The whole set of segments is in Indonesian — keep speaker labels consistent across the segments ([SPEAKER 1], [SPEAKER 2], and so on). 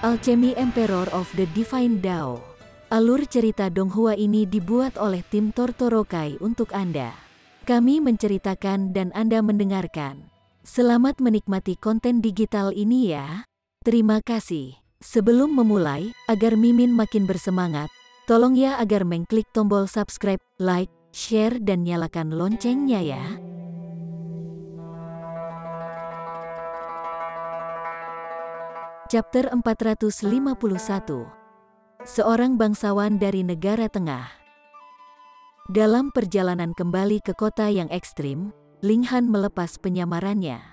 [SPEAKER 1] Alchemy Emperor of the Divine Dao. Alur cerita Donghua ini dibuat oleh tim Tortorokai untuk Anda. Kami menceritakan dan Anda mendengarkan. Selamat menikmati konten digital ini ya. Terima kasih. Sebelum memulai, agar Mimin makin bersemangat, tolong ya agar mengklik tombol subscribe, like, share dan nyalakan loncengnya ya. Chapter 451. Seorang bangsawan dari negara tengah. Dalam perjalanan kembali ke kota yang ekstrim, Ling Han melepas penyamarannya.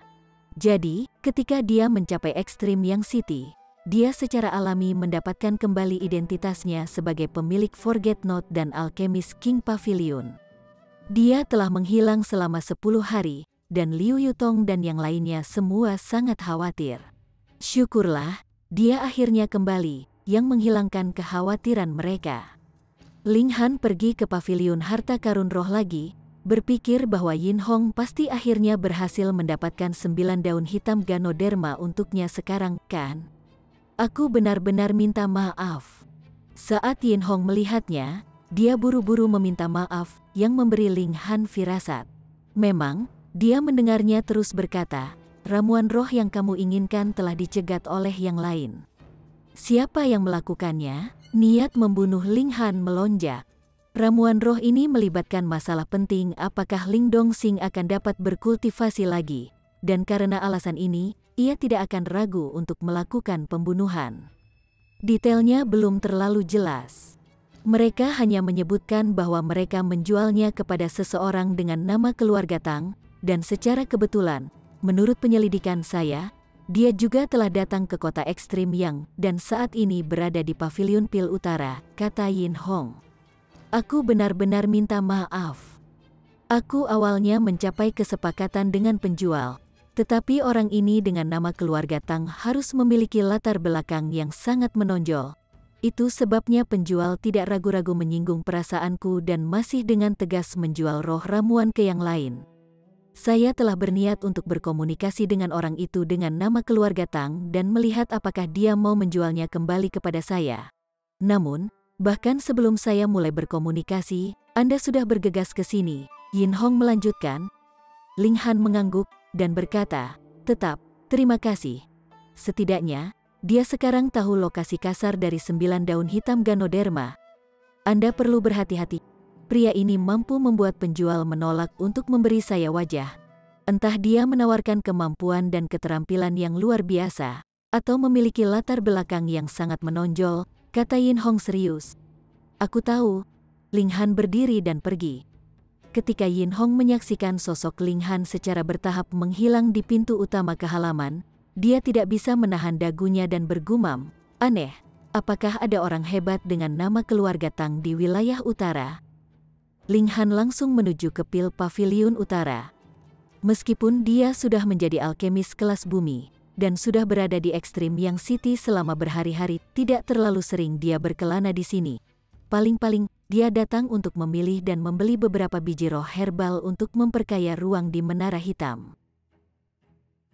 [SPEAKER 1] Jadi, ketika dia mencapai ekstrim yang city, dia secara alami mendapatkan kembali identitasnya sebagai pemilik Forget Not dan alkemis King Pavilion. Dia telah menghilang selama 10 hari, dan Liu Yutong dan yang lainnya semua sangat khawatir. Syukurlah, dia akhirnya kembali, yang menghilangkan kekhawatiran mereka. Ling Han pergi ke pavilion harta karun roh lagi, berpikir bahwa Yin Hong pasti akhirnya berhasil mendapatkan 9 daun hitam Ganoderma untuknya sekarang, kan? Aku benar-benar minta maaf. Saat Yin Hong melihatnya, dia buru-buru meminta maaf, yang memberi Ling Han firasat. Memang, dia mendengarnya terus berkata, ramuan roh yang kamu inginkan telah dicegat oleh yang lain. Siapa yang melakukannya? Niat membunuh Ling Han melonjak. Ramuan roh ini melibatkan masalah penting apakah Ling Dongxing akan dapat berkultivasi lagi. Dan karena alasan ini, ia tidak akan ragu untuk melakukan pembunuhan. Detailnya belum terlalu jelas. Mereka hanya menyebutkan bahwa mereka menjualnya kepada seseorang dengan nama keluarga Tang, dan secara kebetulan, menurut penyelidikan saya, dia juga telah datang ke kota ekstrim yang dan saat ini berada di Pavilion Pil Utara, kata Yin Hong. Aku benar-benar minta maaf. Aku awalnya mencapai kesepakatan dengan penjual, tetapi orang ini dengan nama keluarga Tang harus memiliki latar belakang yang sangat menonjol. Itu sebabnya penjual tidak ragu-ragu menyinggung perasaanku dan masih dengan tegas menjual roh ramuan ke yang lain. Saya telah berniat untuk berkomunikasi dengan orang itu dengan nama keluarga Tang dan melihat apakah dia mau menjualnya kembali kepada saya. Namun, bahkan sebelum saya mulai berkomunikasi, Anda sudah bergegas ke sini, Yin Hong melanjutkan. Ling Han mengangguk dan berkata, tetap, terima kasih. Setidaknya, dia sekarang tahu lokasi kasar dari 9 daun hitam Ganoderma. Anda perlu berhati-hati. Pria ini mampu membuat penjual menolak untuk memberi saya wajah. Entah dia menawarkan kemampuan dan keterampilan yang luar biasa, atau memiliki latar belakang yang sangat menonjol, kata Yin Hong serius. Aku tahu. Ling Han berdiri dan pergi. Ketika Yin Hong menyaksikan sosok Ling Han secara bertahap menghilang di pintu utama ke halaman, dia tidak bisa menahan dagunya dan bergumam, aneh, apakah ada orang hebat dengan nama keluarga Tang di wilayah utara? Ling Han langsung menuju ke Pil Pavilion Utara. Meskipun dia sudah menjadi alkemis kelas bumi, dan sudah berada di ekstrim yang city selama berhari-hari, tidak terlalu sering dia berkelana di sini. Paling-paling, dia datang untuk memilih dan membeli beberapa biji roh herbal untuk memperkaya ruang di Menara Hitam.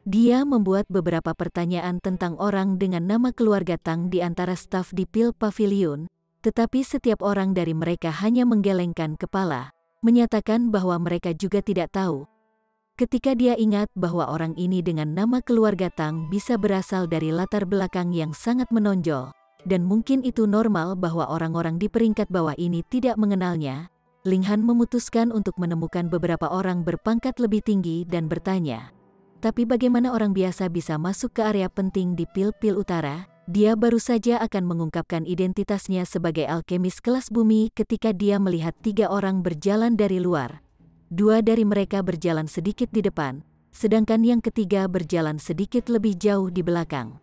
[SPEAKER 1] Dia membuat beberapa pertanyaan tentang orang dengan nama keluarga Tang di antara staf di Pil Pavilion, tetapi setiap orang dari mereka hanya menggelengkan kepala, menyatakan bahwa mereka juga tidak tahu. Ketika dia ingat bahwa orang ini dengan nama keluarga Tang bisa berasal dari latar belakang yang sangat menonjol, dan mungkin itu normal bahwa orang-orang di peringkat bawah ini tidak mengenalnya, Ling Han memutuskan untuk menemukan beberapa orang berpangkat lebih tinggi dan bertanya, tapi bagaimana orang biasa bisa masuk ke area penting di Pil-Pil Utara? Dia baru saja akan mengungkapkan identitasnya sebagai alkemis kelas bumi ketika dia melihat 3 orang berjalan dari luar. 2 dari mereka berjalan sedikit di depan, sedangkan yang ketiga berjalan sedikit lebih jauh di belakang.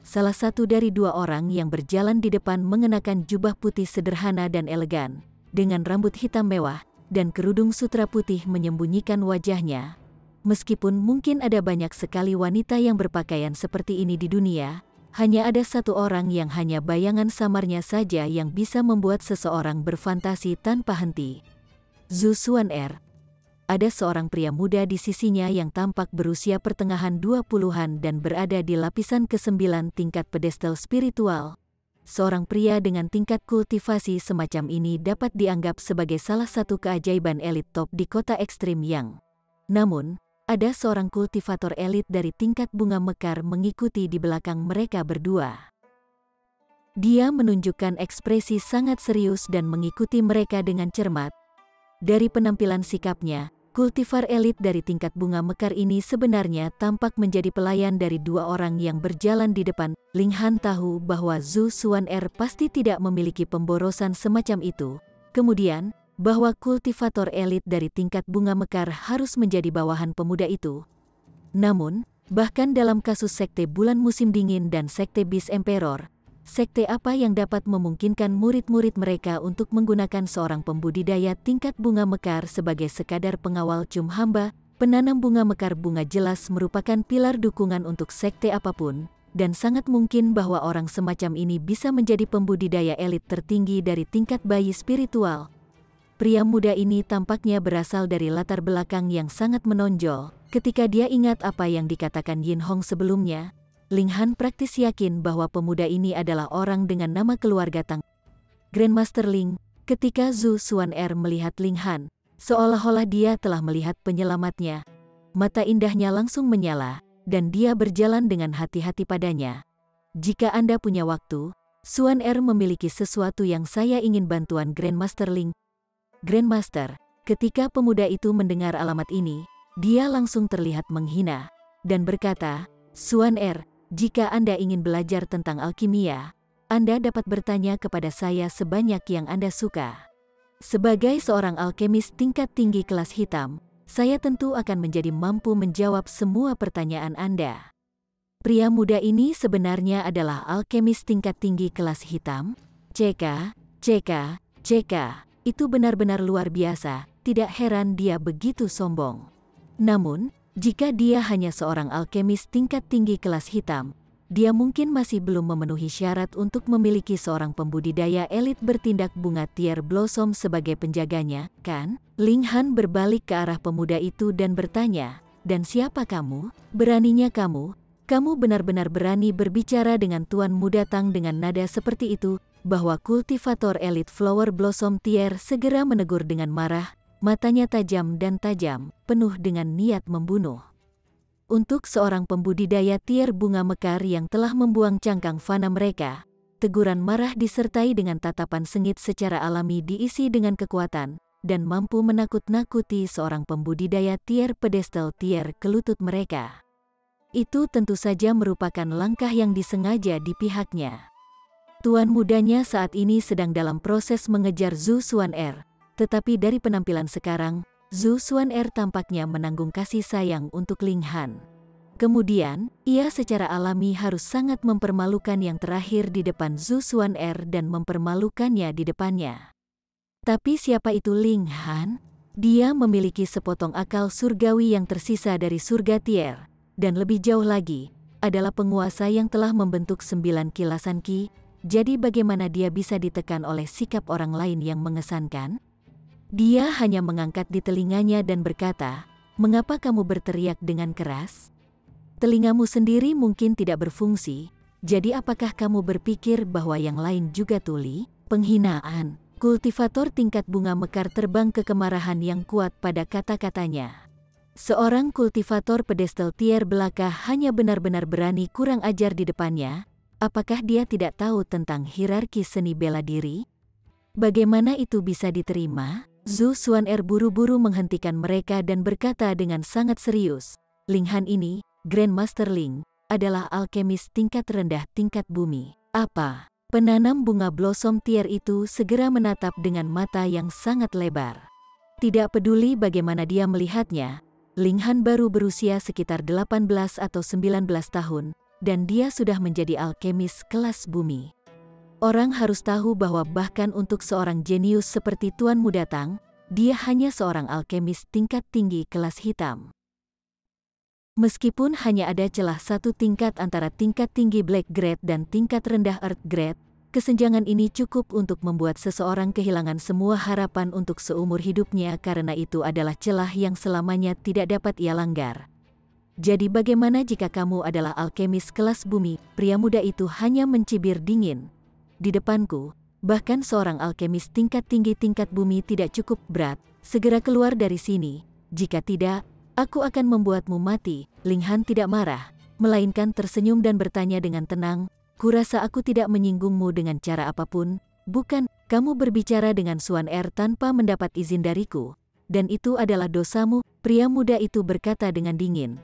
[SPEAKER 1] Salah satu dari 2 orang yang berjalan di depan mengenakan jubah putih sederhana dan elegan, dengan rambut hitam mewah, dan kerudung sutra putih menyembunyikan wajahnya. Meskipun mungkin ada banyak sekali wanita yang berpakaian seperti ini di dunia, hanya ada satu orang yang hanya bayangan samarnya saja yang bisa membuat seseorang berfantasi tanpa henti. Zhu Xuan'er. ada seorang pria muda di sisinya yang tampak berusia pertengahan 20-an dan berada di lapisan ke-9 tingkat pedestal spiritual. Seorang pria dengan tingkat kultivasi semacam ini dapat dianggap sebagai salah satu keajaiban elit top di kota ekstrim yang. Namun, ada seorang kultivator elit dari tingkat bunga mekar mengikuti di belakang mereka berdua. Dia menunjukkan ekspresi sangat serius dan mengikuti mereka dengan cermat. Dari penampilan sikapnya, kultivar elit dari tingkat bunga mekar ini sebenarnya tampak menjadi pelayan dari dua orang yang berjalan di depan. Ling Han tahu bahwa Zhu Xuan'er pasti tidak memiliki pemborosan semacam itu. Kemudian, bahwa kultivator elit dari tingkat bunga mekar harus menjadi bawahan pemuda itu. Namun, bahkan dalam kasus sekte bulan musim dingin dan sekte Beast Emperor, sekte apa yang dapat memungkinkan murid-murid mereka untuk menggunakan seorang pembudidaya tingkat bunga mekar sebagai sekadar pengawal cum hamba? Penanam bunga mekar bunga jelas merupakan pilar dukungan untuk sekte apapun, dan sangat mungkin bahwa orang semacam ini bisa menjadi pembudidaya elit tertinggi dari tingkat bayi spiritual. Pria muda ini tampaknya berasal dari latar belakang yang sangat menonjol. Ketika dia ingat apa yang dikatakan Yin Hong sebelumnya, Ling Han praktis yakin bahwa pemuda ini adalah orang dengan nama keluarga Tang. Grandmaster Ling, ketika Zhu Xuan'er melihat Ling Han, seolah-olah dia telah melihat penyelamatnya. Mata indahnya langsung menyala, dan dia berjalan dengan hati-hati padanya. Jika Anda punya waktu, Xuan'er memiliki sesuatu yang saya ingin bantuan Grandmaster Ling. Grandmaster, ketika pemuda itu mendengar alamat ini, dia langsung terlihat menghina, dan berkata, Xuan'er, jika Anda ingin belajar tentang alkimia, Anda dapat bertanya kepada saya sebanyak yang Anda suka. Sebagai seorang alkemis tingkat tinggi kelas hitam, saya tentu akan menjadi mampu menjawab semua pertanyaan Anda. Pria muda ini sebenarnya adalah alkemis tingkat tinggi kelas hitam? CK. Itu benar-benar luar biasa, tidak heran dia begitu sombong. Namun, jika dia hanya seorang alkemis tingkat tinggi kelas hitam, dia mungkin masih belum memenuhi syarat untuk memiliki seorang pembudidaya elit bertindak bunga tier blossom sebagai penjaganya, kan? Ling Han berbalik ke arah pemuda itu dan bertanya, dan siapa kamu? Beraninya kamu benar-benar berani berbicara dengan Tuan Muda Tang dengan nada seperti itu, bahwa kultivator elit flower blossom tier segera menegur dengan marah, matanya tajam dan tajam, penuh dengan niat membunuh. Untuk seorang pembudidaya tier bunga mekar yang telah membuang cangkang fana mereka, teguran marah disertai dengan tatapan sengit secara alami diisi dengan kekuatan, dan mampu menakut-nakuti seorang pembudidaya tier pedestal tier ke lutut mereka. Itu tentu saja merupakan langkah yang disengaja di pihaknya. Tuan mudanya saat ini sedang dalam proses mengejar Zhu Xuan'er, tetapi dari penampilan sekarang, Zhu Xuan'er tampaknya menanggung kasih sayang untuk Ling Han. Kemudian, ia secara alami harus sangat mempermalukan yang terakhir di depan Zhu Xuan'er dan mempermalukannya di depannya. Tapi siapa itu Ling Han? Dia memiliki sepotong akal surgawi yang tersisa dari surga tier, dan lebih jauh lagi, adalah penguasa yang telah membentuk 9 kilasan Qi. Jadi bagaimana dia bisa ditekan oleh sikap orang lain yang mengesankan? Dia hanya mengangkat di telinganya dan berkata, "Mengapa kamu berteriak dengan keras? Telingamu sendiri mungkin tidak berfungsi, jadi apakah kamu berpikir bahwa yang lain juga tuli?" Penghinaan. Kultivator tingkat bunga mekar terbang ke kemarahan yang kuat pada kata-katanya. Seorang kultivator pedestal tier belaka hanya benar-benar berani kurang ajar di depannya. Apakah dia tidak tahu tentang hierarki seni bela diri? Bagaimana itu bisa diterima? Zhu Xuan'er buru-buru menghentikan mereka dan berkata dengan sangat serius, Ling Han ini, Grandmaster Ling, adalah alkemis tingkat rendah tingkat bumi. Apa? Penanam bunga blossom tier itu segera menatap dengan mata yang sangat lebar. Tidak peduli bagaimana dia melihatnya, Ling Han baru berusia sekitar 18 atau 19 tahun, dan dia sudah menjadi alkemis kelas bumi. Orang harus tahu bahwa bahkan untuk seorang jenius seperti Tuan Muda Tang, dia hanya seorang alkemis tingkat tinggi kelas hitam. Meskipun hanya ada celah satu tingkat antara tingkat tinggi Black Grade dan tingkat rendah Earth Grade, kesenjangan ini cukup untuk membuat seseorang kehilangan semua harapan untuk seumur hidupnya karena itu adalah celah yang selamanya tidak dapat ia langgar. Jadi bagaimana jika kamu adalah alkemis kelas bumi? Pria muda itu hanya mencibir dingin. Di depanku, bahkan seorang alkemis tingkat tinggi tingkat bumi tidak cukup berat. Segera keluar dari sini. Jika tidak, aku akan membuatmu mati. Ling Han tidak marah, melainkan tersenyum dan bertanya dengan tenang, kurasa aku tidak menyinggungmu dengan cara apapun, bukan? Kamu berbicara dengan Suan Er tanpa mendapat izin dariku, dan itu adalah dosamu, pria muda itu berkata dengan dingin.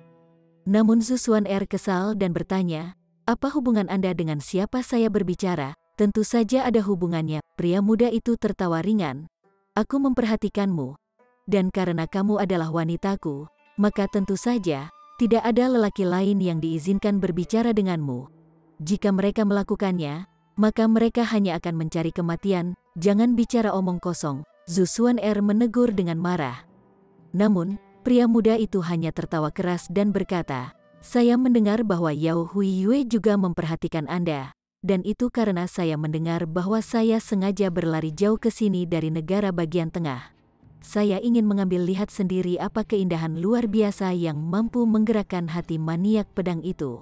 [SPEAKER 1] Namun Zhu Suan Er kesal dan bertanya, apa hubungan Anda dengan siapa saya berbicara? Tentu saja ada hubungannya, pria muda itu tertawa ringan. Aku memperhatikanmu, dan karena kamu adalah wanitaku, maka tentu saja, tidak ada lelaki lain yang diizinkan berbicara denganmu. Jika mereka melakukannya, maka mereka hanya akan mencari kematian, jangan bicara omong kosong, Zhu Suan Er menegur dengan marah. Namun, pria muda itu hanya tertawa keras dan berkata, saya mendengar bahwa Yao Hui Yue juga memperhatikan Anda, dan itu karena saya mendengar bahwa saya sengaja berlari jauh ke sini dari negara bagian tengah. Saya ingin mengambil lihat sendiri apa keindahan luar biasa yang mampu menggerakkan hati maniak pedang itu.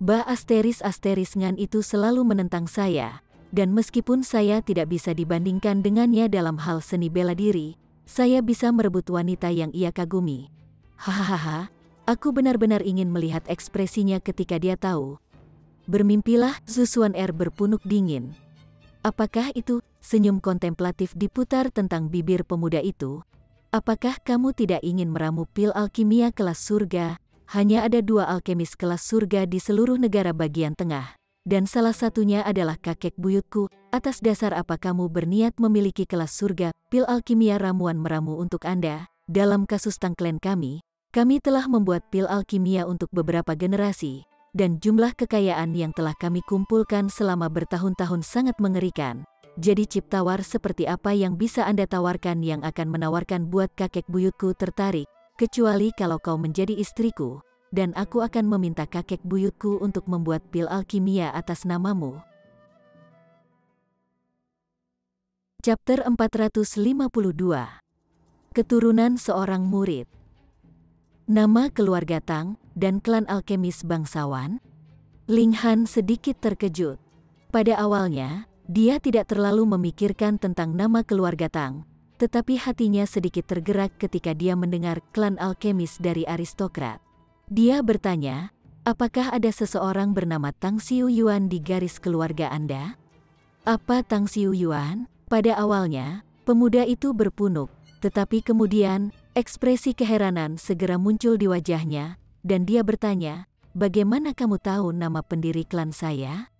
[SPEAKER 1] Ngan itu selalu menentang saya, dan meskipun saya tidak bisa dibandingkan dengannya dalam hal seni bela diri, saya bisa merebut wanita yang ia kagumi. Hahaha, aku benar-benar ingin melihat ekspresinya ketika dia tahu. Bermimpilah, Zhu Suan Er berpunuk dingin. Apakah itu? Senyum kontemplatif diputar tentang bibir pemuda itu. Apakah kamu tidak ingin meramu pil alkimia kelas surga? Hanya ada 2 alkemis kelas surga di seluruh negara bagian tengah, dan salah satunya adalah kakek buyutku. Atas dasar apa kamu berniat memiliki kelas surga, pil alkimia ramuan meramu untuk Anda? Dalam kasus Tang Clan kami telah membuat pil alkimia untuk beberapa generasi, dan jumlah kekayaan yang telah kami kumpulkan selama bertahun-tahun sangat mengerikan. Jadi chip tawar seperti apa yang bisa Anda tawarkan yang akan menawarkan buat kakek buyutku tertarik, kecuali kalau kau menjadi istriku, dan aku akan meminta kakek buyutku untuk membuat pil alkimia atas namamu. Chapter 452. Keturunan seorang murid. Nama keluarga Tang dan klan alkemis bangsawan? Ling Han sedikit terkejut. Pada awalnya, dia tidak terlalu memikirkan tentang nama keluarga Tang, tetapi hatinya sedikit tergerak ketika dia mendengar klan alkemis dari aristokrat. Dia bertanya, apakah ada seseorang bernama Tang Xiu Yuan di garis keluarga Anda? Apa Tang Xiu Yuan? Pada awalnya, pemuda itu berpunuk, tetapi kemudian, ekspresi keheranan segera muncul di wajahnya, dan dia bertanya, bagaimana kamu tahu nama pendiri klan saya?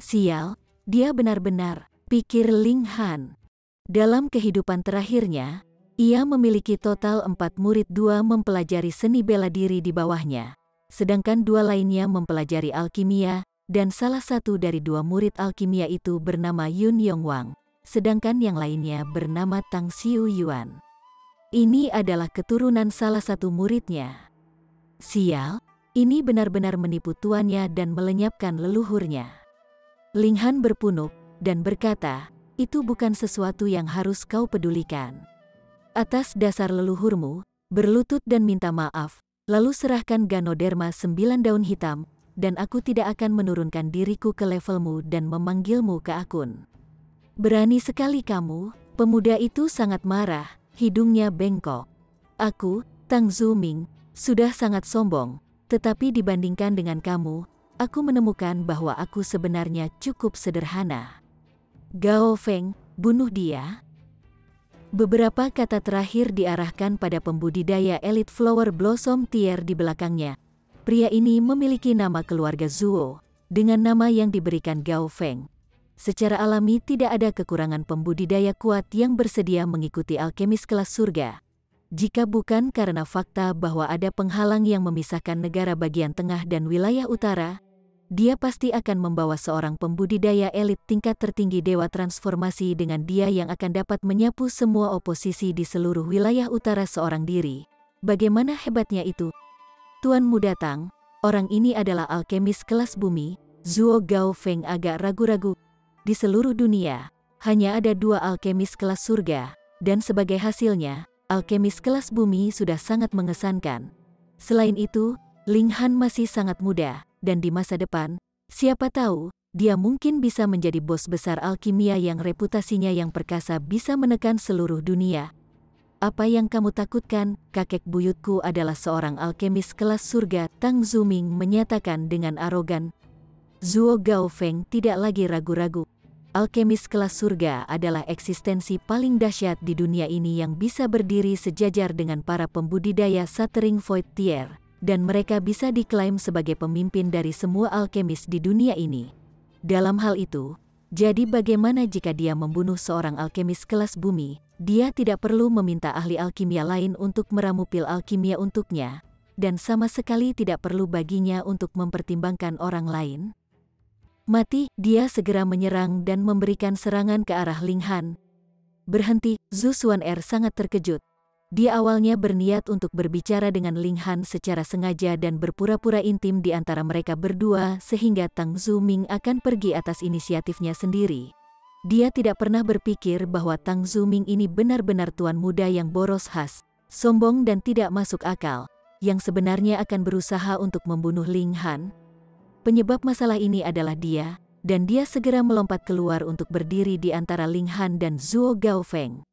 [SPEAKER 1] Sial, dia benar-benar, pikir Ling Han. Dalam kehidupan terakhirnya, ia memiliki total 4 murid, 2 mempelajari seni bela diri di bawahnya, sedangkan 2 lainnya mempelajari alkimia, dan salah satu dari 2 murid alkimia itu bernama Yun Yongwang, sedangkan yang lainnya bernama Tang Xiu Yuan. Ini adalah keturunan salah satu muridnya. Sial, ini benar-benar menipu tuannya dan melenyapkan leluhurnya. Ling Han berpunuk dan berkata, itu bukan sesuatu yang harus kau pedulikan. Atas dasar leluhurmu, berlutut dan minta maaf, lalu serahkan Ganoderma 9 daun hitam, dan aku tidak akan menurunkan diriku ke levelmu dan memanggilmu ke akun. Berani sekali kamu, pemuda itu sangat marah, hidungnya bengkok. Aku, Tang Zuming, sudah sangat sombong, tetapi dibandingkan dengan kamu, aku menemukan bahwa aku sebenarnya cukup sederhana. Gao Feng, bunuh dia. Beberapa kata terakhir diarahkan pada pembudidaya elit Flower Blossom Tier di belakangnya. Pria ini memiliki nama keluarga Zuo, dengan nama yang diberikan Gao Feng. Secara alami tidak ada kekurangan pembudidaya kuat yang bersedia mengikuti alkemis kelas surga. Jika bukan karena fakta bahwa ada penghalang yang memisahkan negara bagian tengah dan wilayah utara, dia pasti akan membawa seorang pembudidaya elit tingkat tertinggi dewa transformasi dengan dia yang akan dapat menyapu semua oposisi di seluruh wilayah utara seorang diri. Bagaimana hebatnya itu? Tuan Muda Tang, orang ini adalah alkemis kelas bumi. Zhuo Gaofeng agak ragu-ragu. Di seluruh dunia, hanya ada 2 alkemis kelas surga, dan sebagai hasilnya, alkemis kelas bumi sudah sangat mengesankan. Selain itu, Ling Han masih sangat muda, dan di masa depan, siapa tahu, dia mungkin bisa menjadi bos besar alkimia yang reputasinya yang perkasa bisa menekan seluruh dunia. Apa yang kamu takutkan, kakek buyutku adalah seorang alkemis kelas surga, Tang Zuming menyatakan dengan arogan. Zhuo Gaofeng tidak lagi ragu-ragu. Alkemis kelas surga adalah eksistensi paling dahsyat di dunia ini yang bisa berdiri sejajar dengan para pembudidaya Shattering Void Tier, dan mereka bisa diklaim sebagai pemimpin dari semua alkemis di dunia ini. Dalam hal itu, jadi bagaimana jika dia membunuh seorang alkemis kelas bumi? Dia tidak perlu meminta ahli alkimia lain untuk meramu pil alkimia untuknya, dan sama sekali tidak perlu baginya untuk mempertimbangkan orang lain. Mati, dia segera menyerang dan memberikan serangan ke arah Ling Han. Berhenti, Zhu Xuan'er sangat terkejut. Dia awalnya berniat untuk berbicara dengan Ling Han secara sengaja dan berpura-pura intim di antara mereka berdua sehingga Tang Zuming akan pergi atas inisiatifnya sendiri. Dia tidak pernah berpikir bahwa Tang Zuming ini benar-benar tuan muda yang boros khas, sombong dan tidak masuk akal, yang sebenarnya akan berusaha untuk membunuh Ling Han. Penyebab masalah ini adalah dia, dan dia segera melompat keluar untuk berdiri di antara Ling Han dan Zhuo Gaofeng.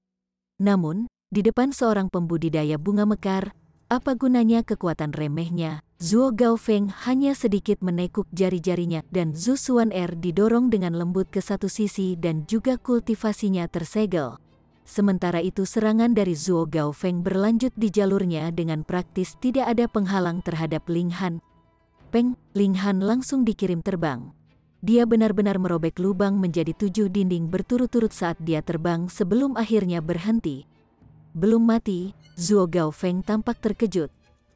[SPEAKER 1] Namun, di depan seorang pembudidaya bunga mekar, apa gunanya kekuatan remehnya? Zhuo Gaofeng hanya sedikit menekuk jari-jarinya dan Zhu Xuan'er didorong dengan lembut ke satu sisi dan juga kultivasinya tersegel. Sementara itu serangan dari Zhuo Gaofeng berlanjut di jalurnya dengan praktis tidak ada penghalang terhadap Ling Han. Peng, Ling Han langsung dikirim terbang. Dia benar-benar merobek lubang menjadi 7 dinding berturut-turut saat dia terbang sebelum akhirnya berhenti. Belum mati, Zhuo Gaofeng tampak terkejut.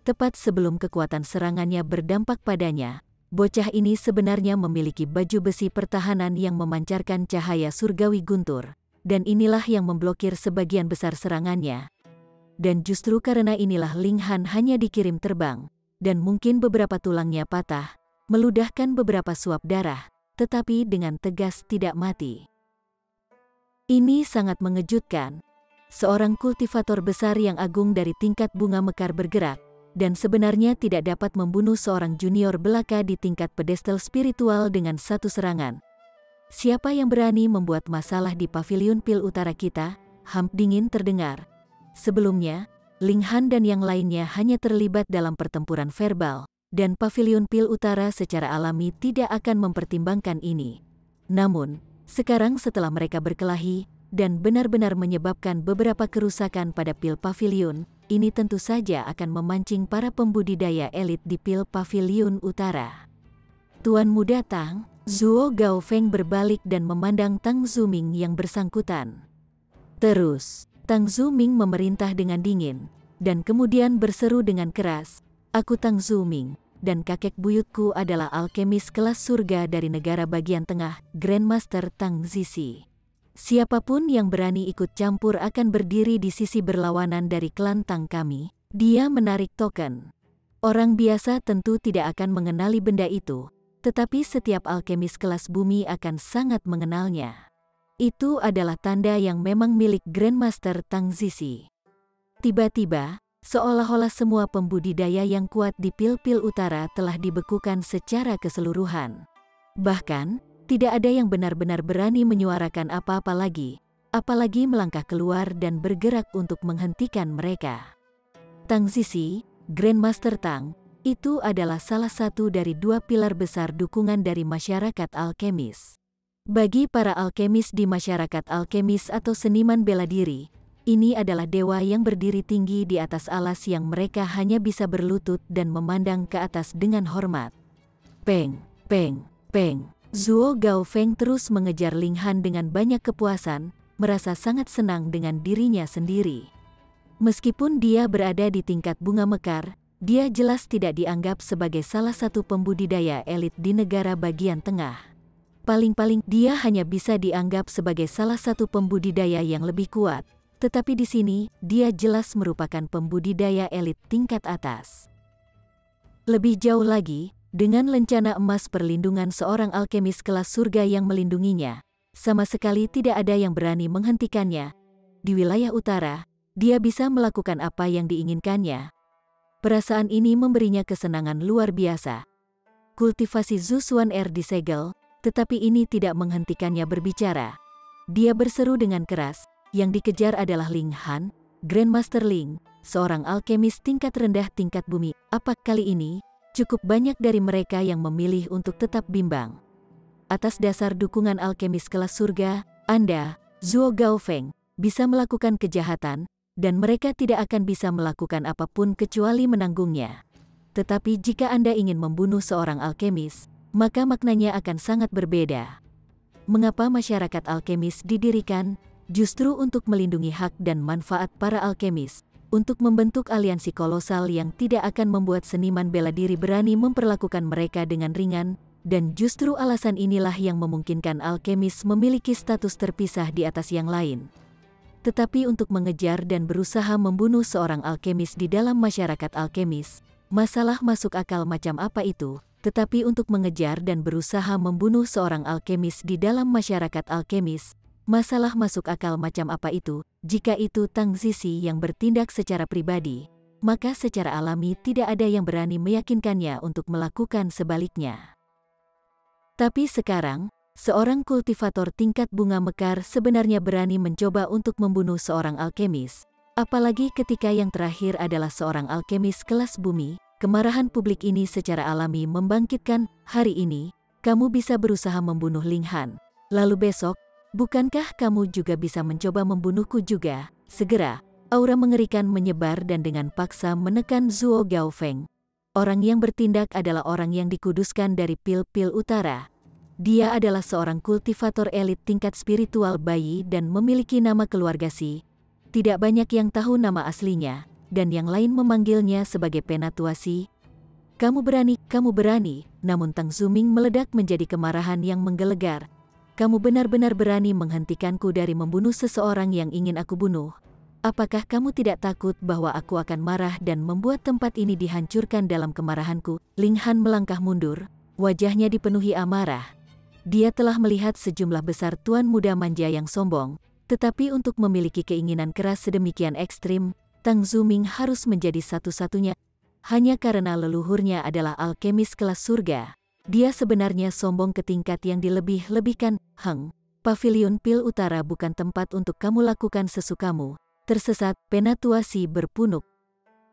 [SPEAKER 1] Tepat sebelum kekuatan serangannya berdampak padanya, bocah ini sebenarnya memiliki baju besi pertahanan yang memancarkan cahaya surgawi guntur, dan inilah yang memblokir sebagian besar serangannya. Dan justru karena inilah Ling Han hanya dikirim terbang, dan mungkin beberapa tulangnya patah, meludahkan beberapa suap darah, tetapi dengan tegas tidak mati. Ini sangat mengejutkan. Seorang kultivator besar yang agung dari tingkat bunga mekar bergerak, dan sebenarnya tidak dapat membunuh seorang junior belaka di tingkat pedestal spiritual dengan satu serangan. Siapa yang berani membuat masalah di pavilion pil utara kita? Hamp dingin terdengar. Sebelumnya, Ling Han dan yang lainnya hanya terlibat dalam pertempuran verbal, dan pavilion pil utara secara alami tidak akan mempertimbangkan ini. Namun, sekarang setelah mereka berkelahi, dan benar-benar menyebabkan beberapa kerusakan pada pil pavilion, ini tentu saja akan memancing para pembudidaya elit di pil pavilion utara. Tuan muda Tang, Zhuo Gaofeng berbalik dan memandang Tang Zuming yang bersangkutan. Terus, Tang Zuming memerintah dengan dingin, dan kemudian berseru dengan keras, "Aku Tang Zuming, dan kakek buyutku adalah alkemis kelas surga dari negara bagian tengah, Grandmaster Tang Zizi. Siapapun yang berani ikut campur akan berdiri di sisi berlawanan dari klan Tang kami." Dia menarik token. Orang biasa tentu tidak akan mengenali benda itu, tetapi setiap alkemis kelas bumi akan sangat mengenalnya. Itu adalah tanda yang memang milik Grandmaster Tang Zizi. Tiba-tiba, seolah-olah semua pembudidaya yang kuat di pil-pil utara telah dibekukan secara keseluruhan. Bahkan, tidak ada yang benar-benar berani menyuarakan apa-apa lagi, apalagi melangkah keluar dan bergerak untuk menghentikan mereka. Tang Zizi, Grandmaster Tang, itu adalah salah satu dari 2 pilar besar dukungan dari masyarakat alkemis. Bagi para alkemis di masyarakat alkemis atau seniman bela diri, ini adalah dewa yang berdiri tinggi di atas alas yang mereka hanya bisa berlutut dan memandang ke atas dengan hormat. Peng, peng, peng. Zhuo Gaofeng terus mengejar Ling Han dengan banyak kepuasan, merasa sangat senang dengan dirinya sendiri. Meskipun dia berada di tingkat bunga mekar, dia jelas tidak dianggap sebagai salah satu pembudidaya elit di negara bagian tengah. Paling-paling dia hanya bisa dianggap sebagai salah satu pembudidaya yang lebih kuat, tetapi di sini dia jelas merupakan pembudidaya elit tingkat atas. Lebih jauh lagi, Dengan lencana emas perlindungan seorang alkemis kelas surga yang melindunginya, sama sekali tidak ada yang berani menghentikannya. Di wilayah utara, dia bisa melakukan apa yang diinginkannya. Perasaan ini memberinya kesenangan luar biasa. Kultivasi Zhu Xuan disegel, tetapi ini tidak menghentikannya berbicara. Dia berseru dengan keras, yang dikejar adalah Ling Han, Grandmaster Ling, seorang alkemis tingkat rendah tingkat bumi. Apa kali ini? Cukup banyak dari mereka yang memilih untuk tetap bimbang. Atas dasar dukungan alkemis kelas surga, Anda, Zhuo Gaofeng, bisa melakukan kejahatan, dan mereka tidak akan bisa melakukan apapun kecuali menanggungnya. Tetapi jika Anda ingin membunuh seorang alkemis, maka maknanya akan sangat berbeda. Mengapa masyarakat alkemis didirikan? Justru untuk melindungi hak dan manfaat para alkemis, untuk membentuk aliansi kolosal yang tidak akan membuat seniman bela diri berani memperlakukan mereka dengan ringan, dan justru alasan inilah yang memungkinkan alkemis memiliki status terpisah di atas yang lain. Tetapi untuk mengejar dan berusaha membunuh seorang alkemis di dalam masyarakat alkemis, masalah masuk akal macam apa itu? Tetapi untuk mengejar dan berusaha membunuh seorang alkemis di dalam masyarakat alkemis, masalah masuk akal macam apa itu? Jika itu Tang Zizi yang bertindak secara pribadi, maka secara alami tidak ada yang berani meyakinkannya untuk melakukan sebaliknya. Tapi sekarang, seorang kultivator tingkat bunga mekar sebenarnya berani mencoba untuk membunuh seorang alkemis. Apalagi ketika yang terakhir adalah seorang alkemis kelas bumi, kemarahan publik ini secara alami membangkitkan. Hari ini, kamu bisa berusaha membunuh Ling Han. Lalu besok, bukankah kamu juga bisa mencoba membunuhku juga? Segera, aura mengerikan menyebar dan dengan paksa menekan Zhuo Gaofeng. Orang yang bertindak adalah orang yang dikuduskan dari pil-pil utara. Dia adalah seorang kultivator elit tingkat spiritual bayi dan memiliki nama keluarga Si. Tidak banyak yang tahu nama aslinya, dan yang lain memanggilnya sebagai Penatua Si. Kamu berani, namun Tang Zuming meledak menjadi kemarahan yang menggelegar. Kamu benar-benar berani menghentikanku dari membunuh seseorang yang ingin aku bunuh. Apakah kamu tidak takut bahwa aku akan marah dan membuat tempat ini dihancurkan dalam kemarahanku? Ling Han melangkah mundur, wajahnya dipenuhi amarah. Dia telah melihat sejumlah besar tuan muda manja yang sombong, tetapi untuk memiliki keinginan keras sedemikian ekstrim, Tang Zuming harus menjadi satu-satunya. Hanya karena leluhurnya adalah alkemis kelas surga. Dia sebenarnya sombong ke tingkat yang dilebih-lebihkan. Pavilion Pil Utara bukan tempat untuk kamu lakukan sesukamu. Tersesat, Penatua Si berpunuk.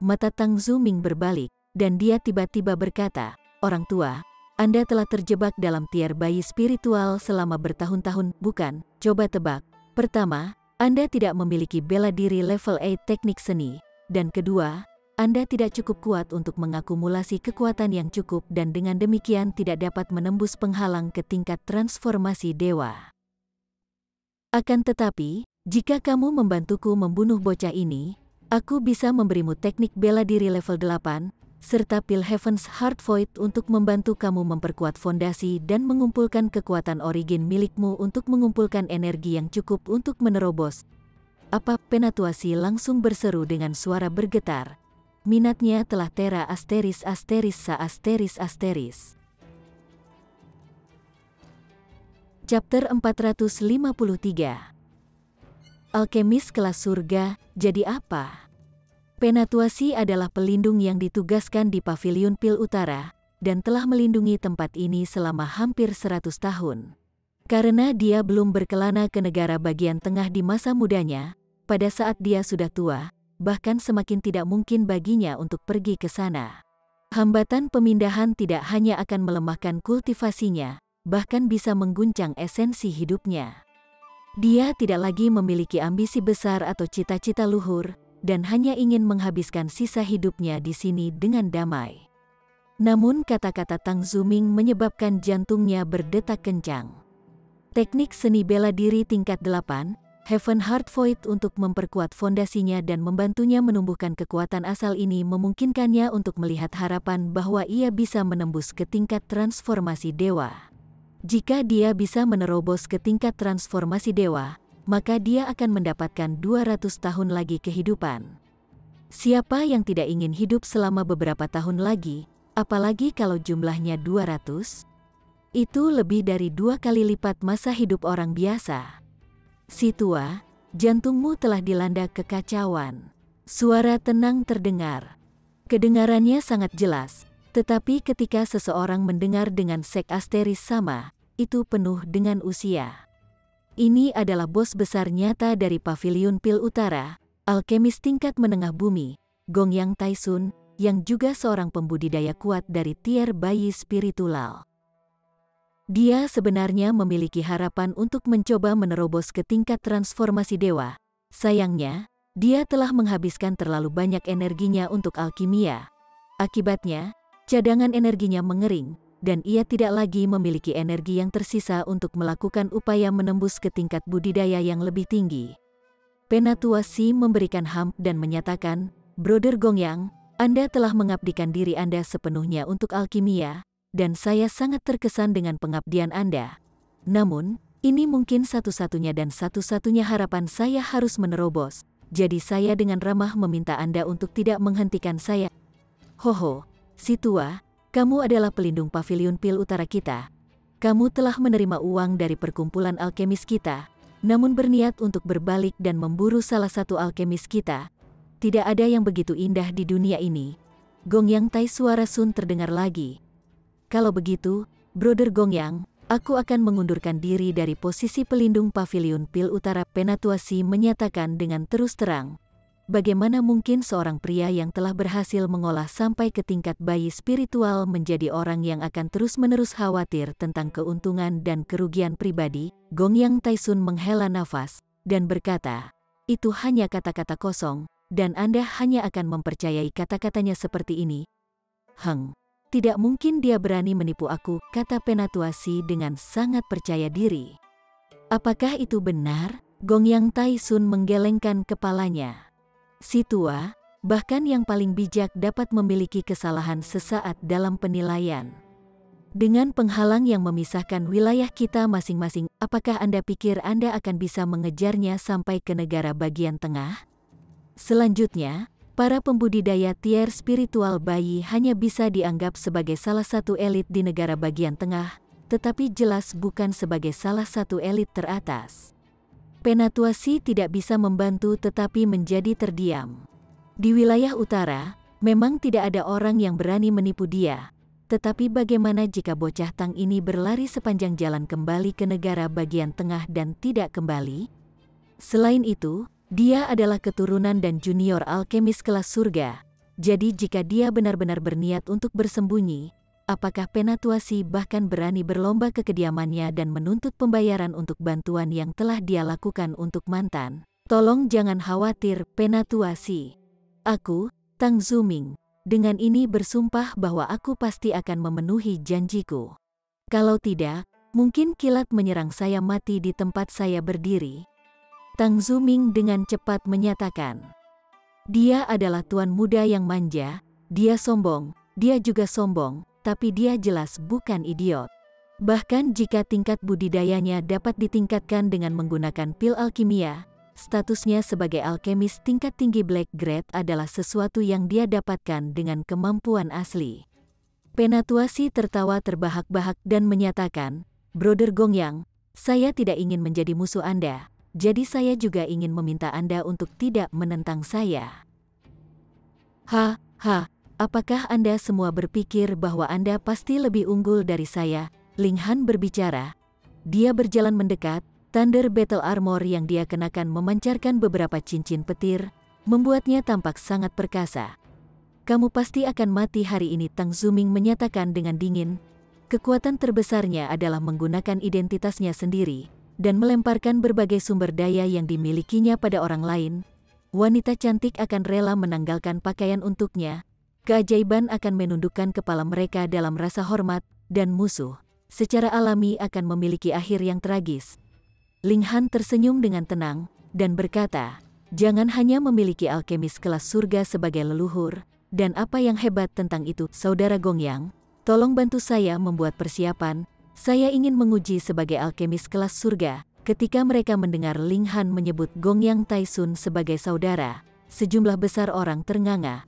[SPEAKER 1] Mata Tang Zuming berbalik, dan dia tiba-tiba berkata, "Orang tua, Anda telah terjebak dalam tiar bayi spiritual selama bertahun-tahun, bukan? Coba tebak. Pertama, Anda tidak memiliki bela diri level 8 teknik seni. Dan kedua, Anda tidak cukup kuat untuk mengakumulasi kekuatan yang cukup dan dengan demikian tidak dapat menembus penghalang ke tingkat transformasi dewa. Akan tetapi, jika kamu membantuku membunuh bocah ini, aku bisa memberimu teknik bela diri level 8, serta pil Heaven's Heart Void untuk membantu kamu memperkuat fondasi dan mengumpulkan kekuatan origin milikmu untuk mengumpulkan energi yang cukup untuk menerobos." Apa? Penatua Si langsung berseru dengan suara bergetar. Minatnya telah tera asteris. Chapter 453. Alkemis kelas surga, jadi apa? Penatua Si adalah pelindung yang ditugaskan di Pavilion Pil Utara, dan telah melindungi tempat ini selama hampir 100 tahun. Karena dia belum berkelana ke negara bagian tengah di masa mudanya, pada saat dia sudah tua, bahkan semakin tidak mungkin baginya untuk pergi ke sana. Hambatan pemindahan tidak hanya akan melemahkan kultivasinya, bahkan bisa mengguncang esensi hidupnya. Dia tidak lagi memiliki ambisi besar atau cita-cita luhur, dan hanya ingin menghabiskan sisa hidupnya di sini dengan damai. Namun kata-kata Tang Zuming menyebabkan jantungnya berdetak kencang. Teknik seni bela diri tingkat 8, Heaven Heart Void untuk memperkuat fondasinya dan membantunya menumbuhkan kekuatan asal ini memungkinkannya untuk melihat harapan bahwa ia bisa menembus ke tingkat transformasi dewa. Jika dia bisa menerobos ke tingkat transformasi dewa, maka dia akan mendapatkan 200 tahun lagi kehidupan. Siapa yang tidak ingin hidup selama beberapa tahun lagi? apalagi kalau jumlahnya 200. Itu lebih dari 2 kali lipat masa hidup orang biasa. Si tua, jantungmu telah dilanda kekacauan. Suara tenang terdengar. Kedengarannya sangat jelas, tetapi ketika seseorang mendengar dengan sek asteris sama, itu penuh dengan usia. Ini adalah bos besar nyata dari Paviliun Pil Utara, alkemis tingkat menengah bumi, Gongyang Taisun, yang juga seorang pembudidaya kuat dari tier bayi spiritual. Dia sebenarnya memiliki harapan untuk mencoba menerobos ke tingkat transformasi dewa. Sayangnya, dia telah menghabiskan terlalu banyak energinya untuk alkimia. Akibatnya, cadangan energinya mengering, dan ia tidak lagi memiliki energi yang tersisa untuk melakukan upaya menembus ke tingkat budidaya yang lebih tinggi. Penatua Si memberikan hamd dan menyatakan, "Brother Gongyang, Anda telah mengabdikan diri Anda sepenuhnya untuk alkimia, dan saya sangat terkesan dengan pengabdian Anda. Namun, ini mungkin satu-satunya dan satu-satunya harapan saya harus menerobos, jadi saya dengan ramah meminta Anda untuk tidak menghentikan saya." "Hoho, si tua, kamu adalah pelindung Paviliun Pil Utara kita. Kamu telah menerima uang dari perkumpulan alkemis kita, namun berniat untuk berbalik dan memburu salah satu alkemis kita. Tidak ada yang begitu indah di dunia ini." Gongyang Tai suara Sun terdengar lagi. "Kalau begitu, Brother Gongyang, aku akan mengundurkan diri dari posisi pelindung Paviliun Pil Utara." Penatua Si menyatakan dengan terus terang. Bagaimana mungkin seorang pria yang telah berhasil mengolah sampai ke tingkat bayi spiritual menjadi orang yang akan terus-menerus khawatir tentang keuntungan dan kerugian pribadi? Gongyang Taisun menghela nafas dan berkata, "Itu hanya kata-kata kosong, dan Anda hanya akan mempercayai kata-katanya seperti ini." Tidak mungkin dia berani menipu aku," kata Penatua Si dengan sangat percaya diri. "Apakah itu benar?" Gongyang Taisun menggelengkan kepalanya. Si tua, bahkan yang paling bijak dapat memiliki kesalahan sesaat dalam penilaian. Dengan penghalang yang memisahkan wilayah kita masing-masing, apakah Anda pikir Anda akan bisa mengejarnya sampai ke negara bagian tengah? Selanjutnya, para pembudidaya tier spiritual bayi hanya bisa dianggap sebagai salah satu elit di negara bagian tengah, tetapi jelas bukan sebagai salah satu elit teratas. Penatua Si tidak bisa membantu tetapi menjadi terdiam. Di wilayah utara, memang tidak ada orang yang berani menipu dia. Tetapi bagaimana jika bocah Tang ini berlari sepanjang jalan kembali ke negara bagian tengah dan tidak kembali? Selain itu, dia adalah keturunan dan junior alkemis kelas surga. Jadi jika dia benar-benar berniat untuk bersembunyi, apakah Penatua Si bahkan berani berlomba ke kediamannya dan menuntut pembayaran untuk bantuan yang telah dia lakukan untuk mantan? "Tolong jangan khawatir, Penatua Si. Aku, Tang Zuming, dengan ini bersumpah bahwa aku pasti akan memenuhi janjiku. Kalau tidak, mungkin kilat menyerang saya mati di tempat saya berdiri." Tang Zuming dengan cepat menyatakan. Dia adalah tuan muda yang manja, dia sombong, dia juga sombong. Tapi dia jelas bukan idiot. Bahkan jika tingkat budidayanya dapat ditingkatkan dengan menggunakan pil alkimia, statusnya sebagai alkemis tingkat tinggi Black Grade adalah sesuatu yang dia dapatkan dengan kemampuan asli. Penatua Si tertawa terbahak-bahak dan menyatakan, "Brother Gongyang, saya tidak ingin menjadi musuh Anda, jadi saya juga ingin meminta Anda untuk tidak menentang saya." Apakah Anda semua berpikir bahwa Anda pasti lebih unggul dari saya?" Ling Han berbicara. Dia berjalan mendekat, Thunder Battle Armor yang dia kenakan memancarkan beberapa cincin petir, membuatnya tampak sangat perkasa. "Kamu pasti akan mati hari ini," Tang Zuming menyatakan dengan dingin. Kekuatan terbesarnya adalah menggunakan identitasnya sendiri, dan melemparkan berbagai sumber daya yang dimilikinya pada orang lain. Wanita cantik akan rela menanggalkan pakaian untuknya. Keajaiban akan menundukkan kepala mereka dalam rasa hormat, dan musuh, secara alami akan memiliki akhir yang tragis. Ling Han tersenyum dengan tenang, dan berkata, "Jangan hanya memiliki alkemis kelas surga sebagai leluhur, dan apa yang hebat tentang itu, Saudara Gongyang, tolong bantu saya membuat persiapan, saya ingin menguji sebagai alkemis kelas surga." Ketika mereka mendengar Ling Han menyebut Gongyang Taisun sebagai saudara, sejumlah besar orang ternganga.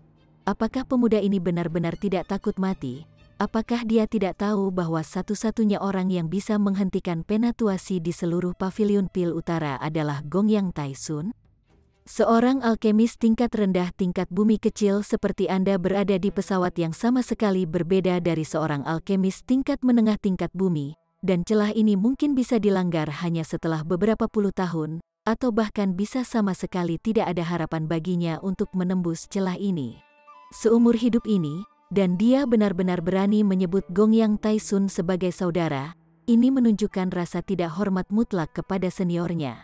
[SPEAKER 1] apakah pemuda ini benar-benar tidak takut mati? Apakah dia tidak tahu bahwa satu-satunya orang yang bisa menghentikan penetrasi di seluruh pavilion Pil Utara adalah Gongyang Taisun? Seorang alkemis tingkat rendah tingkat bumi kecil seperti Anda berada di pesawat yang sama sekali berbeda dari seorang alkemis tingkat menengah tingkat bumi, dan celah ini mungkin bisa dilanggar hanya setelah beberapa puluh tahun, atau bahkan bisa sama sekali tidak ada harapan baginya untuk menembus celah ini. Seumur hidup ini, dan dia benar-benar berani menyebut Gongyang Taisun sebagai saudara, ini menunjukkan rasa tidak hormat mutlak kepada seniornya.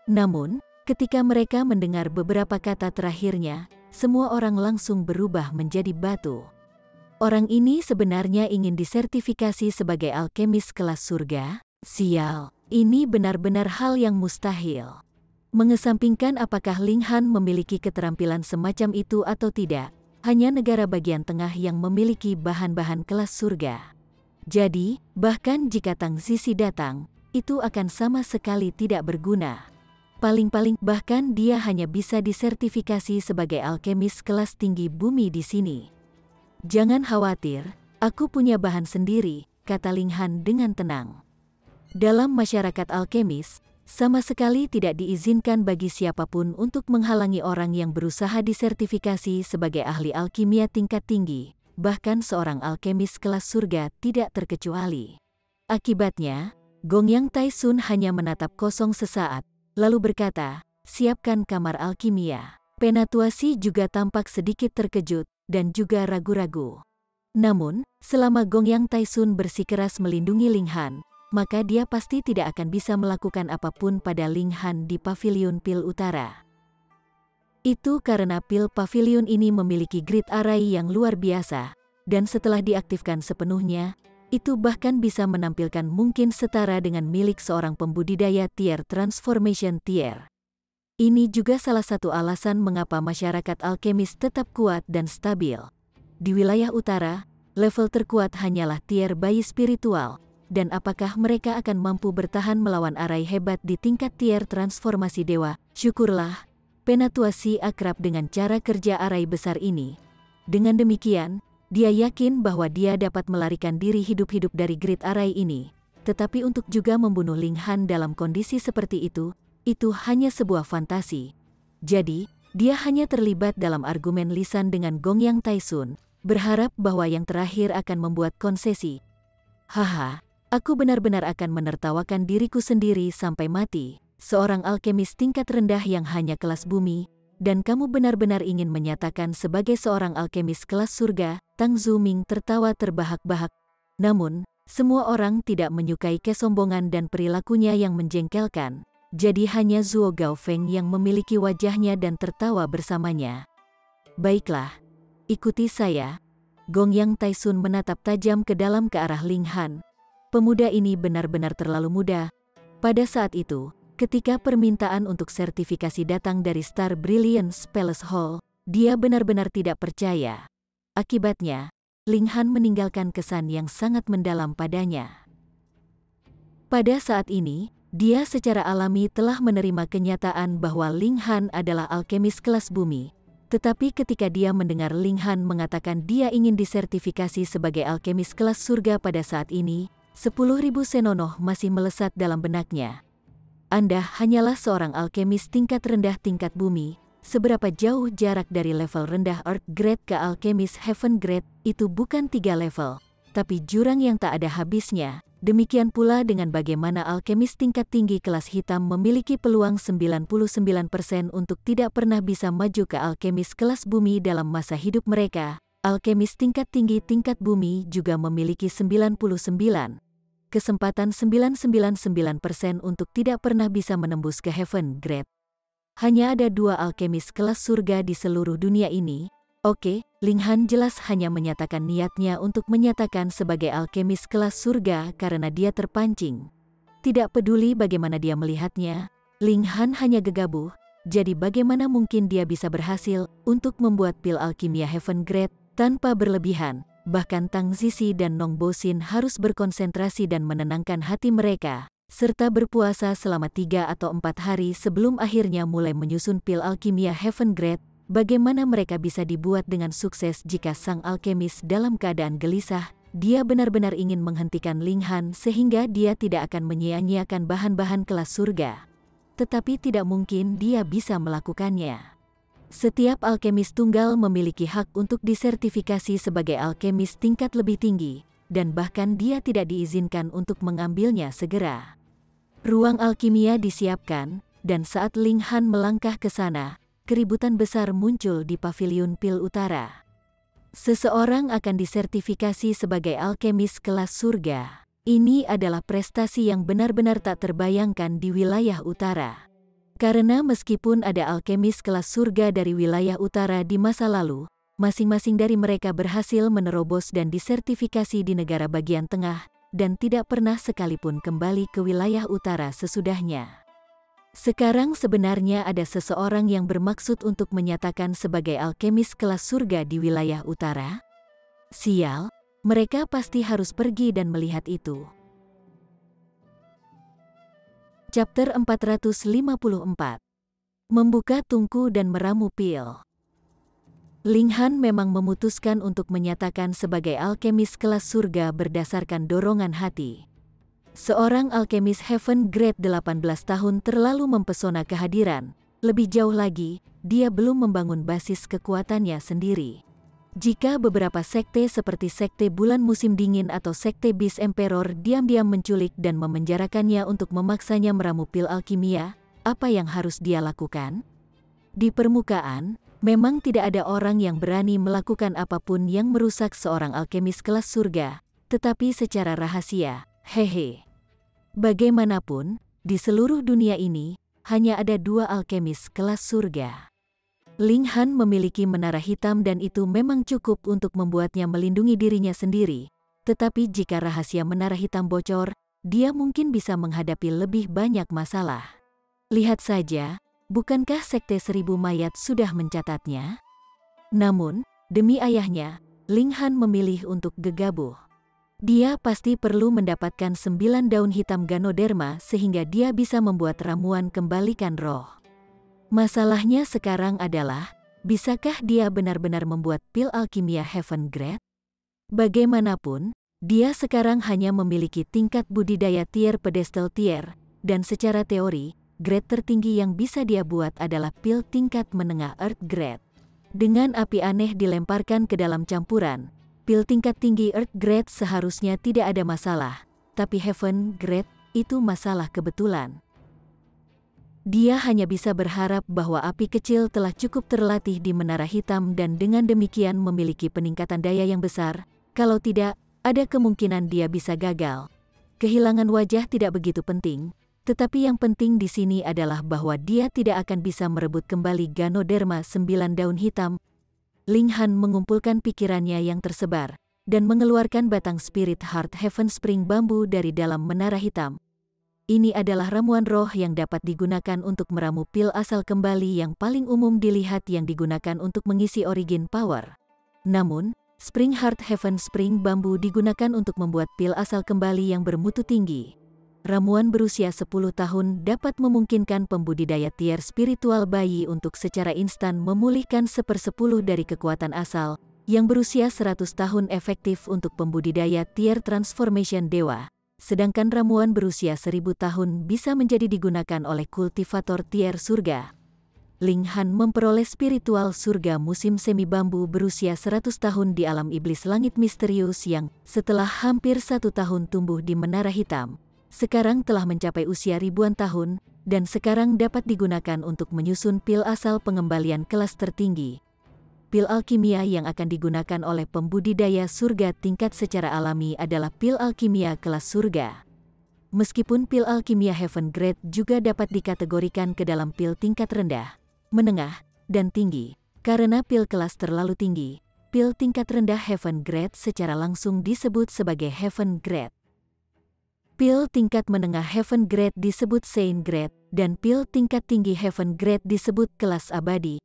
[SPEAKER 1] Namun, ketika mereka mendengar beberapa kata terakhirnya, semua orang langsung berubah menjadi batu. Orang ini sebenarnya ingin disertifikasi sebagai alkemis kelas surga? Sial, ini benar-benar hal yang mustahil. Mengesampingkan apakah Ling Han memiliki keterampilan semacam itu atau tidak, hanya negara bagian tengah yang memiliki bahan-bahan kelas surga. Jadi, bahkan jika Tang Zizi datang, itu akan sama sekali tidak berguna. Paling-paling bahkan dia hanya bisa disertifikasi sebagai alkemis kelas tinggi bumi di sini. Jangan khawatir, aku punya bahan sendiri, kata Ling Han dengan tenang. Dalam masyarakat alkemis, sama sekali tidak diizinkan bagi siapapun untuk menghalangi orang yang berusaha disertifikasi sebagai ahli alkimia tingkat tinggi, bahkan seorang alkemis kelas surga tidak terkecuali. Akibatnya, Gongyang Taisun hanya menatap kosong sesaat, lalu berkata, siapkan kamar alkimia. Penetrasi juga tampak sedikit terkejut, dan juga ragu-ragu. Namun, selama Gongyang Taisun bersikeras melindungi Ling Han, maka dia pasti tidak akan bisa melakukan apapun pada Ling Han di pavilion Pil Utara. Itu karena pil pavilion ini memiliki grid array yang luar biasa, dan setelah diaktifkan sepenuhnya, itu bahkan bisa menampilkan mungkin setara dengan milik seorang pembudidaya tier transformation tier. Ini juga salah satu alasan mengapa masyarakat alkemis tetap kuat dan stabil. Di wilayah utara, level terkuat hanyalah tier bayi spiritual, dan apakah mereka akan mampu bertahan melawan arai hebat di tingkat tier transformasi dewa? Syukurlah, penetrasi akrab dengan cara kerja arai besar ini. Dengan demikian, dia yakin bahwa dia dapat melarikan diri hidup-hidup dari grid arai ini. Tetapi untuk juga membunuh Ling Han dalam kondisi seperti itu hanya sebuah fantasi. Jadi, dia hanya terlibat dalam argumen lisan dengan Gongyang Taisun, berharap bahwa yang terakhir akan membuat konsesi. Haha. Aku benar-benar akan menertawakan diriku sendiri sampai mati, seorang alkemis tingkat rendah yang hanya kelas bumi, dan kamu benar-benar ingin menyatakan sebagai seorang alkemis kelas surga. Tang Zuming tertawa terbahak-bahak. Namun, semua orang tidak menyukai kesombongan dan perilakunya yang menjengkelkan, jadi hanya Zuo Gaofeng yang memiliki wajahnya dan tertawa bersamanya. Baiklah, ikuti saya. Gongyang Taisun menatap tajam ke dalam ke arah Ling Han. Pemuda ini benar-benar terlalu muda. Pada saat itu, ketika permintaan untuk sertifikasi datang dari Star Brilliance Palace Hall, dia benar-benar tidak percaya. Akibatnya, Ling Han meninggalkan kesan yang sangat mendalam padanya. Pada saat ini, dia secara alami telah menerima kenyataan bahwa Ling Han adalah alkemis kelas bumi. Tetapi ketika dia mendengar Ling Han mengatakan dia ingin disertifikasi sebagai alkemis kelas surga pada saat ini, 10.000 senonoh masih melesat dalam benaknya. Anda hanyalah seorang alkemis tingkat rendah tingkat bumi, seberapa jauh jarak dari level rendah Earth Grade ke alkemis Heaven Grade, itu bukan 3 level, tapi jurang yang tak ada habisnya. Demikian pula dengan bagaimana alkemis tingkat tinggi kelas hitam memiliki peluang 99% untuk tidak pernah bisa maju ke alkemis kelas bumi dalam masa hidup mereka. Alkemis tingkat tinggi tingkat bumi juga memiliki kesempatan 999% untuk tidak pernah bisa menembus ke Heaven Grade. Hanya ada 2 alkemis kelas surga di seluruh dunia ini. Oke, Ling Han jelas hanya menyatakan niatnya untuk menyatakan sebagai alkemis kelas surga karena dia terpancing. Tidak peduli bagaimana dia melihatnya, Ling Han hanya gegabah. Jadi bagaimana mungkin dia bisa berhasil untuk membuat pil alkimia Heaven Grade tanpa berlebihan? Bahkan Tang Zizi dan Nong Bosin harus berkonsentrasi dan menenangkan hati mereka, serta berpuasa selama 3 atau 4 hari sebelum akhirnya mulai menyusun pil alkimia Heaven Grade. bagaimana mereka bisa dibuat dengan sukses jika sang alkemis dalam keadaan gelisah, dia benar-benar ingin menghentikan Ling Han sehingga dia tidak akan menyia-nyiakan bahan-bahan kelas surga. Tetapi tidak mungkin dia bisa melakukannya. Setiap alkemis tunggal memiliki hak untuk disertifikasi sebagai alkemis tingkat lebih tinggi, dan bahkan dia tidak diizinkan untuk mengambilnya segera. Ruang alkimia disiapkan, dan saat Ling Han melangkah ke sana, keributan besar muncul di paviliun Pil Utara. Seseorang akan disertifikasi sebagai alkemis kelas surga. Ini adalah prestasi yang benar-benar tak terbayangkan di wilayah utara. Karena meskipun ada alkemis kelas surga dari wilayah utara di masa lalu, masing-masing dari mereka berhasil menerobos dan disertifikasi di negara bagian tengah, dan tidak pernah sekalipun kembali ke wilayah utara sesudahnya. Sekarang sebenarnya ada seseorang yang bermaksud untuk menyatakan sebagai alkemis kelas surga di wilayah utara. Sial, mereka pasti harus pergi dan melihat itu. Chapter 454. Membuka tungku dan meramu pil. Ling Han memang memutuskan untuk menyatakan sebagai alkemis kelas surga berdasarkan dorongan hati. Seorang alkemis Heaven Grade 18 tahun terlalu mempesona kehadiran. Lebih jauh lagi, dia belum membangun basis kekuatannya sendiri. Jika beberapa sekte seperti sekte bulan musim dingin atau sekte Beast Emperor diam-diam menculik dan memenjarakannya untuk memaksanya meramu pil alkimia, apa yang harus dia lakukan? Di permukaan, memang tidak ada orang yang berani melakukan apapun yang merusak seorang alkemis kelas surga, tetapi secara rahasia, hehe. Bagaimanapun, di seluruh dunia ini, hanya ada 2 alkemis kelas surga. Ling Han memiliki menara hitam dan itu memang cukup untuk membuatnya melindungi dirinya sendiri. Tetapi jika rahasia menara hitam bocor, dia mungkin bisa menghadapi lebih banyak masalah. Lihat saja, bukankah sekte 1000 mayat sudah mencatatnya? Namun, demi ayahnya, Ling Han memilih untuk gegabah. Dia pasti perlu mendapatkan 9 daun hitam Ganoderma sehingga dia bisa membuat ramuan kembalikan roh. Masalahnya sekarang adalah, bisakah dia benar-benar membuat pil alkimia Heaven Grade? Bagaimanapun, dia sekarang hanya memiliki tingkat budidaya tier pedestal tier, dan secara teori, grade tertinggi yang bisa dia buat adalah pil tingkat menengah Earth Grade. Dengan api aneh dilemparkan ke dalam campuran, pil tingkat tinggi Earth Grade seharusnya tidak ada masalah, tapi Heaven Grade itu masalah kebetulan. Dia hanya bisa berharap bahwa api kecil telah cukup terlatih di menara hitam dan dengan demikian memiliki peningkatan daya yang besar. Kalau tidak, ada kemungkinan dia bisa gagal. Kehilangan wajah tidak begitu penting, tetapi yang penting di sini adalah bahwa dia tidak akan bisa merebut kembali Ganoderma 9 daun hitam. Ling Han mengumpulkan pikirannya yang tersebar, dan mengeluarkan batang Spirit Heart Heaven Spring bambu dari dalam menara hitam. Ini adalah ramuan roh yang dapat digunakan untuk meramu pil asal kembali yang paling umum dilihat yang digunakan untuk mengisi origin power. Namun, Spring Heart Heaven Spring bambu digunakan untuk membuat pil asal kembali yang bermutu tinggi. Ramuan berusia 10 tahun dapat memungkinkan pembudidaya tier spiritual bayi untuk secara instan memulihkan 1/10 dari kekuatan asal, yang berusia 100 tahun efektif untuk pembudidaya tier transformation dewa. Sedangkan ramuan berusia 1000 tahun bisa menjadi digunakan oleh kultivator tier surga. Ling Han memperoleh spiritual surga musim semi bambu berusia 100 tahun di alam iblis langit misterius yang, setelah hampir 1 tahun tumbuh di menara hitam, sekarang telah mencapai usia ribuan tahun, dan sekarang dapat digunakan untuk menyusun pil asal pengembalian kelas tertinggi. Pil alkimia yang akan digunakan oleh pembudidaya surga tingkat secara alami adalah pil alkimia kelas surga. Meskipun pil alkimia Heaven Grade juga dapat dikategorikan ke dalam pil tingkat rendah, menengah, dan tinggi, karena pil kelas terlalu tinggi, pil tingkat rendah Heaven Grade secara langsung disebut sebagai Heaven Grade. Pil tingkat menengah Heaven Grade disebut Saint Grade, dan pil tingkat tinggi Heaven Grade disebut kelas abadi.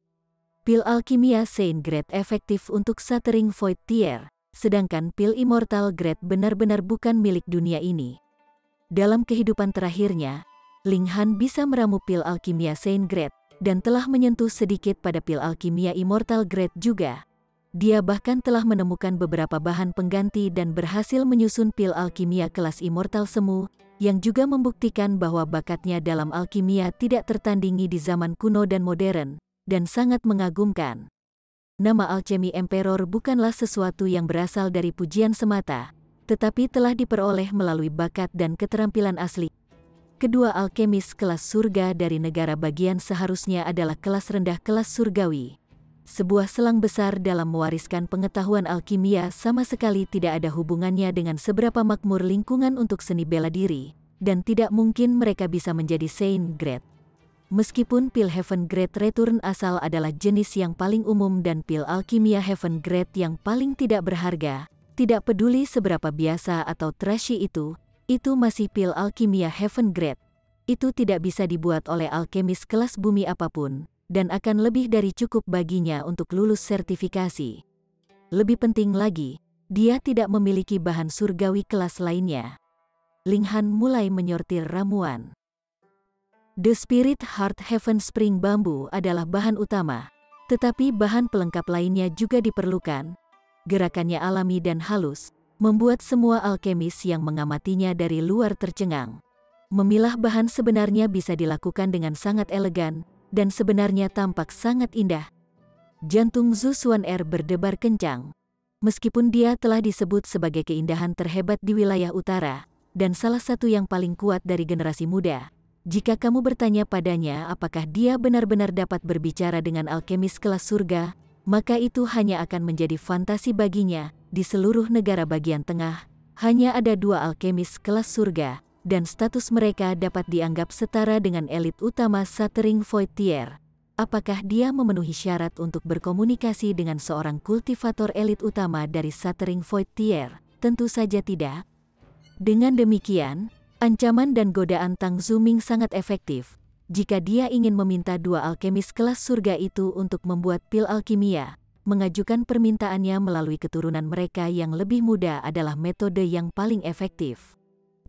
[SPEAKER 1] Pil alkimia Saint Grade efektif untuk Shattering Void Tier, sedangkan pil Immortal Grade benar-benar bukan milik dunia ini. Dalam kehidupan terakhirnya, Ling Han bisa meramu pil alkimia Saint Grade, dan telah menyentuh sedikit pada pil alkimia immortal grade juga. Dia bahkan telah menemukan beberapa bahan pengganti dan berhasil menyusun pil alkimia kelas immortal semu, yang juga membuktikan bahwa bakatnya dalam alkimia tidak tertandingi di zaman kuno dan modern, dan sangat mengagumkan. Nama Alchemy Emperor bukanlah sesuatu yang berasal dari pujian semata, tetapi telah diperoleh melalui bakat dan keterampilan asli. Kedua alkemis kelas surga dari negara bagian seharusnya adalah kelas rendah kelas surgawi. Sebuah selang besar dalam mewariskan pengetahuan alkimia sama sekali tidak ada hubungannya dengan seberapa makmur lingkungan untuk seni bela diri, dan tidak mungkin mereka bisa menjadi Saint Grade. Meskipun pil Heaven Grade Return asal adalah jenis yang paling umum dan pil alkimia Heaven Grade yang paling tidak berharga, tidak peduli seberapa biasa atau trashy itu masih pil alkimia Heaven Grade. Itu tidak bisa dibuat oleh alkemis kelas bumi apapun, dan akan lebih dari cukup baginya untuk lulus sertifikasi. Lebih penting lagi, dia tidak memiliki bahan surgawi kelas lainnya. Ling Han mulai menyortir ramuan. The Spirit Heart Heaven Spring Bambu adalah bahan utama, tetapi bahan pelengkap lainnya juga diperlukan. Gerakannya alami dan halus, membuat semua alkemis yang mengamatinya dari luar tercengang. Memilah bahan sebenarnya bisa dilakukan dengan sangat elegan, dan sebenarnya tampak sangat indah. Jantung Zhu Xuan'er berdebar kencang. Meskipun dia telah disebut sebagai keindahan terhebat di wilayah utara, dan salah satu yang paling kuat dari generasi muda, jika kamu bertanya padanya apakah dia benar-benar dapat berbicara dengan alkemis kelas surga, maka itu hanya akan menjadi fantasi baginya. Di seluruh negara bagian tengah, hanya ada 2 alkemis kelas surga, dan status mereka dapat dianggap setara dengan elit utama Shattering Void Tier. Apakah dia memenuhi syarat untuk berkomunikasi dengan seorang kultivator elit utama dari Shattering Void Tier? Tentu saja tidak. Dengan demikian, ancaman dan godaan Tang Zuming sangat efektif. Jika dia ingin meminta 2 alkemis kelas surga itu untuk membuat pil alkimia, mengajukan permintaannya melalui keturunan mereka yang lebih muda adalah metode yang paling efektif.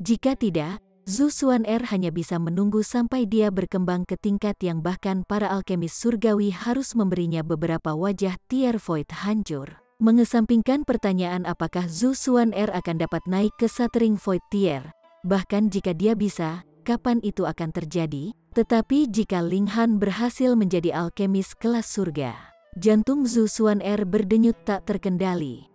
[SPEAKER 1] Jika tidak, Zhu Xuan'er hanya bisa menunggu sampai dia berkembang ke tingkat yang bahkan para alkemis surgawi harus memberinya beberapa wajah tier void hancur. Mengesampingkan pertanyaan apakah Zhu Xuan'er akan dapat naik ke Shattering Void Tier, bahkan jika dia bisa, kapan itu akan terjadi? Tetapi jika Ling Han berhasil menjadi alkemis kelas surga, jantung Zhu Xuan'er berdenyut tak terkendali.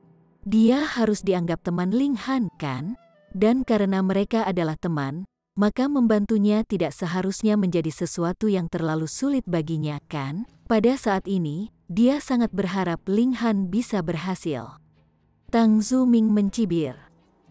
[SPEAKER 1] Dia harus dianggap teman Ling Han, kan? Dan karena mereka adalah teman, maka membantunya tidak seharusnya menjadi sesuatu yang terlalu sulit baginya, kan? Pada saat ini, dia sangat berharap Ling Han bisa berhasil. Tang Zuming mencibir.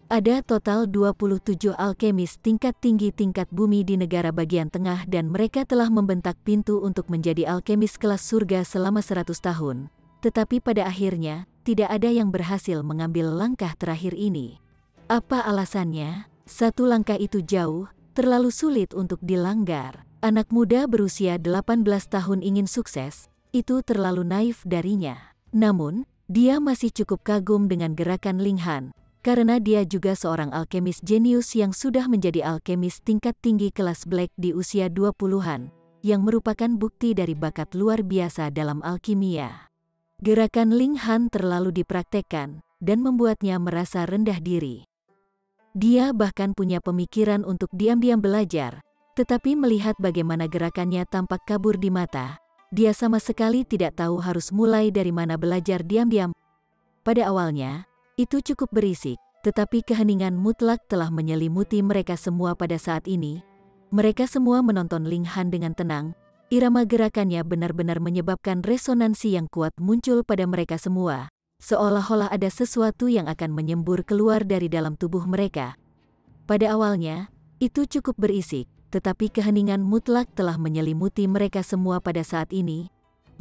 [SPEAKER 1] Ada total 27 alkemis tingkat tinggi tingkat bumi di negara bagian tengah dan mereka telah membentak pintu untuk menjadi alkemis kelas surga selama 100 tahun. Tetapi pada akhirnya, tidak ada yang berhasil mengambil langkah terakhir ini. Apa alasannya? Satu langkah itu jauh, terlalu sulit untuk dilanggar. Anak muda berusia 18 tahun ingin sukses, itu terlalu naif darinya. Namun, dia masih cukup kagum dengan gerakan Ling Han. Karena dia juga seorang alkemis jenius yang sudah menjadi alkemis tingkat tinggi kelas Black di usia 20-an, yang merupakan bukti dari bakat luar biasa dalam alkimia. Gerakan Ling Han terlalu dipraktekkan, dan membuatnya merasa rendah diri. Dia bahkan punya pemikiran untuk diam-diam belajar, tetapi melihat bagaimana gerakannya tampak kabur di mata, dia sama sekali tidak tahu harus mulai dari mana belajar diam-diam. Pada awalnya, itu cukup berisik, tetapi keheningan mutlak telah menyelimuti mereka semua pada saat ini. Mereka semua menonton Ling Han dengan tenang. Irama gerakannya benar-benar menyebabkan resonansi yang kuat muncul pada mereka semua, seolah-olah ada sesuatu yang akan menyembur keluar dari dalam tubuh mereka. Pada awalnya, itu cukup berisik, tetapi keheningan mutlak telah menyelimuti mereka semua pada saat ini.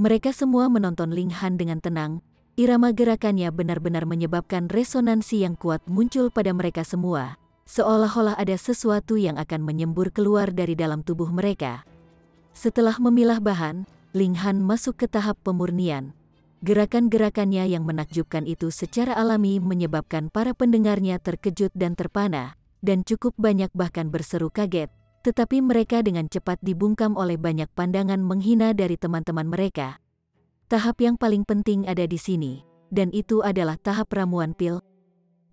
[SPEAKER 1] Mereka semua menonton Ling Han dengan tenang. Irama gerakannya benar-benar menyebabkan resonansi yang kuat muncul pada mereka semua, seolah-olah ada sesuatu yang akan menyembur keluar dari dalam tubuh mereka. Setelah memilah bahan, Ling Han masuk ke tahap pemurnian. Gerakan-gerakannya yang menakjubkan itu secara alami menyebabkan para pendengarnya terkejut dan terpana, dan cukup banyak bahkan berseru kaget. tetapi mereka dengan cepat dibungkam oleh banyak pandangan menghina dari teman-teman mereka. Tahap yang paling penting ada di sini, dan itu adalah tahap ramuan pil.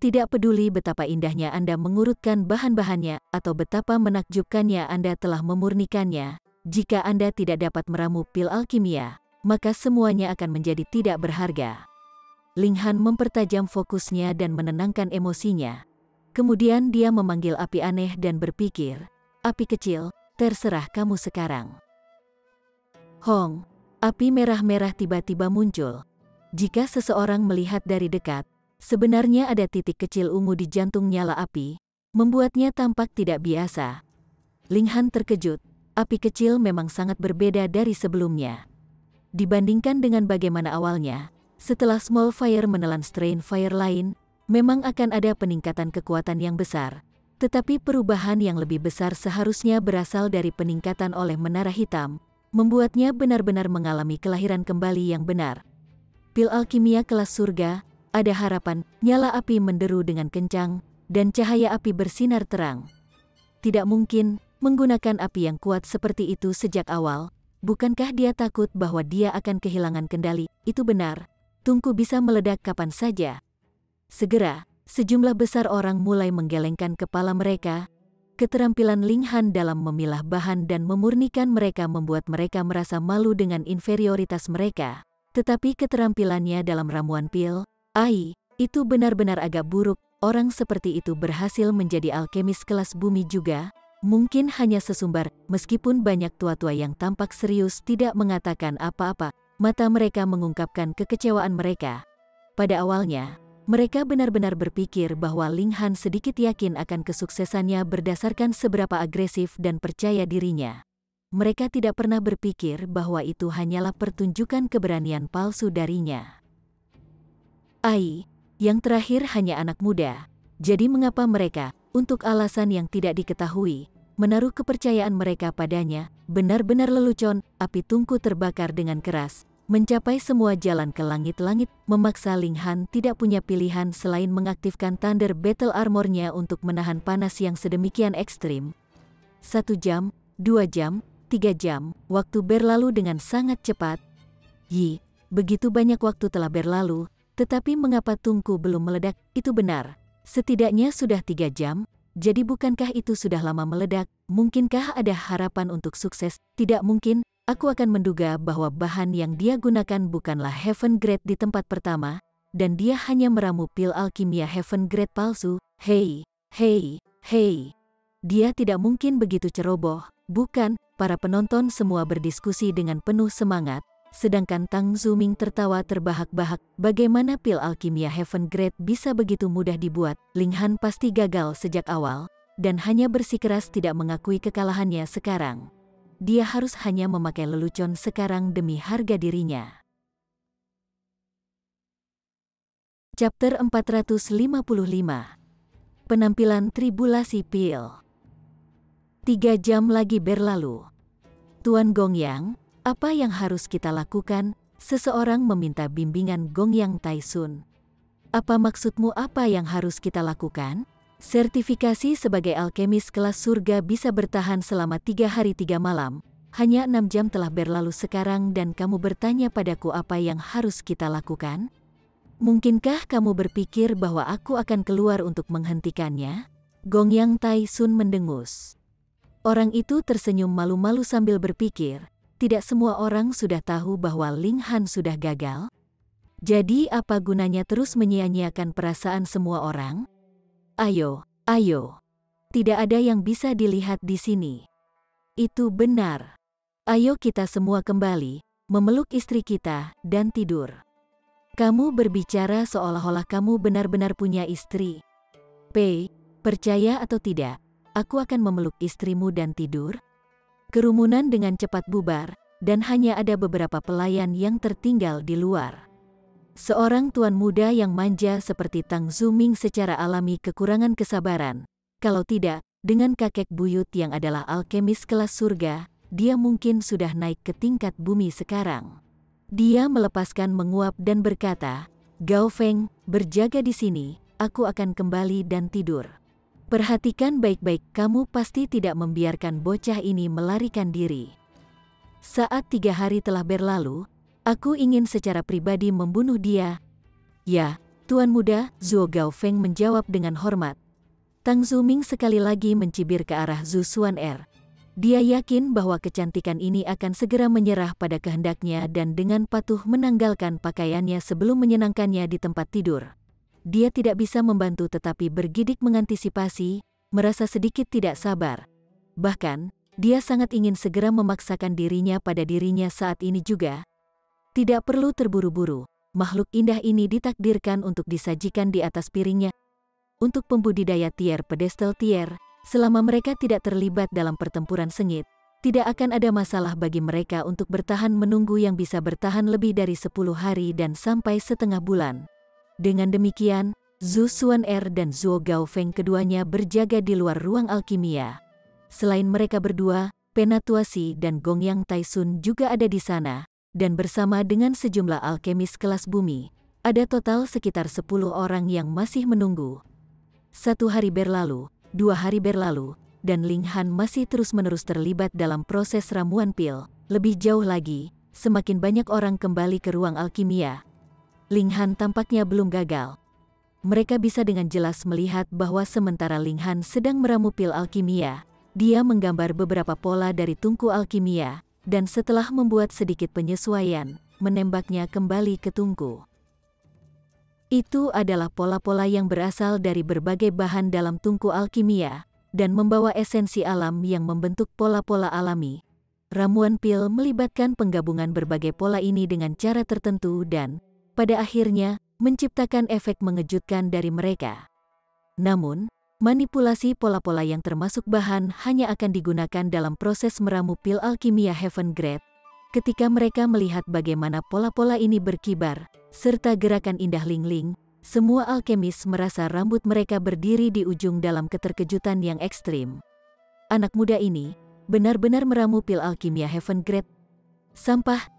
[SPEAKER 1] Tidak peduli betapa indahnya Anda mengurutkan bahan-bahannya atau betapa menakjubkannya Anda telah memurnikannya, jika Anda tidak dapat meramu pil alkimia, maka semuanya akan menjadi tidak berharga. Ling Han mempertajam fokusnya dan menenangkan emosinya. Kemudian dia memanggil api aneh dan berpikir, "Api kecil, terserah kamu sekarang." Hong, api merah-merah tiba-tiba muncul. Jika seseorang melihat dari dekat, sebenarnya ada titik kecil ungu di jantung nyala api, membuatnya tampak tidak biasa. Ling Han terkejut, api kecil memang sangat berbeda dari sebelumnya. Dibandingkan dengan bagaimana awalnya, setelah Small Fire menelan Strain Fire lain, memang akan ada peningkatan kekuatan yang besar, tetapi perubahan yang lebih besar seharusnya berasal dari peningkatan oleh Menara Hitam, membuatnya benar-benar mengalami kelahiran kembali yang benar. Pil alkimia kelas surga, ada harapan, nyala api menderu dengan kencang, dan cahaya api bersinar terang. Tidak mungkin menggunakan api yang kuat seperti itu sejak awal. Bukankah dia takut bahwa dia akan kehilangan kendali? Itu benar. Tungku bisa meledak kapan saja. Segera, sejumlah besar orang mulai menggelengkan kepala mereka. Keterampilan Ling Han dalam memilah bahan dan memurnikan mereka membuat mereka merasa malu dengan inferioritas mereka. Tetapi keterampilannya dalam ramuan pil, itu benar-benar agak buruk. Orang seperti itu berhasil menjadi alkemis kelas bumi juga. Mungkin hanya sesumbar, meskipun banyak tua-tua yang tampak serius tidak mengatakan apa-apa. Mata mereka mengungkapkan kekecewaan mereka. Pada awalnya, mereka benar-benar berpikir bahwa Ling Han sedikit yakin akan kesuksesannya berdasarkan seberapa agresif dan percaya dirinya. Mereka tidak pernah berpikir bahwa itu hanyalah pertunjukan keberanian palsu darinya. Yang terakhir hanya anak muda. Jadi mengapa mereka, untuk alasan yang tidak diketahui, menaruh kepercayaan mereka padanya? Benar-benar lelucon. Api tungku terbakar dengan keras, mencapai semua jalan ke langit-langit, memaksa Ling Han tidak punya pilihan selain mengaktifkan Thunder Battle Armor-nya untuk menahan panas yang sedemikian ekstrim. 1 jam, 2 jam, 3 jam, waktu berlalu dengan sangat cepat. Begitu banyak waktu telah berlalu, tetapi mengapa tungku belum meledak? Itu benar. Setidaknya sudah 3 jam, jadi bukankah itu sudah lama meledak? Mungkinkah ada harapan untuk sukses? Tidak mungkin. Aku akan menduga bahwa bahan yang dia gunakan bukanlah Heaven Grade di tempat pertama, dan dia hanya meramu pil alkimia Heaven Grade palsu. Hei. Dia tidak mungkin begitu ceroboh, bukan? Para penonton semua berdiskusi dengan penuh semangat, sedangkan Tang Zuming tertawa terbahak-bahak. Bagaimana pil alkimia Heaven Grade bisa begitu mudah dibuat? Ling Han pasti gagal sejak awal, dan hanya bersikeras tidak mengakui kekalahannya sekarang. Dia harus hanya memakai lelucon sekarang demi harga dirinya. Chapter 455. Penampilan Tribulasi Pil. 3 jam lagi berlalu. Tuan Gongyang, apa yang harus kita lakukan? Seseorang meminta bimbingan Gongyang Taisun. Apa maksudmu apa yang harus kita lakukan? Sertifikasi sebagai alkemis kelas surga bisa bertahan selama 3 hari 3 malam. Hanya 6 jam telah berlalu sekarang dan kamu bertanya padaku apa yang harus kita lakukan? Mungkinkah kamu berpikir bahwa aku akan keluar untuk menghentikannya? Gongyang Taisun mendengus. Orang itu tersenyum malu-malu sambil berpikir, tidak semua orang sudah tahu bahwa Ling Han sudah gagal. Jadi apa gunanya terus menyia-nyiakan perasaan semua orang? Ayo. Tidak ada yang bisa dilihat di sini. Itu benar. Ayo kita semua kembali, memeluk istri kita, dan tidur. Kamu berbicara seolah-olah kamu benar-benar punya istri. Percaya atau tidak, aku akan memeluk istrimu dan tidur. Kerumunan dengan cepat bubar, dan hanya ada beberapa pelayan yang tertinggal di luar. Seorang tuan muda yang manja seperti Tang Zuming secara alami kekurangan kesabaran. Kalau tidak, dengan kakek buyut yang adalah alkemis kelas surga, dia mungkin sudah naik ke tingkat bumi sekarang. Dia melepaskan menguap dan berkata, Gao Feng, berjaga di sini, aku akan kembali dan tidur. Perhatikan baik-baik, kamu pasti tidak membiarkan bocah ini melarikan diri. Saat 3 hari telah berlalu, aku ingin secara pribadi membunuh dia. Ya, Tuan Muda, Zhuo Gaofeng menjawab dengan hormat. Tang Zuming sekali lagi mencibir ke arah Zhu Xuan'er. Dia yakin bahwa kecantikan ini akan segera menyerah pada kehendaknya dan dengan patuh menanggalkan pakaiannya sebelum menyenangkannya di tempat tidur. Dia tidak bisa membantu tetapi bergidik mengantisipasi, merasa sedikit tidak sabar. Bahkan, dia sangat ingin segera memaksakan dirinya pada dirinya saat ini juga. Tidak perlu terburu-buru, makhluk indah ini ditakdirkan untuk disajikan di atas piringnya. Untuk pembudidaya tier pedestal tier, selama mereka tidak terlibat dalam pertempuran sengit, tidak akan ada masalah bagi mereka untuk bertahan menunggu yang bisa bertahan lebih dari 10 hari dan sampai setengah bulan. Dengan demikian, Zhu Xuan'er dan Zhuo Gaofeng keduanya berjaga di luar ruang alkimia. Selain mereka berdua, Penatuasi dan Gongyang Taisun juga ada di sana, dan bersama dengan sejumlah alkemis kelas bumi, ada total sekitar 10 orang yang masih menunggu. 1 hari berlalu, 2 hari berlalu, dan Ling Han masih terus-menerus terlibat dalam proses ramuan pil. Lebih jauh lagi, semakin banyak orang kembali ke ruang alkimia. Ling Han tampaknya belum gagal. Mereka bisa dengan jelas melihat bahwa sementara Ling Han sedang meramu pil alkimia, dia menggambar beberapa pola dari tungku alkimia, dan setelah membuat sedikit penyesuaian, menembaknya kembali ke tungku. Itu adalah pola-pola yang berasal dari berbagai bahan dalam tungku alkimia, dan membawa esensi alam yang membentuk pola-pola alami. Ramuan pil melibatkan penggabungan berbagai pola ini dengan cara tertentu dan, pada akhirnya, menciptakan efek mengejutkan dari mereka. Namun, manipulasi pola-pola yang termasuk bahan hanya akan digunakan dalam proses meramu pil alkimia Heaven Grade. Ketika mereka melihat bagaimana pola-pola ini berkibar, serta gerakan indah Ling Ling, semua alkemis merasa rambut mereka berdiri di ujung dalam keterkejutan yang ekstrim. Anak muda ini benar-benar meramu pil alkimia Heaven Grade. Sampah.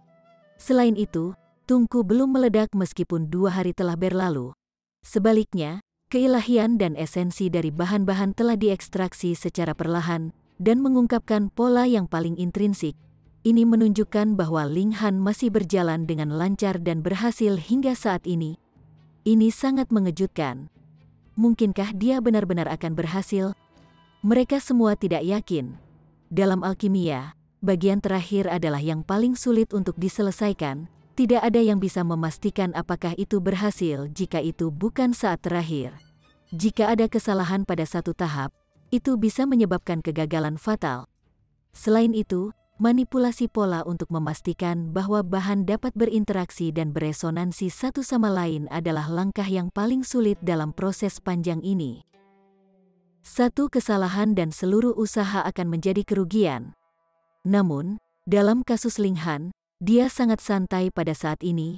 [SPEAKER 1] Selain itu, tungku belum meledak meskipun 2 hari telah berlalu. Sebaliknya, keilahian dan esensi dari bahan-bahan telah diekstraksi secara perlahan dan mengungkapkan pola yang paling intrinsik. Ini menunjukkan bahwa Ling Han masih berjalan dengan lancar dan berhasil hingga saat ini. Ini sangat mengejutkan. Mungkinkah dia benar-benar akan berhasil? Mereka semua tidak yakin. Dalam alkimia, bagian terakhir adalah yang paling sulit untuk diselesaikan. Tidak ada yang bisa memastikan apakah itu berhasil jika itu bukan saat terakhir. Jika ada kesalahan pada satu tahap, itu bisa menyebabkan kegagalan fatal. Selain itu, manipulasi pola untuk memastikan bahwa bahan dapat berinteraksi dan beresonansi satu sama lain adalah langkah yang paling sulit dalam proses panjang ini. Satu kesalahan dan seluruh usaha akan menjadi kerugian. Namun, dalam kasus Ling Han, dia sangat santai pada saat ini.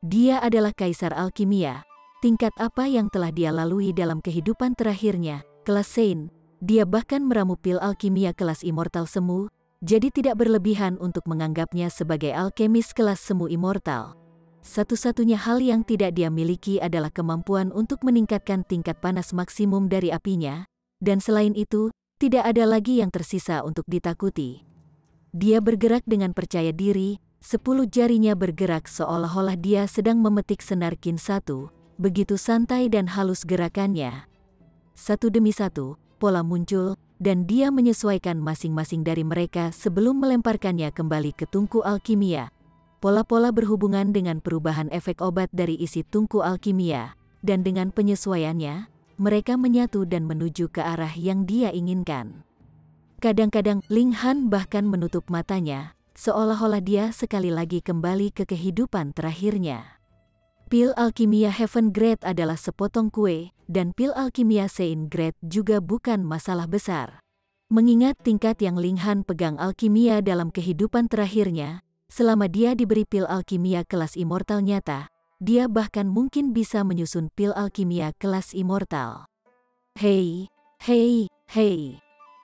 [SPEAKER 1] Dia adalah kaisar alkimia. Tingkat apa yang telah dia lalui dalam kehidupan terakhirnya, kelas Saint, dia bahkan meramu pil alkimia kelas immortal semu, jadi tidak berlebihan untuk menganggapnya sebagai alkemis kelas semu immortal. Satu-satunya hal yang tidak dia miliki adalah kemampuan untuk meningkatkan tingkat panas maksimum dari apinya, dan selain itu, tidak ada lagi yang tersisa untuk ditakuti. Dia bergerak dengan percaya diri, 10 jarinya bergerak seolah-olah dia sedang memetik senar kin 1, begitu santai dan halus gerakannya. Satu demi satu, pola muncul, dan dia menyesuaikan masing-masing dari mereka sebelum melemparkannya kembali ke tungku alkimia. Pola-pola berhubungan dengan perubahan efek obat dari isi tungku alkimia, dan dengan penyesuaiannya, mereka menyatu dan menuju ke arah yang dia inginkan. Kadang-kadang, Ling Han bahkan menutup matanya, seolah-olah dia sekali lagi kembali ke kehidupan terakhirnya. Pil alkimia Heaven Grade adalah sepotong kue, dan pil alkimia Saint Grade juga bukan masalah besar. Mengingat tingkat yang Ling Han pegang alkimia dalam kehidupan terakhirnya, selama dia diberi pil alkimia kelas immortal nyata, dia bahkan mungkin bisa menyusun pil alkimia kelas immortal. Hei, hei, hei.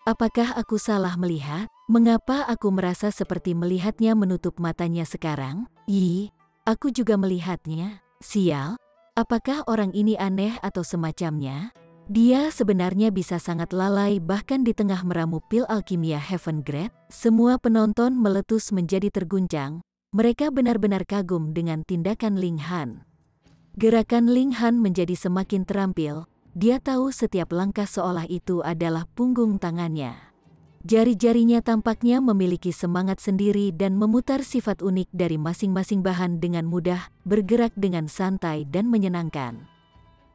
[SPEAKER 1] Apakah aku salah melihat? Mengapa aku merasa seperti melihatnya menutup matanya sekarang? Aku juga melihatnya. Sial, apakah orang ini aneh atau semacamnya? Dia sebenarnya bisa sangat lalai bahkan di tengah meramu pil alkimia Heaven Grade. Semua penonton meletus menjadi terguncang. Mereka benar-benar kagum dengan tindakan Ling Han. Gerakan Ling Han menjadi semakin terampil. Dia tahu setiap langkah seolah itu adalah punggung tangannya. Jari-jarinya tampaknya memiliki semangat sendiri dan memutar sifat unik dari masing-masing bahan dengan mudah, bergerak dengan santai dan menyenangkan.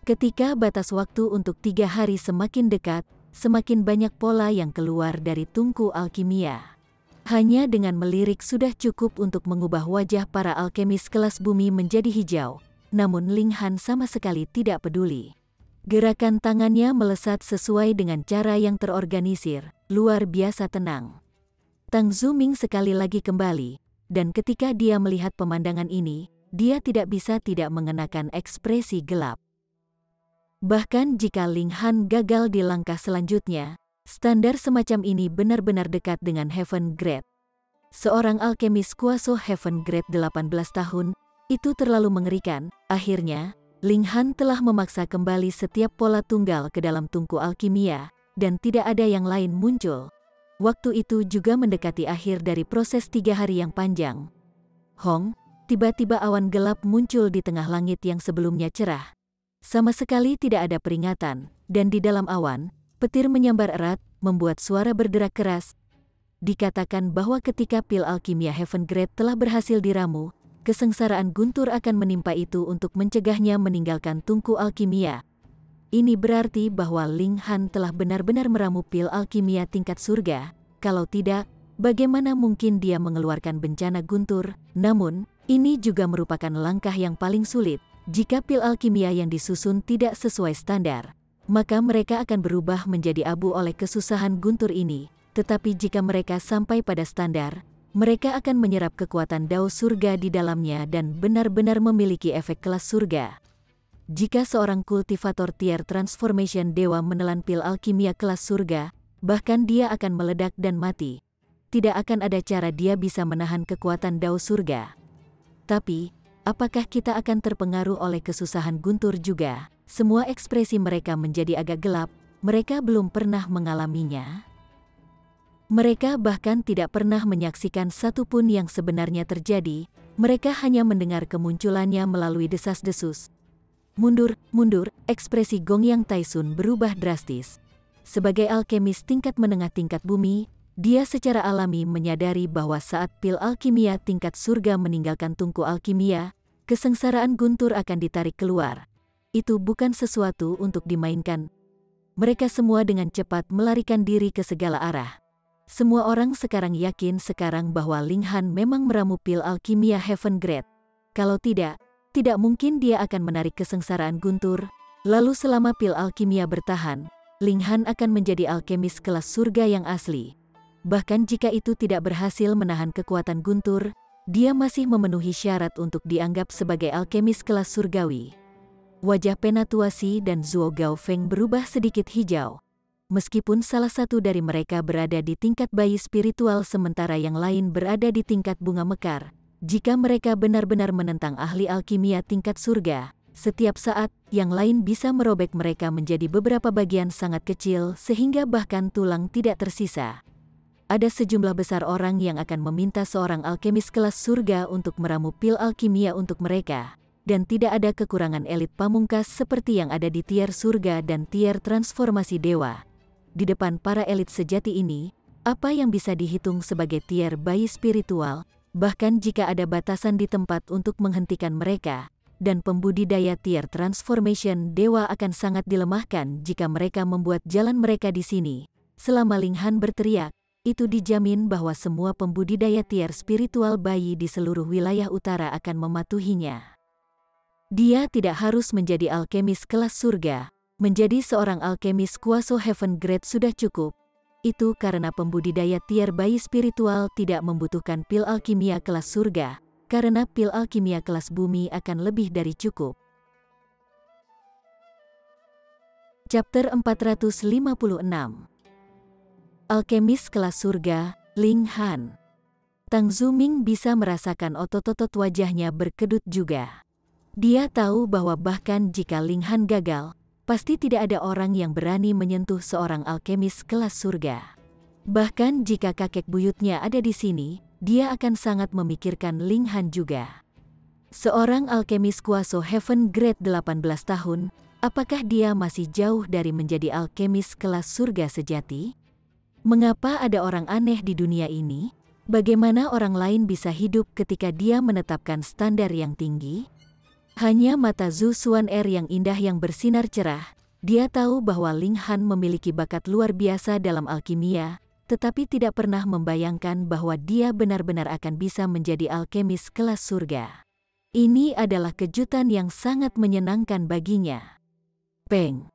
[SPEAKER 1] Ketika batas waktu untuk 3 hari semakin dekat, semakin banyak pola yang keluar dari tungku alkimia. Hanya dengan melirik sudah cukup untuk mengubah wajah para alkemis kelas bumi menjadi hijau, namun Ling Han sama sekali tidak peduli. Gerakan tangannya melesat sesuai dengan cara yang terorganisir, luar biasa tenang. Tang Zuming sekali lagi kembali, dan ketika dia melihat pemandangan ini, dia tidak bisa tidak mengenakan ekspresi gelap. Bahkan jika Ling Han gagal di langkah selanjutnya, standar semacam ini benar-benar dekat dengan Heaven Grade. Seorang alkemis kuasa Heaven Grade 18 tahun, itu terlalu mengerikan. Akhirnya, Ling Han telah memaksa kembali setiap pola tunggal ke dalam tungku alkimia, dan tidak ada yang lain muncul. Waktu itu juga mendekati akhir dari proses 3 hari yang panjang. Hong, tiba-tiba awan gelap muncul di tengah langit yang sebelumnya cerah. Sama sekali tidak ada peringatan, dan di dalam awan, petir menyambar erat, membuat suara berderak keras. Dikatakan bahwa ketika pil alkimia Heaven Grade telah berhasil diramu, kesengsaraan guntur akan menimpa itu untuk mencegahnya meninggalkan tungku alkimia. Ini berarti bahwa Ling Han telah benar-benar meramu pil alkimia tingkat surga. Kalau tidak, bagaimana mungkin dia mengeluarkan bencana guntur? Namun, ini juga merupakan langkah yang paling sulit. Jika pil alkimia yang disusun tidak sesuai standar, maka mereka akan berubah menjadi abu oleh kesusahan guntur ini. Tetapi jika mereka sampai pada standar, mereka akan menyerap kekuatan dao surga di dalamnya dan benar-benar memiliki efek kelas surga. Jika seorang kultivator tier transformation dewa menelan pil alkimia kelas surga, bahkan dia akan meledak dan mati. Tidak akan ada cara dia bisa menahan kekuatan dao surga. Tapi, apakah kita akan terpengaruh oleh kesusahan guntur juga? Semua ekspresi mereka menjadi agak gelap, mereka belum pernah mengalaminya. Mereka bahkan tidak pernah menyaksikan satupun yang sebenarnya terjadi, mereka hanya mendengar kemunculannya melalui desas-desus. Mundur, mundur, ekspresi Gong Yang Taisun berubah drastis. Sebagai alkemis tingkat menengah tingkat bumi, dia secara alami menyadari bahwa saat pil alkimia tingkat surga meninggalkan tungku alkimia, kesengsaraan guntur akan ditarik keluar. Itu bukan sesuatu untuk dimainkan. Mereka semua dengan cepat melarikan diri ke segala arah. Semua orang sekarang yakin sekarang bahwa Ling Han memang meramu pil alkimia Heaven Grade. Kalau tidak mungkin dia akan menarik kesengsaraan guntur. Lalu selama pil alkimia bertahan, Ling Han akan menjadi alkemis kelas surga yang asli. Bahkan jika itu tidak berhasil menahan kekuatan guntur, dia masih memenuhi syarat untuk dianggap sebagai alkemis kelas surgawi. Wajah Penatua Si dan Zuo Gaofeng berubah sedikit hijau. Meskipun salah satu dari mereka berada di tingkat bayi spiritual sementara yang lain berada di tingkat bunga mekar, jika mereka benar-benar menentang ahli alkimia tingkat surga, setiap saat yang lain bisa merobek mereka menjadi beberapa bagian sangat kecil sehingga bahkan tulang tidak tersisa. Ada sejumlah besar orang yang akan meminta seorang alkemis kelas surga untuk meramu pil alkimia untuk mereka, dan tidak ada kekurangan elit pamungkas seperti yang ada di tier surga dan tier transformasi dewa. Di depan para elit sejati ini, apa yang bisa dihitung sebagai tier bayi spiritual, bahkan jika ada batasan di tempat untuk menghentikan mereka, dan pembudidaya tier transformation dewa akan sangat dilemahkan jika mereka membuat jalan mereka di sini. Selama Ling Han berteriak, itu dijamin bahwa semua pembudidaya tier spiritual bayi di seluruh wilayah utara akan mematuhinya. Dia tidak harus menjadi alkemis kelas surga. Menjadi seorang alkemis kuasa Heaven Grade sudah cukup. Itu karena pembudidaya tier bayi spiritual tidak membutuhkan pil alkimia kelas surga, karena pil alkimia kelas bumi akan lebih dari cukup. Chapter 456. Alkemis kelas surga, Ling Han. Tang Zuming bisa merasakan otot-otot wajahnya berkedut juga. Dia tahu bahwa bahkan jika Ling Han gagal, pasti tidak ada orang yang berani menyentuh seorang alkemis kelas surga. Bahkan jika kakek buyutnya ada di sini, dia akan sangat memikirkan Ling Han juga. Seorang alkemis kuaso Heaven Grade 18 tahun, apakah dia masih jauh dari menjadi alkemis kelas surga sejati? Mengapa ada orang aneh di dunia ini? Bagaimana orang lain bisa hidup ketika dia menetapkan standar yang tinggi? Hanya mata Zhu Xuan-er yang indah yang bersinar cerah, dia tahu bahwa Ling Han memiliki bakat luar biasa dalam alkimia, tetapi tidak pernah membayangkan bahwa dia benar-benar akan bisa menjadi alkemis kelas surga. Ini adalah kejutan yang sangat menyenangkan baginya. Peng.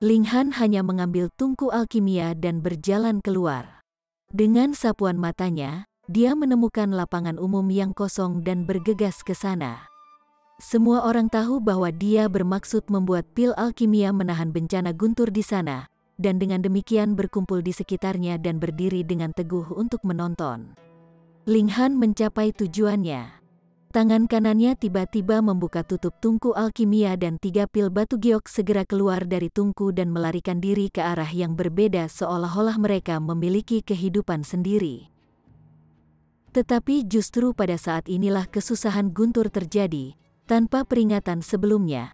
[SPEAKER 1] Ling Han hanya mengambil tungku alkimia dan berjalan keluar. Dengan sapuan matanya, dia menemukan lapangan umum yang kosong dan bergegas ke sana. Semua orang tahu bahwa dia bermaksud membuat pil alkimia menahan bencana guntur di sana, dan dengan demikian berkumpul di sekitarnya dan berdiri dengan teguh untuk menonton. Ling Han mencapai tujuannya. Tangan kanannya tiba-tiba membuka tutup tungku alkimia dan 3 pil batu giok segera keluar dari tungku dan melarikan diri ke arah yang berbeda seolah-olah mereka memiliki kehidupan sendiri. Tetapi justru pada saat inilah kesusahan guntur terjadi, tanpa peringatan sebelumnya.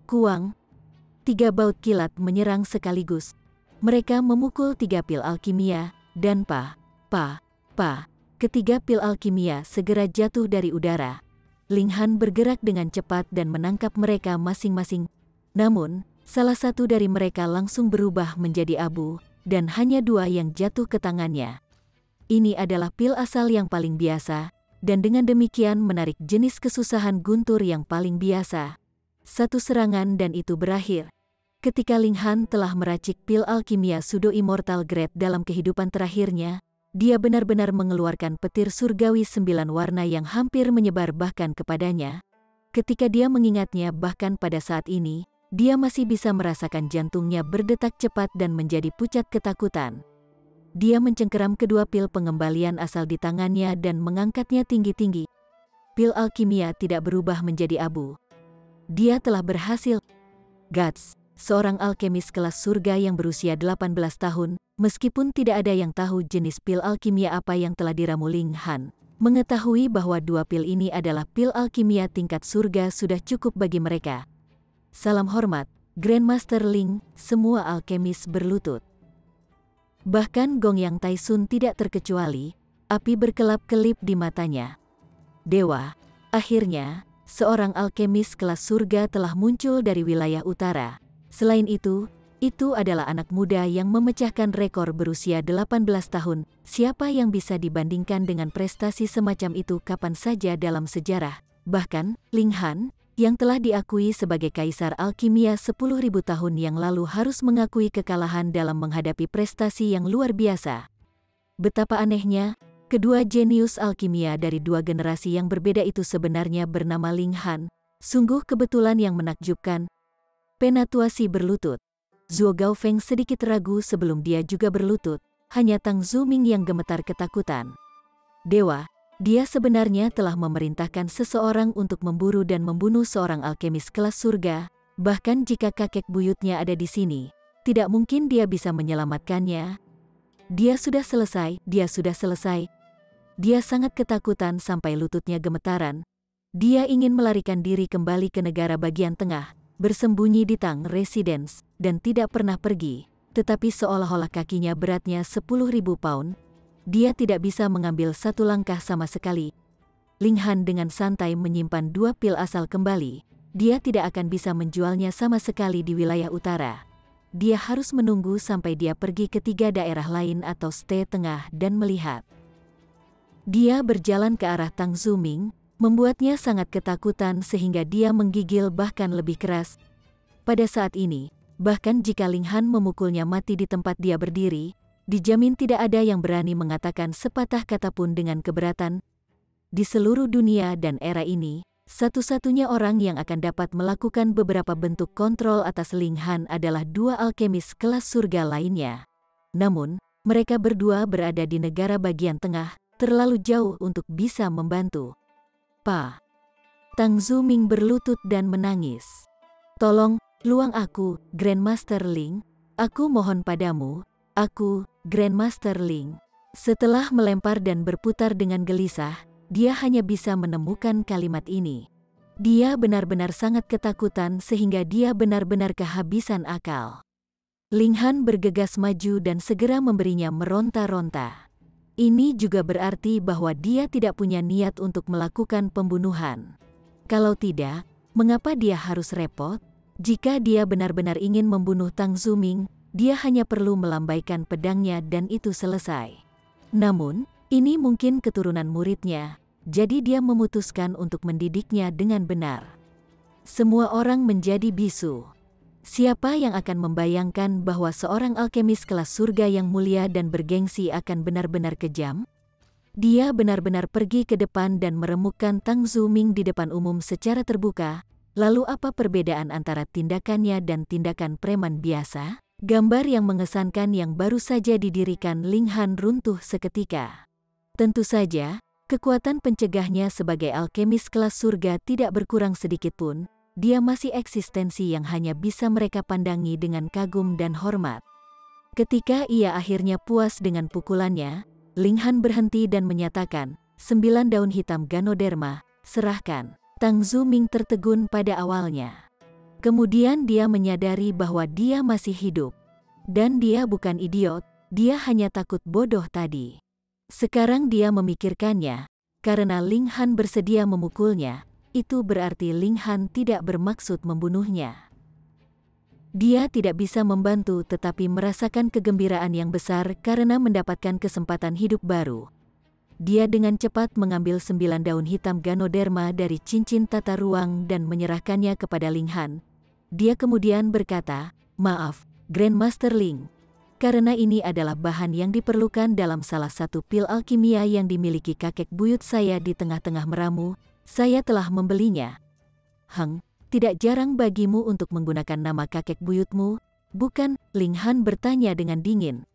[SPEAKER 1] Kuang, 3 baut kilat menyerang sekaligus. Mereka memukul 3 pil alkimia, dan ketiga pil alkimia segera jatuh dari udara. Ling Han bergerak dengan cepat dan menangkap mereka masing-masing. Namun, salah satu dari mereka langsung berubah menjadi abu, dan hanya 2 yang jatuh ke tangannya. Ini adalah pil asal yang paling biasa, dan dengan demikian menarik jenis kesusahan guntur yang paling biasa. 1 serangan dan itu berakhir. Ketika Ling Han telah meracik pil alkimia Pseudo Immortal Grade dalam kehidupan terakhirnya, dia benar-benar mengeluarkan petir surgawi 9 warna yang hampir menyebar bahkan kepadanya. Ketika dia mengingatnya bahkan pada saat ini, dia masih bisa merasakan jantungnya berdetak cepat dan menjadi pucat ketakutan. Dia mencengkeram kedua pil pengembalian asal di tangannya dan mengangkatnya tinggi-tinggi. Pil alkimia tidak berubah menjadi abu. Dia telah berhasil. Guts, seorang alkemis kelas surga yang berusia 18 tahun, meskipun tidak ada yang tahu jenis pil alkimia apa yang telah diramu Ling Han, mengetahui bahwa 2 pil ini adalah pil alkimia tingkat surga sudah cukup bagi mereka. Salam hormat, Grandmaster Ling, semua alkemis berlutut. Bahkan Gong Yang Taisun tidak terkecuali, api berkelap-kelip di matanya. Dewa, akhirnya, seorang alkemis kelas surga telah muncul dari wilayah utara. Selain itu adalah anak muda yang memecahkan rekor berusia 18 tahun. Siapa yang bisa dibandingkan dengan prestasi semacam itu kapan saja dalam sejarah? Bahkan, Ling Han, yang telah diakui sebagai kaisar alkimia 10.000 tahun yang lalu harus mengakui kekalahan dalam menghadapi prestasi yang luar biasa. Betapa anehnya, kedua jenius alkimia dari 2 generasi yang berbeda itu sebenarnya bernama Ling Han. Sungguh kebetulan yang menakjubkan. Penatuasi berlutut. Zhuo Gaofeng sedikit ragu sebelum dia juga berlutut, hanya Tang Zuming yang gemetar ketakutan. Dewa, dia sebenarnya telah memerintahkan seseorang untuk memburu dan membunuh seorang alkemis kelas surga, bahkan jika kakek buyutnya ada di sini, tidak mungkin dia bisa menyelamatkannya. Dia sudah selesai. Dia sangat ketakutan sampai lututnya gemetaran. Dia ingin melarikan diri kembali ke negara bagian tengah, bersembunyi di Tang Residence, dan tidak pernah pergi, tetapi seolah-olah kakinya beratnya 10.000 pound. Dia tidak bisa mengambil 1 langkah sama sekali. Ling Han dengan santai menyimpan 2 pil asal kembali. Dia tidak akan bisa menjualnya sama sekali di wilayah utara. Dia harus menunggu sampai dia pergi ke 3 daerah lain atau stay tengah dan melihat. Dia berjalan ke arah Tang Zuming, membuatnya sangat ketakutan sehingga dia menggigil bahkan lebih keras. Pada saat ini, bahkan jika Ling Han memukulnya mati di tempat dia berdiri, dijamin tidak ada yang berani mengatakan sepatah kata pun dengan keberatan. Di seluruh dunia dan era ini, satu-satunya orang yang akan dapat melakukan beberapa bentuk kontrol atas Ling Han adalah 2 alkemis kelas surga lainnya. Namun, mereka berdua berada di negara bagian tengah, terlalu jauh untuk bisa membantu. Tang Zuming berlutut dan menangis. Tolong, Luang aku, Grandmaster Ling. Aku mohon padamu, aku, Grandmaster Ling. Setelah melempar dan berputar dengan gelisah, dia hanya bisa menemukan kalimat ini. Dia benar-benar sangat ketakutan sehingga dia benar-benar kehabisan akal. Ling Han bergegas maju dan segera memberinya meronta-ronta. Ini juga berarti bahwa dia tidak punya niat untuk melakukan pembunuhan. Kalau tidak, mengapa dia harus repot? Jika dia benar-benar ingin membunuh Tang Zuming, dia hanya perlu melambaikan pedangnya dan itu selesai. Namun, ini mungkin keturunan muridnya, jadi dia memutuskan untuk mendidiknya dengan benar. Semua orang menjadi bisu. Siapa yang akan membayangkan bahwa seorang alkemis kelas surga yang mulia dan bergengsi akan benar-benar kejam? Dia benar-benar pergi ke depan dan meremukkan Tang Zuming di depan umum secara terbuka. Lalu apa perbedaan antara tindakannya dan tindakan preman biasa? Gambar yang mengesankan yang baru saja didirikan Ling Han runtuh seketika. Tentu saja, kekuatan pencegahnya sebagai alkemis kelas surga tidak berkurang sedikitpun. Dia masih eksistensi yang hanya bisa mereka pandangi dengan kagum dan hormat. Ketika ia akhirnya puas dengan pukulannya, Ling Han berhenti dan menyatakan, 9 daun hitam Ganoderma, serahkan. Tang Zuming tertegun pada awalnya. Kemudian dia menyadari bahwa dia masih hidup. Dan dia bukan idiot, dia hanya takut bodoh tadi. Sekarang dia memikirkannya, karena Ling Han bersedia memukulnya, itu berarti Ling Han tidak bermaksud membunuhnya. Dia tidak bisa membantu tetapi merasakan kegembiraan yang besar karena mendapatkan kesempatan hidup baru. Dia dengan cepat mengambil 9 daun hitam Ganoderma dari cincin tata ruang dan menyerahkannya kepada Ling Han. Dia kemudian berkata, "Maaf, Grandmaster Ling. Karena ini adalah bahan yang diperlukan dalam salah satu pil alkimia yang dimiliki kakek buyut saya di tengah-tengah meramu, saya telah membelinya." Tidak jarang bagimu untuk menggunakan nama kakek buyutmu, bukan? Ling Han bertanya dengan dingin.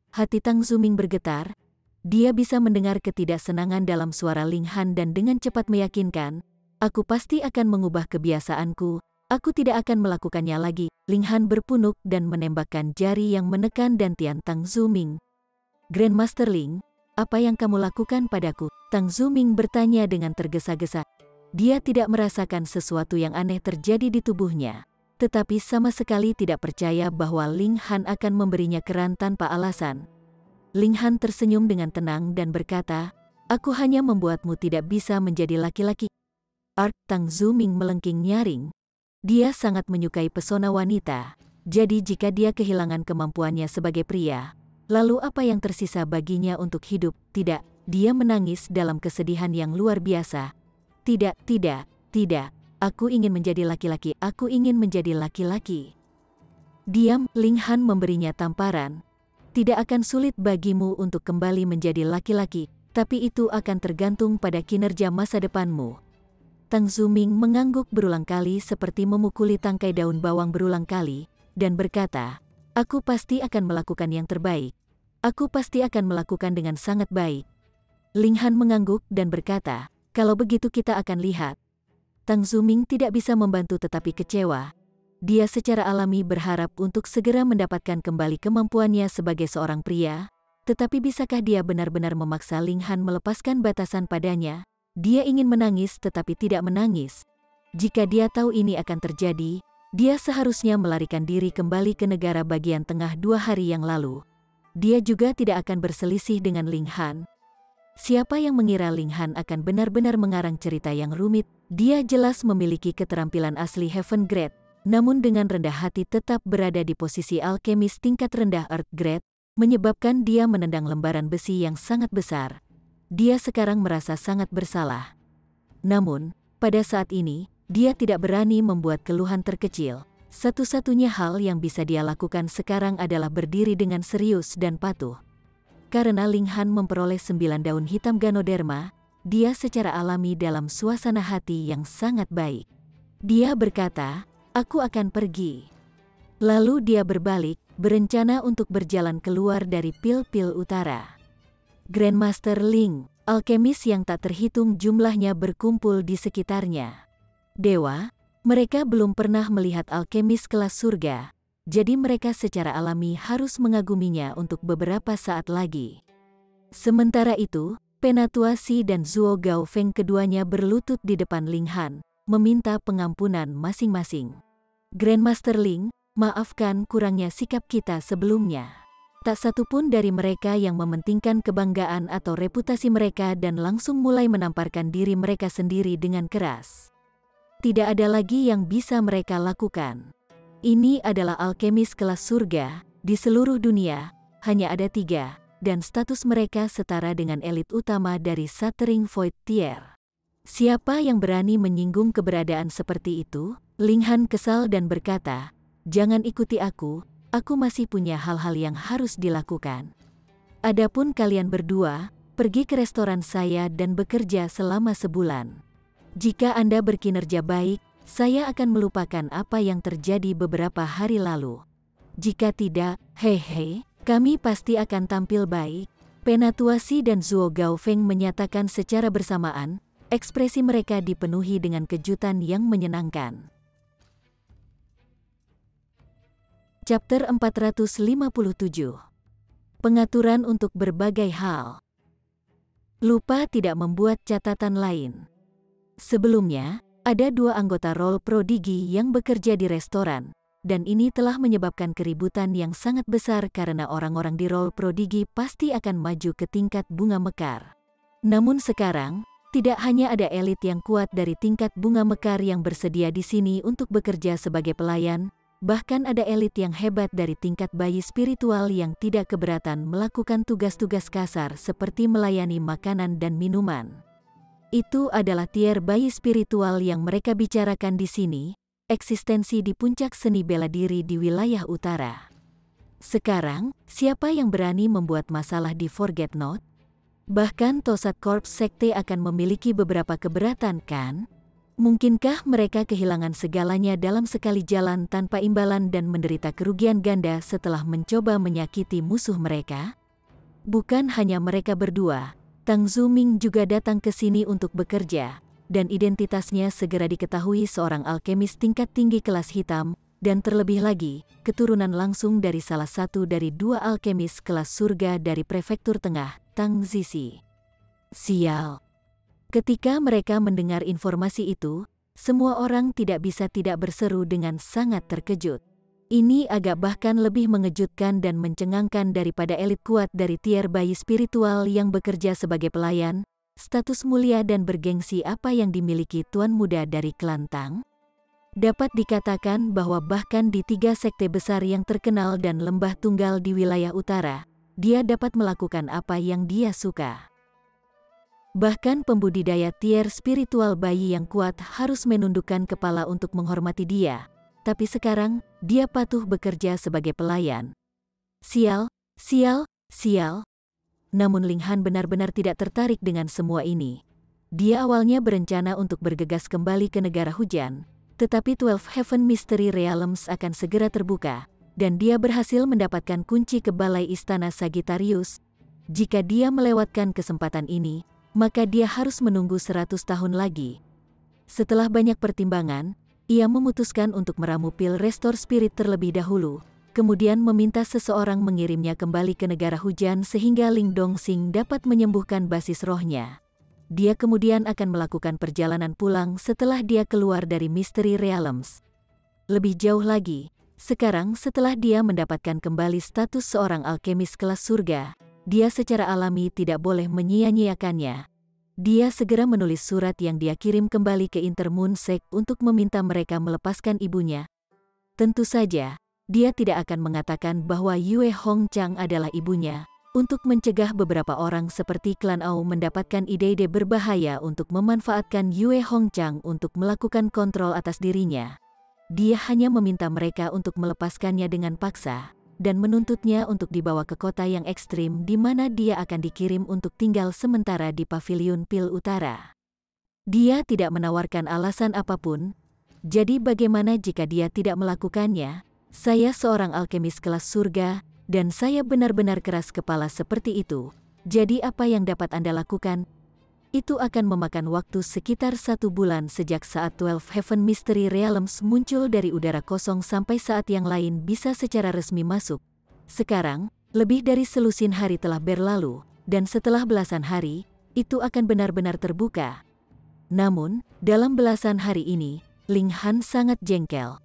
[SPEAKER 1] Hati Tang Zuming bergetar. Dia bisa mendengar ketidaksenangan dalam suara Ling Han dan dengan cepat meyakinkan, "Aku pasti akan mengubah kebiasaanku, aku tidak akan melakukannya lagi." Ling Han berpunuk dan menembakkan jari yang menekan dantian Tang Zuming. "Grandmaster Ling, apa yang kamu lakukan padaku?" Tang Zuming bertanya dengan tergesa-gesa. Dia tidak merasakan sesuatu yang aneh terjadi di tubuhnya, tetapi sama sekali tidak percaya bahwa Ling Han akan memberinya keran tanpa alasan. Ling Han tersenyum dengan tenang dan berkata, "Aku hanya membuatmu tidak bisa menjadi laki-laki." Tang Zuming melengking nyaring. Dia sangat menyukai pesona wanita, jadi jika dia kehilangan kemampuannya sebagai pria, lalu apa yang tersisa baginya untuk hidup? Tidak, dia menangis dalam kesedihan yang luar biasa. Tidak, aku ingin menjadi laki-laki, aku ingin menjadi laki-laki. Diam, Ling Han memberinya tamparan. Tidak akan sulit bagimu untuk kembali menjadi laki-laki, tapi itu akan tergantung pada kinerja masa depanmu. Tang Zuming mengangguk berulang kali seperti memukuli tangkai daun bawang berulang kali, dan berkata, "Aku pasti akan melakukan yang terbaik. Aku pasti akan melakukan dengan sangat baik." Ling Han mengangguk dan berkata, "Kalau begitu kita akan lihat." Tang Zuming tidak bisa membantu tetapi kecewa. Dia secara alami berharap untuk segera mendapatkan kembali kemampuannya sebagai seorang pria, tetapi bisakah dia benar-benar memaksa Ling Han melepaskan batasan padanya? Dia ingin menangis tetapi tidak menangis. Jika dia tahu ini akan terjadi, dia seharusnya melarikan diri kembali ke negara bagian tengah 2 hari yang lalu. Dia juga tidak akan berselisih dengan Ling Han. Siapa yang mengira Ling Han akan benar-benar mengarang cerita yang rumit? Dia jelas memiliki keterampilan asli Heaven Grade, namun dengan rendah hati tetap berada di posisi alkemis tingkat rendah Earth Grade, menyebabkan dia menendang lembaran besi yang sangat besar. Dia sekarang merasa sangat bersalah. Namun, pada saat ini, dia tidak berani membuat keluhan terkecil. Satu-satunya hal yang bisa dia lakukan sekarang adalah berdiri dengan serius dan patuh. Karena Ling Han memperoleh 9 daun hitam Ganoderma, dia secara alami dalam suasana hati yang sangat baik. Dia berkata, "Aku akan pergi." Lalu dia berbalik, berencana untuk berjalan keluar dari pil-pil utara. Grandmaster Ling, alkemis yang tak terhitung jumlahnya berkumpul di sekitarnya. "Dewa, Mereka belum pernah melihat alkemis kelas surga, jadi mereka secara alami harus mengaguminya untuk beberapa saat lagi. Sementara itu, Penatua Xi dan Zhuo Gaofeng keduanya berlutut di depan Ling Han, meminta pengampunan masing-masing. Grandmaster Ling, maafkan kurangnya sikap kita sebelumnya. Tak satu pun dari mereka yang mementingkan kebanggaan atau reputasi mereka dan langsung mulai menamparkan diri mereka sendiri dengan keras. Tidak ada lagi yang bisa mereka lakukan. Ini adalah alkemis kelas surga, di seluruh dunia, hanya ada 3, dan status mereka setara dengan elit utama dari Shattering Void Tier. Siapa yang berani menyinggung keberadaan seperti itu? Ling Han kesal dan berkata, "Jangan ikuti aku masih punya hal-hal yang harus dilakukan. Adapun kalian berdua, pergi ke restoran saya dan bekerja selama sebulan. Jika Anda berkinerja baik, saya akan melupakan apa yang terjadi beberapa hari lalu. Jika tidak, hehe, kami pasti akan tampil baik." Penatua Xi dan Zhuo Gaofeng menyatakan secara bersamaan, ekspresi mereka dipenuhi dengan kejutan yang menyenangkan. Chapter 457. Pengaturan untuk berbagai hal. Lupa tidak membuat catatan lain. Sebelumnya, ada 2 anggota role prodigi yang bekerja di restoran, dan ini telah menyebabkan keributan yang sangat besar karena orang-orang di role prodigi pasti akan maju ke tingkat bunga mekar. Namun sekarang, tidak hanya ada elit yang kuat dari tingkat bunga mekar yang bersedia di sini untuk bekerja sebagai pelayan, bahkan ada elit yang hebat dari tingkat bayi spiritual yang tidak keberatan melakukan tugas-tugas kasar seperti melayani makanan dan minuman. Itu adalah tier bayi spiritual yang mereka bicarakan di sini, eksistensi di puncak seni bela diri di wilayah utara. Sekarang, siapa yang berani membuat masalah di Forget Not? Bahkan Tosat Corps Sekte akan memiliki beberapa keberatan, kan? Mungkinkah mereka kehilangan segalanya dalam sekali jalan tanpa imbalan dan menderita kerugian ganda setelah mencoba menyakiti musuh mereka? Bukan hanya mereka berdua, Tang Zuming juga datang ke sini untuk bekerja, dan identitasnya segera diketahui seorang alkemis tingkat tinggi kelas hitam, dan terlebih lagi, keturunan langsung dari salah satu dari 2 alkemis kelas surga dari prefektur tengah, Tang Zizi. Sial. Ketika mereka mendengar informasi itu, semua orang tidak bisa tidak berseru dengan sangat terkejut. Ini agak bahkan lebih mengejutkan dan mencengangkan daripada elit kuat dari tier bayi spiritual yang bekerja sebagai pelayan, status mulia dan bergengsi apa yang dimiliki tuan muda dari klan Tang. Dapat dikatakan bahwa bahkan di 3 sekte besar yang terkenal dan lembah tunggal di wilayah utara, dia dapat melakukan apa yang dia suka. Bahkan pembudidaya tier spiritual bayi yang kuat harus menundukkan kepala untuk menghormati dia. Tapi sekarang, dia patuh bekerja sebagai pelayan. Sial, sial, sial. Namun Ling Han benar-benar tidak tertarik dengan semua ini. Dia awalnya berencana untuk bergegas kembali ke negara hujan, tetapi 12 Heaven Mystery Realms akan segera terbuka, dan dia berhasil mendapatkan kunci ke balai istana Sagittarius. Jika dia melewatkan kesempatan ini, maka dia harus menunggu 100 tahun lagi. Setelah banyak pertimbangan, ia memutuskan untuk meramu pil Restore Spirit terlebih dahulu, kemudian meminta seseorang mengirimnya kembali ke negara hujan sehingga Ling Dongxing dapat menyembuhkan basis rohnya. Dia kemudian akan melakukan perjalanan pulang setelah dia keluar dari Mystery Realms. Lebih jauh lagi, sekarang setelah dia mendapatkan kembali status seorang alkemis kelas surga, dia secara alami tidak boleh menyia-nyiakannya. Dia segera menulis surat yang dia kirim kembali ke Intermoon Sect untuk meminta mereka melepaskan ibunya. Tentu saja, dia tidak akan mengatakan bahwa Yue Hongchang adalah ibunya, untuk mencegah beberapa orang seperti klan Au mendapatkan ide-ide berbahaya untuk memanfaatkan Yue Hongchang untuk melakukan kontrol atas dirinya. Dia hanya meminta mereka untuk melepaskannya dengan paksa, dan menuntutnya untuk dibawa ke kota yang ekstrim di mana dia akan dikirim untuk tinggal sementara di Pavilion Pil Utara. Dia tidak menawarkan alasan apapun, jadi bagaimana jika dia tidak melakukannya? Saya seorang alkemis kelas surga, dan saya benar-benar keras kepala seperti itu, jadi apa yang dapat Anda lakukan? itu akan memakan waktu sekitar 1 bulan sejak saat 12 Heaven Mystery Realms muncul dari udara kosong sampai saat yang lain bisa secara resmi masuk. Sekarang, lebih dari selusin hari telah berlalu, dan setelah belasan hari, itu akan benar-benar terbuka. Namun, dalam belasan hari ini, Ling Han sangat jengkel.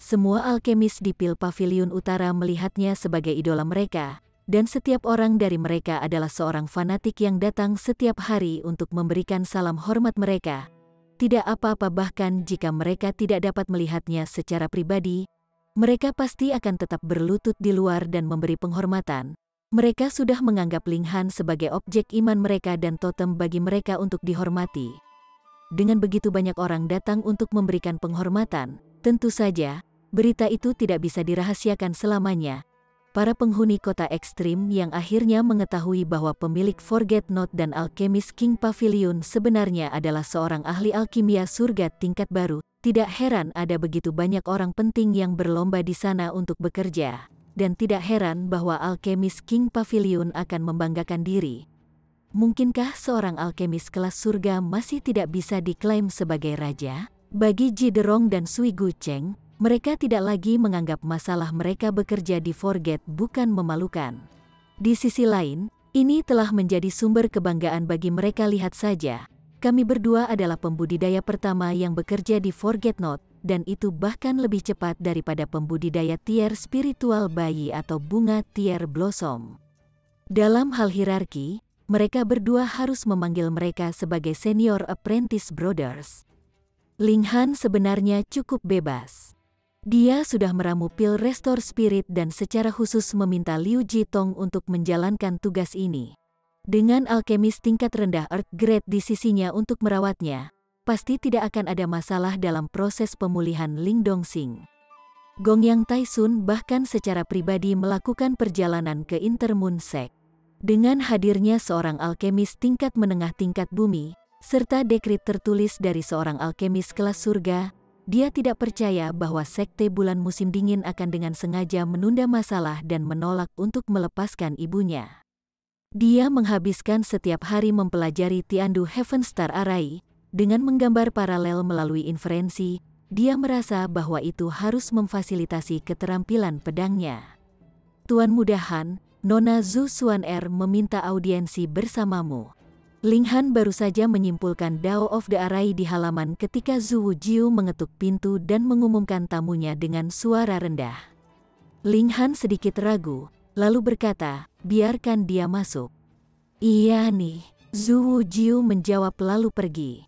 [SPEAKER 1] Semua alkemis di Pil Pavilion Utara melihatnya sebagai idola mereka, dan setiap orang dari mereka adalah seorang fanatik yang datang setiap hari untuk memberikan salam hormat mereka. Tidak apa-apa, bahkan jika mereka tidak dapat melihatnya secara pribadi, mereka pasti akan tetap berlutut di luar dan memberi penghormatan. Mereka sudah menganggap Ling Han sebagai objek iman mereka dan totem bagi mereka untuk dihormati. Dengan begitu banyak orang datang untuk memberikan penghormatan, tentu saja, berita itu tidak bisa dirahasiakan selamanya. Para penghuni kota ekstrim yang akhirnya mengetahui bahwa pemilik Forget Not dan alkemis King Pavilion sebenarnya adalah seorang ahli alkimia surga tingkat baru, tidak heran ada begitu banyak orang penting yang berlomba di sana untuk bekerja. Dan tidak heran bahwa alkemis King Pavilion akan membanggakan diri. Mungkinkah seorang alkemis kelas surga masih tidak bisa diklaim sebagai raja? Bagi Ji Derong dan Sui Gu Cheng, mereka tidak lagi menganggap masalah mereka bekerja di Forget bukan memalukan. Di sisi lain, ini telah menjadi sumber kebanggaan bagi mereka. Lihat saja, kami berdua adalah pembudidaya pertama yang bekerja di Forget Not, dan itu bahkan lebih cepat daripada pembudidaya tier spiritual bayi atau bunga tier blossom. Dalam hal hierarki, mereka berdua harus memanggil mereka sebagai senior apprentice brothers. Ling Han sebenarnya cukup bebas. Dia sudah meramu pil Restore Spirit dan secara khusus meminta Liu Jitong untuk menjalankan tugas ini. Dengan alkemis tingkat rendah Earth Grade di sisinya untuk merawatnya, pasti tidak akan ada masalah dalam proses pemulihan Ling Dongxing. Gong Yang Taisun bahkan secara pribadi melakukan perjalanan ke Intermoon Sect. Dengan hadirnya seorang alkemis tingkat menengah tingkat bumi, serta dekrit tertulis dari seorang alkemis kelas surga, dia tidak percaya bahwa sekte bulan musim dingin akan dengan sengaja menunda masalah dan menolak untuk melepaskan ibunya. Dia menghabiskan setiap hari mempelajari Tiandu Heaven Star Array. Dengan menggambar paralel melalui inferensi, dia merasa bahwa itu harus memfasilitasi keterampilan pedangnya. Tuan Mudahan, Nona Zhu Xuan meminta audiensi bersamamu. Ling Han baru saja menyimpulkan Dao of the Array di halaman ketika Zhu Wujiu mengetuk pintu dan mengumumkan tamunya dengan suara rendah. Ling Han sedikit ragu, lalu berkata, biarkan dia masuk. Iya nih, Zhu Wujiu menjawab lalu pergi.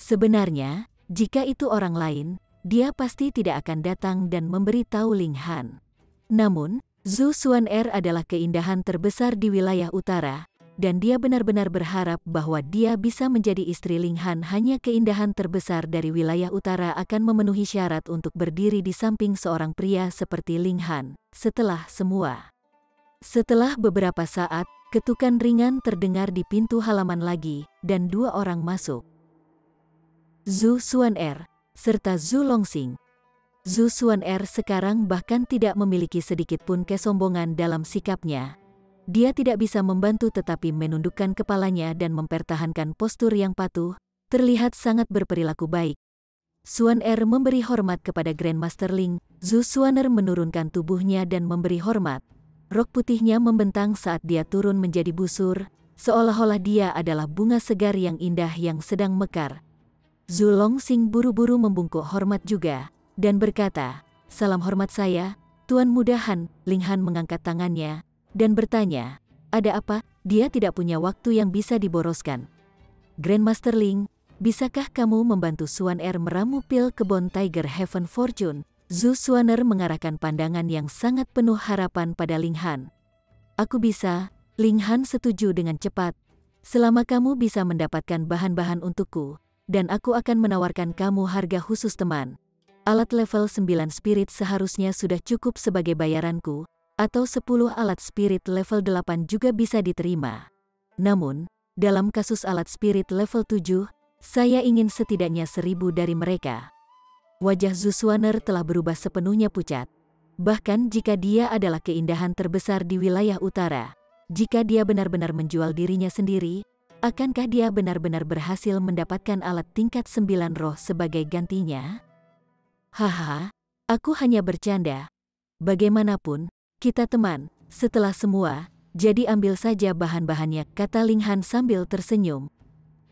[SPEAKER 1] Sebenarnya, jika itu orang lain, dia pasti tidak akan datang dan memberitahu Ling Han. Namun, Zhu Xuan adalah keindahan terbesar di wilayah utara, dan dia benar-benar berharap bahwa dia bisa menjadi istri Ling Han. Hanya keindahan terbesar dari wilayah utara akan memenuhi syarat untuk berdiri di samping seorang pria seperti Ling Han. Setelah beberapa saat, ketukan ringan terdengar di pintu halaman lagi, dan 2 orang masuk. Zhu Xuan serta Zhu Longxing. Zhu Xuan sekarang bahkan tidak memiliki sedikit pun kesombongan dalam sikapnya. Dia tidak bisa membantu tetapi menundukkan kepalanya dan mempertahankan postur yang patuh, terlihat sangat berperilaku baik. Xuan memberi hormat kepada Grandmaster Ling. Zhu Xuan menurunkan tubuhnya dan memberi hormat. Rok putihnya membentang saat dia turun menjadi busur, seolah-olah dia adalah bunga segar yang indah yang sedang mekar. Zhu Longxing buru-buru membungkuk hormat juga, dan berkata, salam hormat saya, Tuan Mudahan. Ling Han mengangkat tangannya, dan bertanya, ada apa? Dia tidak punya waktu yang bisa diboroskan. Grandmaster Ling, bisakah kamu membantu Xuan meramu pil kebon Tiger Heaven Fortune? Zhu Xuan mengarahkan pandangan yang sangat penuh harapan pada Ling Han. Aku bisa. Ling Han setuju dengan cepat. Selama kamu bisa mendapatkan bahan-bahan untukku, dan aku akan menawarkan kamu harga khusus teman. Alat level 9 spirit seharusnya sudah cukup sebagai bayaranku, atau 10 alat spirit level 8 juga bisa diterima. Namun, dalam kasus alat spirit level 7, saya ingin setidaknya 1000 dari mereka. Wajah Zhu Xuan telah berubah sepenuhnya pucat. Bahkan jika dia adalah keindahan terbesar di wilayah utara, jika dia benar-benar menjual dirinya sendiri, Akankah dia benar-benar berhasil mendapatkan alat tingkat 9 roh sebagai gantinya? Haha, aku hanya bercanda. Bagaimanapun, kita teman, setelah semua, jadi ambil saja bahan-bahannya, kata Ling Han sambil tersenyum.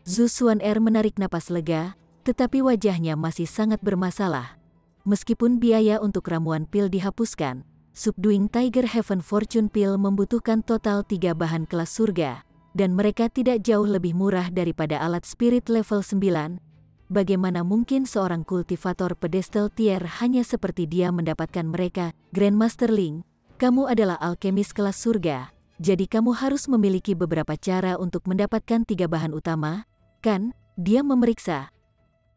[SPEAKER 1] Zhu Xuan'er menarik napas lega, tetapi wajahnya masih sangat bermasalah. Meskipun biaya untuk ramuan pil dihapuskan, Subduing Tiger Heaven Fortune Pill membutuhkan total 3 bahan kelas surga, dan mereka tidak jauh lebih murah daripada alat spirit level 9. Bagaimana mungkin seorang kultivator pedestal tier hanya seperti dia mendapatkan mereka? Grandmaster Ling, kamu adalah alkemis kelas surga, jadi kamu harus memiliki beberapa cara untuk mendapatkan 3 bahan utama, kan? Dia memeriksa.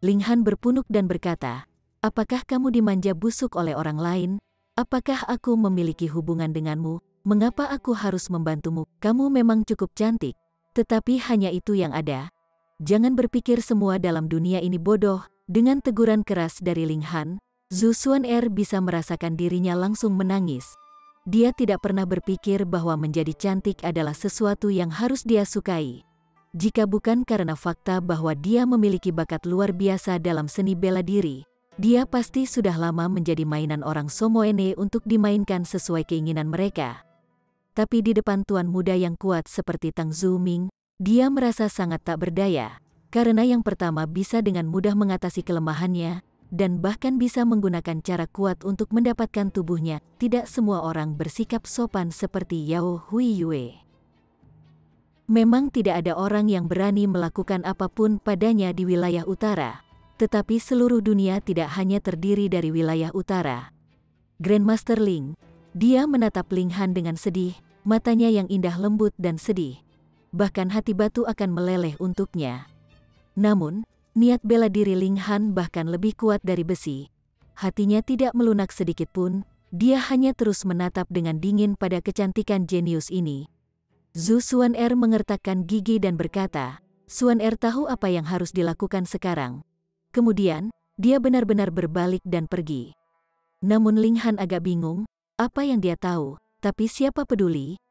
[SPEAKER 1] Ling Han berpunuk dan berkata, apakah kamu dimanja busuk oleh orang lain? Apakah aku memiliki hubungan denganmu? Mengapa aku harus membantumu? Kamu memang cukup cantik, tetapi hanya itu yang ada. Jangan berpikir semua dalam dunia ini bodoh. Dengan teguran keras dari Ling Han, Zhu Xuan'er bisa merasakan dirinya langsung menangis. Dia tidak pernah berpikir bahwa menjadi cantik adalah sesuatu yang harus dia sukai. Jika bukan karena fakta bahwa dia memiliki bakat luar biasa dalam seni bela diri, dia pasti sudah lama menjadi mainan orang Somoene untuk dimainkan sesuai keinginan mereka. Tapi di depan tuan muda yang kuat seperti Tang Zuming, dia merasa sangat tak berdaya, karena yang pertama bisa dengan mudah mengatasi kelemahannya, dan bahkan bisa menggunakan cara kuat untuk mendapatkan tubuhnya. Tidak semua orang bersikap sopan seperti Yao Huiyue. Memang tidak ada orang yang berani melakukan apapun padanya di wilayah utara. Tetapi seluruh dunia tidak hanya terdiri dari wilayah utara. Grandmaster Ling, dia menatap Ling Han dengan sedih, matanya yang indah lembut dan sedih. Bahkan hati batu akan meleleh untuknya. Namun, niat bela diri Ling Han bahkan lebih kuat dari besi. Hatinya tidak melunak sedikit pun, dia hanya terus menatap dengan dingin pada kecantikan jenius ini. Zhu Xuan'er mengertakkan gigi dan berkata, Xuan'er tahu apa yang harus dilakukan sekarang. Kemudian, dia benar-benar berbalik dan pergi. Namun Ling Han agak bingung, apa yang dia tahu, tapi siapa peduli?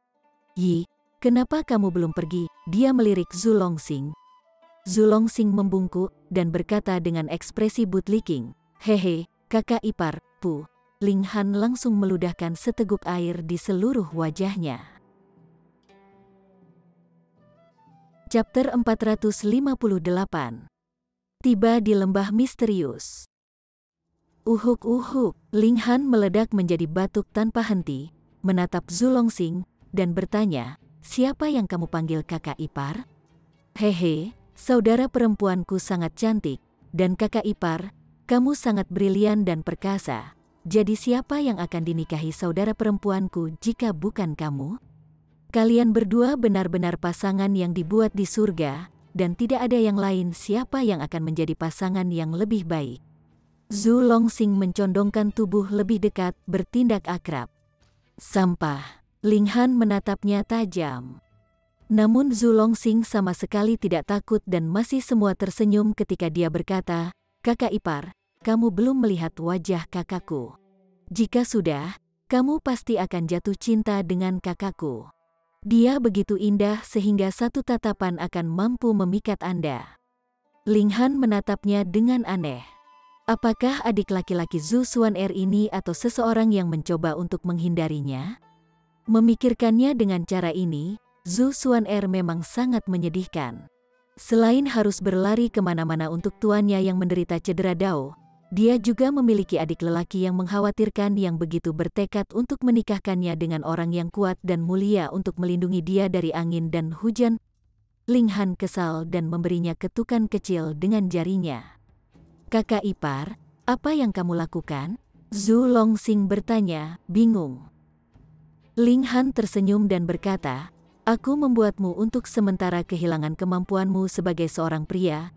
[SPEAKER 1] Yi, kenapa kamu belum pergi? Dia melirik Zhu Longxing. Zhu Longxing membungkuk dan berkata dengan ekspresi bootlicking, hehe, kakak ipar, Pu. Ling Han langsung meludahkan seteguk air di seluruh wajahnya. Chapter 458. Tiba di lembah misterius. Uhuk-uhuk, Ling Han meledak menjadi batuk tanpa henti, menatap Zhu Longxing, dan bertanya, siapa yang kamu panggil kakak ipar? Hehe, saudara perempuanku sangat cantik, dan kakak ipar, kamu sangat brilian dan perkasa. Jadi siapa yang akan dinikahi saudara perempuanku jika bukan kamu? Kalian berdua benar-benar pasangan yang dibuat di surga, dan tidak ada yang lain siapa yang akan menjadi pasangan yang lebih baik. Zhu Longxing mencondongkan tubuh lebih dekat, bertindak akrab. Sampah. Ling Han menatapnya tajam. Namun Zhu Longxing sama sekali tidak takut dan masih semua tersenyum ketika dia berkata, kakak ipar, kamu belum melihat wajah kakakku. Jika sudah, kamu pasti akan jatuh cinta dengan kakakku. Dia begitu indah sehingga satu tatapan akan mampu memikat Anda. Ling Han menatapnya dengan aneh. Apakah adik laki-laki Zhu Xuan'er ini atau seseorang yang mencoba untuk menghindarinya? Memikirkannya dengan cara ini, Zhu Xuan'er memang sangat menyedihkan. Selain harus berlari kemana-mana untuk tuannya yang menderita cedera dao, dia juga memiliki adik lelaki yang mengkhawatirkan yang begitu bertekad untuk menikahkannya dengan orang yang kuat dan mulia untuk melindungi dia dari angin dan hujan. Ling Han kesal dan memberinya ketukan kecil dengan jarinya. Kakak ipar, apa yang kamu lakukan? Zhu Longxing bertanya, bingung. Ling Han tersenyum dan berkata, aku membuatmu untuk sementara kehilangan kemampuanmu sebagai seorang pria.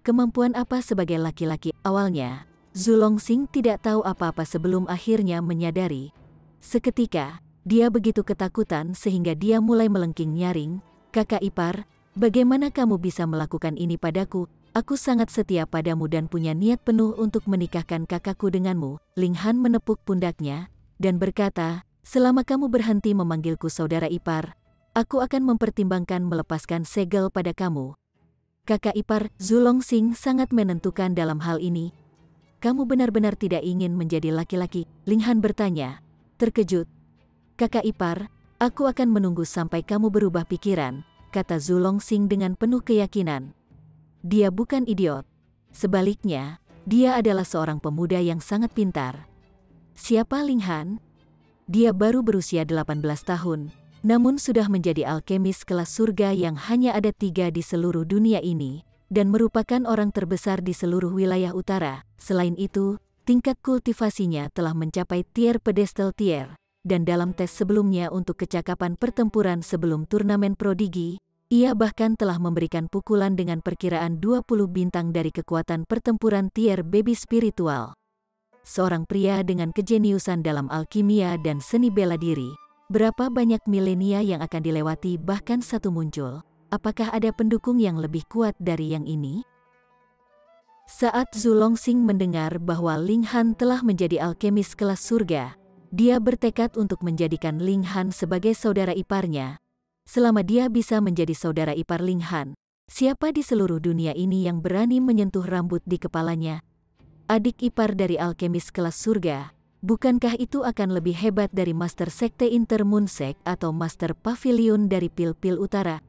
[SPEAKER 1] Kemampuan apa sebagai laki-laki? Awalnya, Zhu Longxing tidak tahu apa-apa sebelum akhirnya menyadari. Seketika, dia begitu ketakutan sehingga dia mulai melengking nyaring. Kakak ipar, bagaimana kamu bisa melakukan ini padaku? Aku sangat setia padamu dan punya niat penuh untuk menikahkan kakakku denganmu. Ling Han menepuk pundaknya, dan berkata, selama kamu berhenti memanggilku saudara ipar, aku akan mempertimbangkan melepaskan segel pada kamu. Kakak ipar Zhu Longxing sangat menentukan dalam hal ini. Kamu benar-benar tidak ingin menjadi laki-laki? Ling Han bertanya, terkejut. Kakak ipar, aku akan menunggu sampai kamu berubah pikiran, kata Zhu Longxing dengan penuh keyakinan. Dia bukan idiot. Sebaliknya, dia adalah seorang pemuda yang sangat pintar. Siapa Ling Han? Dia baru berusia 18 tahun. Namun sudah menjadi alkemis kelas surga yang hanya ada 3 di seluruh dunia ini, dan merupakan orang terbesar di seluruh wilayah utara. Selain itu, tingkat kultivasinya telah mencapai tier pedestal tier, dan dalam tes sebelumnya untuk kecakapan pertempuran sebelum turnamen prodigi, ia bahkan telah memberikan pukulan dengan perkiraan 20 bintang dari kekuatan pertempuran tier baby spiritual. Seorang pria dengan kejeniusan dalam alkimia dan seni bela diri. Berapa banyak milenia yang akan dilewati bahkan satu muncul? Apakah ada pendukung yang lebih kuat dari yang ini? Saat Zhu Longxing mendengar bahwa Ling Han telah menjadi alkemis kelas surga, dia bertekad untuk menjadikan Ling Han sebagai saudara iparnya. Selama dia bisa menjadi saudara ipar Ling Han, siapa di seluruh dunia ini yang berani menyentuh rambut di kepalanya? Adik ipar dari alkemis kelas surga. Bukankah itu akan lebih hebat dari Master Sekte Intermoonsect atau Master Pavilion dari Pil-Pil Utara?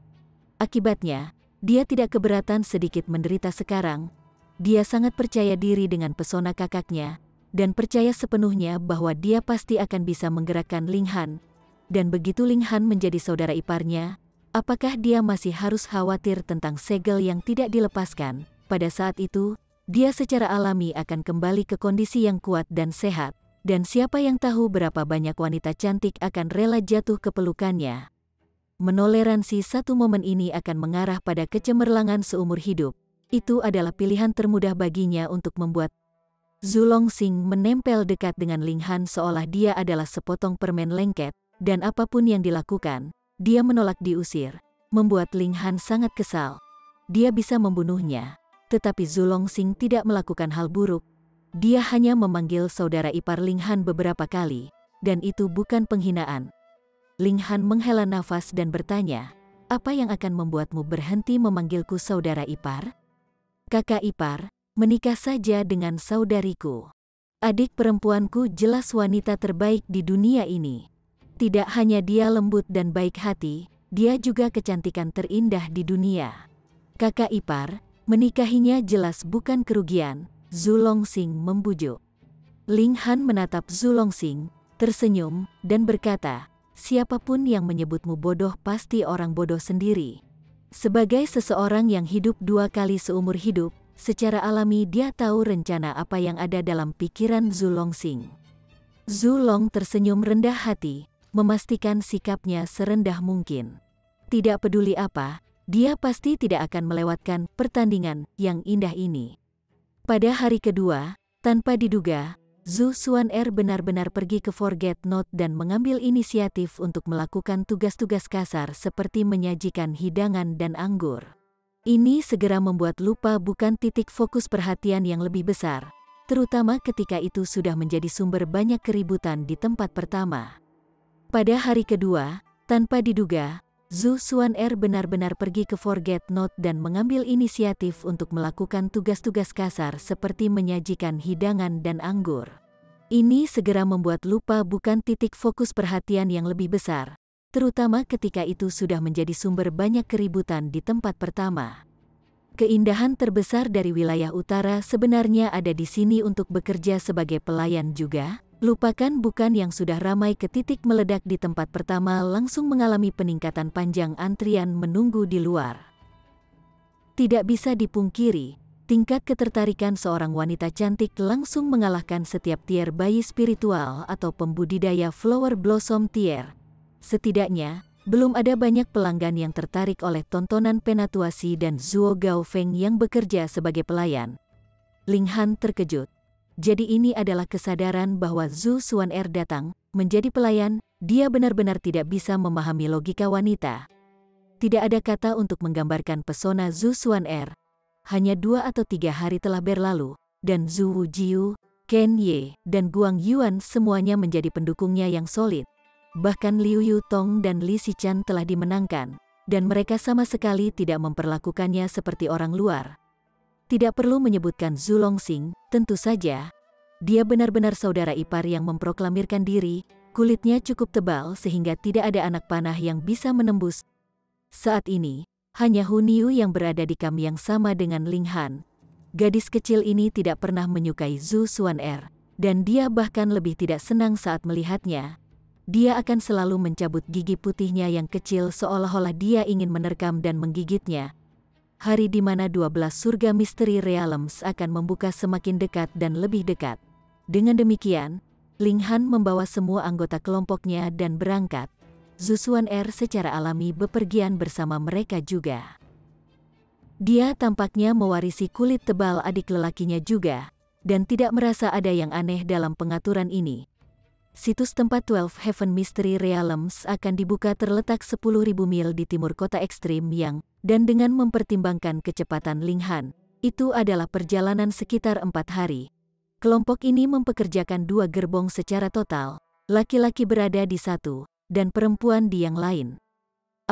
[SPEAKER 1] Akibatnya, dia tidak keberatan sedikit menderita sekarang. Dia sangat percaya diri dengan pesona kakaknya, dan percaya sepenuhnya bahwa dia pasti akan bisa menggerakkan Ling Han. Dan begitu Ling Han menjadi saudara iparnya, apakah dia masih harus khawatir tentang segel yang tidak dilepaskan? Pada saat itu, dia secara alami akan kembali ke kondisi yang kuat dan sehat. Dan siapa yang tahu berapa banyak wanita cantik akan rela jatuh ke pelukannya. Menoleransi satu momen ini akan mengarah pada kecemerlangan seumur hidup. Itu adalah pilihan termudah baginya untuk membuat Zhu Longxing menempel dekat dengan Ling Han seolah dia adalah sepotong permen lengket, dan apapun yang dilakukan, dia menolak diusir, membuat Ling Han sangat kesal. Dia bisa membunuhnya, tetapi Zhu Longxing tidak melakukan hal buruk. Dia hanya memanggil saudara ipar Ling Han beberapa kali, dan itu bukan penghinaan. Ling Han menghela nafas dan bertanya, apa yang akan membuatmu berhenti memanggilku saudara ipar? Kakak ipar, menikah saja dengan saudariku. Adik perempuanku jelas wanita terbaik di dunia ini. Tidak hanya dia lembut dan baik hati, dia juga kecantikan terindah di dunia. Kakak ipar, menikahinya jelas bukan kerugian. Zhu Longxing membujuk. Ling Han menatap Zhu Longxing, tersenyum, dan berkata, siapapun yang menyebutmu bodoh pasti orang bodoh sendiri. Sebagai seseorang yang hidup 2 kali seumur hidup, secara alami dia tahu rencana apa yang ada dalam pikiran Zhu Longxing. Zhu Long tersenyum rendah hati, memastikan sikapnya serendah mungkin. Tidak peduli apa, dia pasti tidak akan melewatkan pertandingan yang indah ini. Pada hari kedua, tanpa diduga, Zhu Xuan'er benar-benar pergi ke Forget Not dan mengambil inisiatif untuk melakukan tugas-tugas kasar seperti menyajikan hidangan dan anggur. Ini segera membuat lupa bukan titik fokus perhatian yang lebih besar, terutama ketika itu sudah menjadi sumber banyak keributan di tempat pertama. Pada hari kedua, tanpa diduga, Zhu Xuan'er benar-benar pergi ke Forget Not dan mengambil inisiatif untuk melakukan tugas-tugas kasar seperti menyajikan hidangan dan anggur. Ini segera membuat lupa bukan titik fokus perhatian yang lebih besar, terutama ketika itu sudah menjadi sumber banyak keributan di tempat pertama. Keindahan terbesar dari wilayah utara sebenarnya ada di sini untuk bekerja sebagai pelayan juga. Lupakan bukan yang sudah ramai ke titik meledak di tempat pertama langsung mengalami peningkatan panjang antrian menunggu di luar. Tidak bisa dipungkiri, tingkat ketertarikan seorang wanita cantik langsung mengalahkan setiap tier bayi spiritual atau pembudidaya flower blossom tier. Setidaknya, belum ada banyak pelanggan yang tertarik oleh tontonan Penatuasi dan Zhuo Gaofeng yang bekerja sebagai pelayan. Ling Han terkejut. Jadi ini adalah kesadaran bahwa Zhu Xuan'er datang, menjadi pelayan, dia benar-benar tidak bisa memahami logika wanita. Tidak ada kata untuk menggambarkan pesona Zhu Xuan'er. Hanya 2 atau 3 hari telah berlalu, dan Zhu Jiu, Ken Ye, dan Guang Yuan semuanya menjadi pendukungnya yang solid. bahkan Liu Yutong dan Li Xichan telah dimenangkan, dan mereka sama sekali tidak memperlakukannya seperti orang luar. Tidak perlu menyebutkan Zhu Longxing, tentu saja. Dia benar-benar saudara ipar yang memproklamirkan diri, kulitnya cukup tebal sehingga tidak ada anak panah yang bisa menembus. Saat ini, hanya Hu Niu yang berada di kam yang sama dengan Ling Han. Gadis kecil ini tidak pernah menyukai Zhu Xuan'er, dan dia bahkan lebih tidak senang saat melihatnya. Dia akan selalu mencabut gigi putihnya yang kecil seolah-olah dia ingin menerkam dan menggigitnya. Hari di mana 12 surga misteri Realms akan membuka semakin dekat dan lebih dekat. Dengan demikian, Ling Han membawa semua anggota kelompoknya dan berangkat. Zhu Xuan'er secara alami bepergian bersama mereka juga. Dia tampaknya mewarisi kulit tebal adik lelakinya juga, dan tidak merasa ada yang aneh dalam pengaturan ini. Situs tempat 12 Heaven Mystery Realms akan dibuka terletak 10.000 mil di timur kota ekstrim yang, dan dengan mempertimbangkan kecepatan Ling Han, itu adalah perjalanan sekitar 4 hari. Kelompok ini mempekerjakan 2 gerbong secara total, laki-laki berada di satu, dan perempuan di yang lain.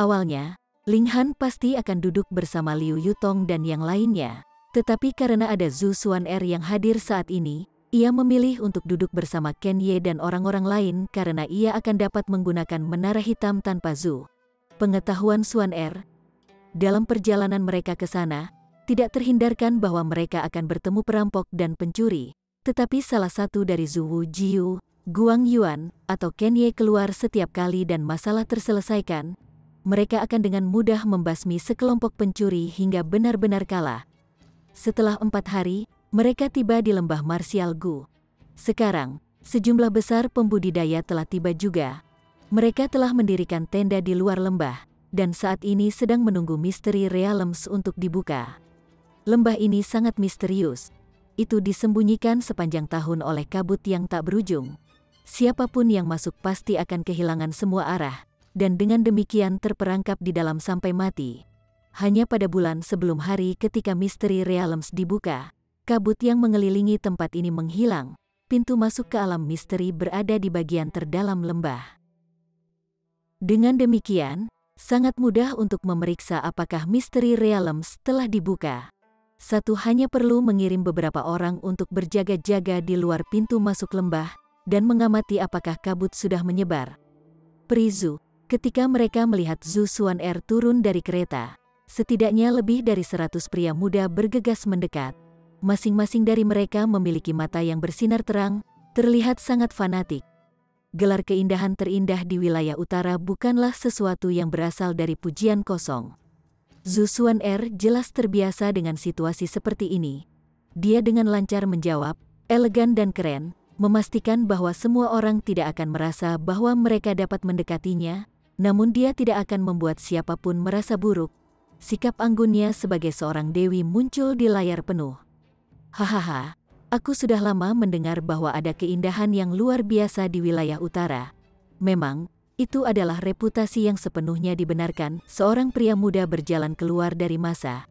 [SPEAKER 1] Awalnya, Ling Han pasti akan duduk bersama Liu Yutong dan yang lainnya, tetapi karena ada Zhu Xuan'er yang hadir saat ini, ia memilih untuk duduk bersama Ken Ye dan orang-orang lain karena ia akan dapat menggunakan menara hitam tanpa Zhu. Pengetahuan Xuan'er, dalam perjalanan mereka ke sana, tidak terhindarkan bahwa mereka akan bertemu perampok dan pencuri, tetapi salah satu dari Zhu Wu Jiu, Guang Yuan, atau Ken Ye keluar setiap kali dan masalah terselesaikan, mereka akan dengan mudah membasmi sekelompok pencuri hingga benar-benar kalah. Setelah 4 hari, mereka tiba di lembah Martial Gu. Sekarang, sejumlah besar pembudidaya telah tiba juga. Mereka telah mendirikan tenda di luar lembah, dan saat ini sedang menunggu misteri Realms untuk dibuka. Lembah ini sangat misterius. Itu disembunyikan sepanjang tahun oleh kabut yang tak berujung. Siapapun yang masuk pasti akan kehilangan semua arah, dan dengan demikian terperangkap di dalam sampai mati. Hanya pada bulan sebelum hari ketika misteri Realms dibuka, kabut yang mengelilingi tempat ini menghilang. Pintu masuk ke alam misteri berada di bagian terdalam lembah. Dengan demikian, sangat mudah untuk memeriksa apakah misteri Realms telah dibuka. Satu hanya perlu mengirim beberapa orang untuk berjaga-jaga di luar pintu masuk lembah, dan mengamati apakah kabut sudah menyebar. Prizu, ketika mereka melihat Zhu Xuan'er turun dari kereta, setidaknya lebih dari 100 pria muda bergegas mendekat. Masing-masing dari mereka memiliki mata yang bersinar terang, terlihat sangat fanatik. Gelar keindahan terindah di wilayah utara bukanlah sesuatu yang berasal dari pujian kosong. Zhu Xuan'er jelas terbiasa dengan situasi seperti ini. Dia dengan lancar menjawab, elegan dan keren, memastikan bahwa semua orang tidak akan merasa bahwa mereka dapat mendekatinya, namun dia tidak akan membuat siapapun merasa buruk. Sikap anggunnya sebagai seorang dewi muncul di layar penuh. Hahaha, aku sudah lama mendengar bahwa ada keindahan yang luar biasa di wilayah utara. Memang, itu adalah reputasi yang sepenuhnya dibenarkan. Seorang pria muda berjalan keluar dari masa.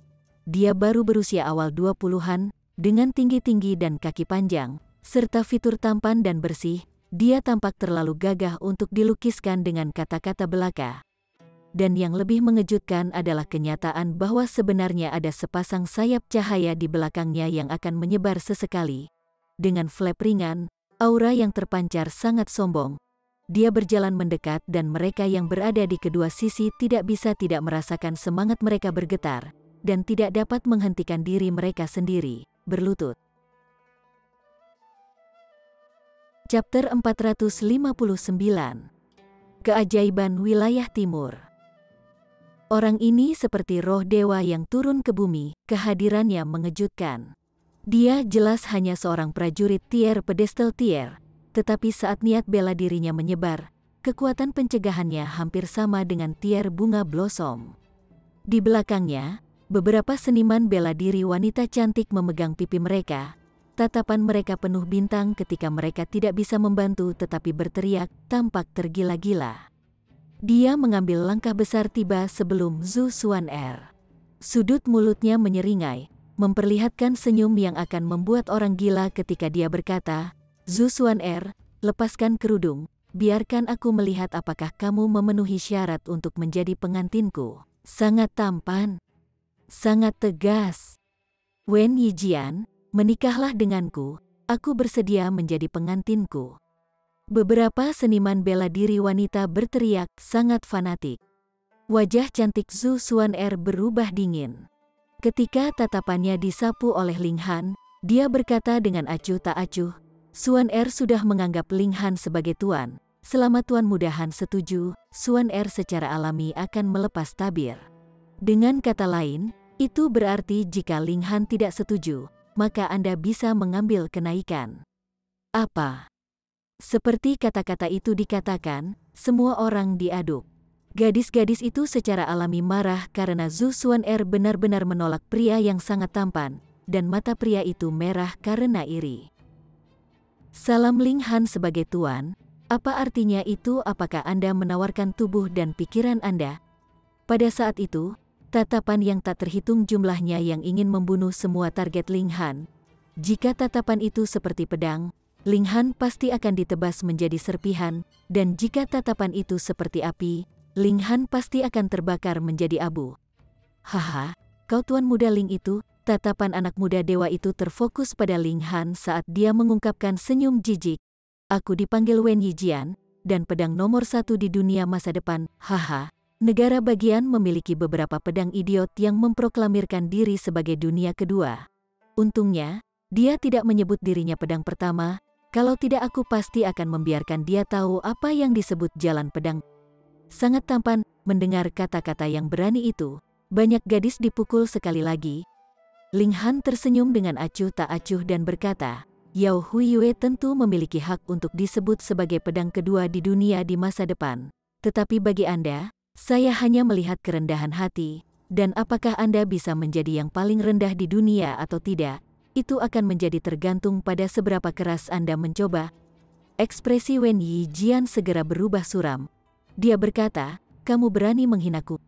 [SPEAKER 1] Dia baru berusia awal 20-an, dengan tinggi-tinggi dan kaki panjang, serta fitur tampan dan bersih. Dia tampak terlalu gagah untuk dilukiskan dengan kata-kata belaka. Dan yang lebih mengejutkan adalah kenyataan bahwa sebenarnya ada sepasang sayap cahaya di belakangnya yang akan menyebar sesekali. Dengan flap ringan, aura yang terpancar sangat sombong. Dia berjalan mendekat dan mereka yang berada di kedua sisi tidak bisa tidak merasakan semangat mereka bergetar, dan tidak dapat menghentikan diri mereka sendiri, berlutut. Chapter 459. Keajaiban Wilayah Timur. Orang ini seperti roh dewa yang turun ke bumi, kehadirannya mengejutkan. Dia jelas hanya seorang prajurit tier pedestal tier, tetapi saat niat bela dirinya menyebar, kekuatan pencegahannya hampir sama dengan tier bunga blossom. Di belakangnya, beberapa seniman bela diri wanita cantik memegang pipi mereka. Tatapan mereka penuh bintang ketika mereka tidak bisa membantu tetapi berteriak, tampak tergila-gila. Dia mengambil langkah besar tiba sebelum Zhu Xuan'er. Sudut mulutnya menyeringai, memperlihatkan senyum yang akan membuat orang gila ketika dia berkata, Zhu Xuan'er, lepaskan kerudung, biarkan aku melihat apakah kamu memenuhi syarat untuk menjadi pengantinku. Sangat tampan. Sangat tegas. Wen Yijian, menikahlah denganku, aku bersedia menjadi pengantinku. Beberapa seniman bela diri wanita berteriak sangat fanatik. Wajah cantik Zhu Xuan'er berubah dingin. Ketika tatapannya disapu oleh Ling Han, dia berkata dengan acuh tak acuh, Xuan'er sudah menganggap Ling Han sebagai tuan. Selama Tuan Muda Han setuju, Xuan'er secara alami akan melepas tabir. Dengan kata lain, itu berarti jika Ling Han tidak setuju, maka Anda bisa mengambil kenaikan. Apa? Seperti kata-kata itu dikatakan, semua orang diaduk. Gadis-gadis itu secara alami marah karena Zhu Xuan'er benar-benar menolak pria yang sangat tampan, dan mata pria itu merah karena iri. Salam Ling Han sebagai tuan, apa artinya itu? Apakah Anda menawarkan tubuh dan pikiran Anda? Pada saat itu, tatapan yang tak terhitung jumlahnya yang ingin membunuh semua target Ling Han. Jika tatapan itu seperti pedang, Ling Han pasti akan ditebas menjadi serpihan, dan jika tatapan itu seperti api, Ling Han pasti akan terbakar menjadi abu. Haha, kau Tuan Muda Ling itu, tatapan anak muda dewa itu terfokus pada Ling Han saat dia mengungkapkan senyum jijik. Aku dipanggil Wen Yijian, dan pedang nomor 1 di dunia masa depan, haha. Negara bagian memiliki beberapa pedang idiot yang memproklamirkan diri sebagai dunia kedua. Untungnya, dia tidak menyebut dirinya pedang pertama, kalau tidak aku pasti akan membiarkan dia tahu apa yang disebut jalan pedang. Sangat tampan, mendengar kata-kata yang berani itu, banyak gadis dipukul sekali lagi. Ling Han tersenyum dengan acuh tak acuh dan berkata, Yao Huiyue tentu memiliki hak untuk disebut sebagai pedang kedua di dunia di masa depan. Tetapi bagi Anda, saya hanya melihat kerendahan hati, dan apakah Anda bisa menjadi yang paling rendah di dunia atau tidak, itu akan menjadi tergantung pada seberapa keras Anda mencoba. Ekspresi Wen Yijian segera berubah suram. Dia berkata, kamu berani menghinaku.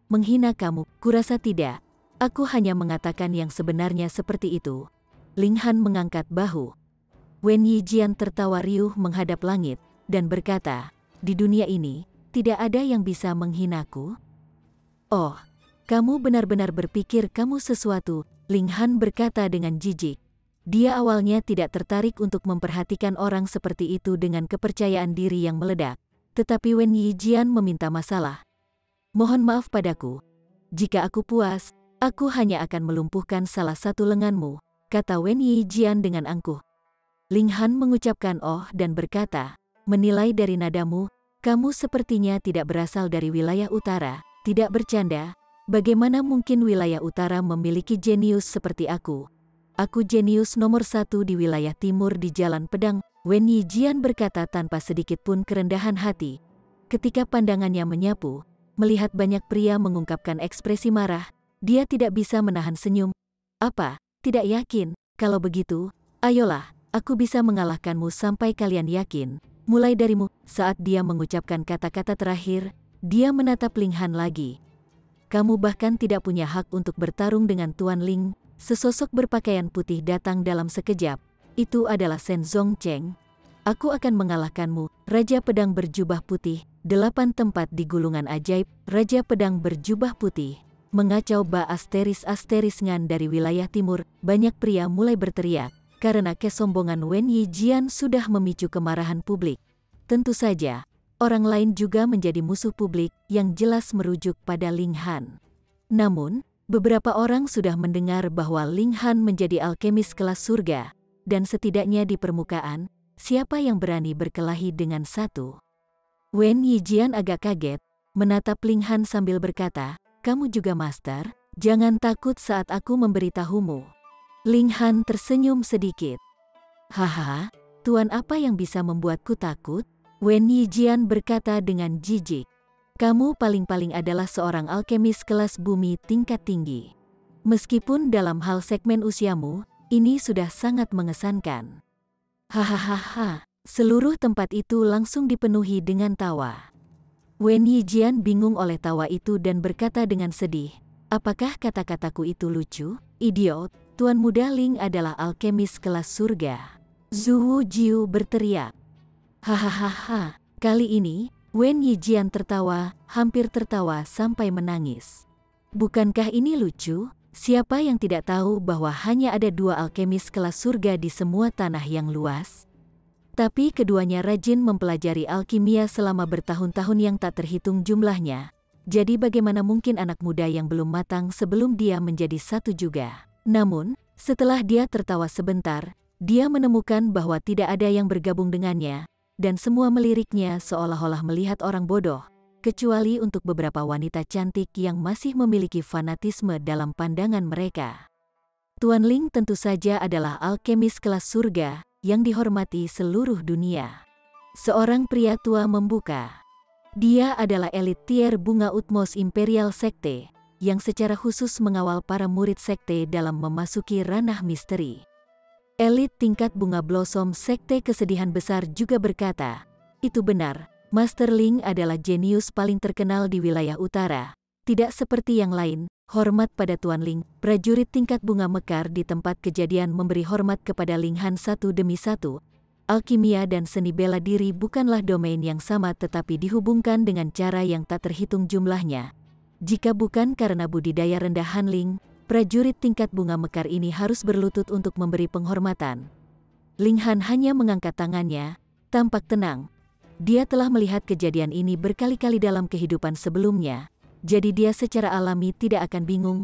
[SPEAKER 1] Menghina kamu, kurasa tidak. Aku hanya mengatakan yang sebenarnya seperti itu. Ling Han mengangkat bahu. Wen Yijian tertawa riuh menghadap langit, dan berkata, di dunia ini, tidak ada yang bisa menghinaku. Oh, kamu benar-benar berpikir kamu sesuatu, Ling Han berkata dengan jijik. Dia awalnya tidak tertarik untuk memperhatikan orang seperti itu dengan kepercayaan diri yang meledak. Tetapi Wen Yijian meminta masalah. Mohon maaf padaku. Jika aku puas, aku hanya akan melumpuhkan salah satu lenganmu, kata Wen Yijian dengan angkuh. Ling Han mengucapkan oh dan berkata, menilai dari nadamu, kamu sepertinya tidak berasal dari wilayah utara, tidak bercanda. Bagaimana mungkin wilayah utara memiliki jenius seperti aku? Aku jenius nomor 1 di wilayah timur di Jalan Pedang. Wen Yijian berkata tanpa sedikit pun kerendahan hati. Ketika pandangannya menyapu, melihat banyak pria mengungkapkan ekspresi marah, dia tidak bisa menahan senyum. Apa? Tidak yakin? Kalau begitu, ayolah, aku bisa mengalahkanmu sampai kalian yakin. Mulai darimu. Saat dia mengucapkan kata-kata terakhir, dia menatap Ling Han lagi. Kamu bahkan tidak punya hak untuk bertarung dengan Tuan Ling. Sesosok berpakaian putih datang dalam sekejap. Itu adalah Shen Zongcheng. Aku akan mengalahkanmu, Raja Pedang berjubah putih. 8 tempat di gulungan ajaib, Raja Pedang berjubah putih. Mengacau ba asteris ngan dari wilayah timur, banyak pria mulai berteriak, karena kesombongan Wen Yijian sudah memicu kemarahan publik. Tentu saja, orang lain juga menjadi musuh publik yang jelas merujuk pada Ling Han. Namun, beberapa orang sudah mendengar bahwa Ling Han menjadi alkemis kelas surga, dan setidaknya di permukaan, siapa yang berani berkelahi dengan satu? Wen Yijian agak kaget, menatap Ling Han sambil berkata, kamu juga master? Jangan takut saat aku memberitahumu. Ling Han tersenyum sedikit. Haha, tuan apa yang bisa membuatku takut? Wen Yijian berkata dengan jijik. Kamu paling-paling adalah seorang alkemis kelas bumi tingkat tinggi. Meskipun dalam hal segmen usiamu, ini sudah sangat mengesankan. Hahaha, seluruh tempat itu langsung dipenuhi dengan tawa. Wen Yijian bingung oleh tawa itu dan berkata dengan sedih, apakah kata-kataku itu lucu? Idiot, Tuan Muda Ling adalah alkemis kelas surga. Zhu Jiu berteriak. Hahaha, Kali ini, Wen Yijian tertawa, hampir tertawa sampai menangis. Bukankah ini lucu? Siapa yang tidak tahu bahwa hanya ada 2 alkemis kelas surga di semua tanah yang luas? Tapi keduanya rajin mempelajari alkimia selama bertahun-tahun yang tak terhitung jumlahnya. Jadi bagaimana mungkin anak muda yang belum matang sebelum dia menjadi satu juga? Namun, setelah dia tertawa sebentar, dia menemukan bahwa tidak ada yang bergabung dengannya, dan semua meliriknya seolah-olah melihat orang bodoh, kecuali untuk beberapa wanita cantik yang masih memiliki fanatisme dalam pandangan mereka. Tuan Ling tentu saja adalah alkemis kelas surga yang dihormati seluruh dunia. Seorang pria tua membuka. Dia adalah elit tier bunga Utmos Imperial Sekte, yang secara khusus mengawal para murid sekte dalam memasuki ranah misteri. Elit tingkat bunga Blossom Sekte Kesedihan Besar juga berkata, "Itu benar, Master Ling adalah jenius paling terkenal di wilayah utara. Tidak seperti yang lain, hormat pada Tuan Ling." Prajurit tingkat bunga mekar di tempat kejadian memberi hormat kepada Ling Han satu demi satu. Alkimia dan seni bela diri bukanlah domain yang sama tetapi dihubungkan dengan cara yang tak terhitung jumlahnya. Jika bukan karena budidaya rendah Han Ling, prajurit tingkat bunga mekar ini harus berlutut untuk memberi penghormatan. Ling Han hanya mengangkat tangannya, tampak tenang. Dia telah melihat kejadian ini berkali-kali dalam kehidupan sebelumnya, jadi dia secara alami tidak akan bingung.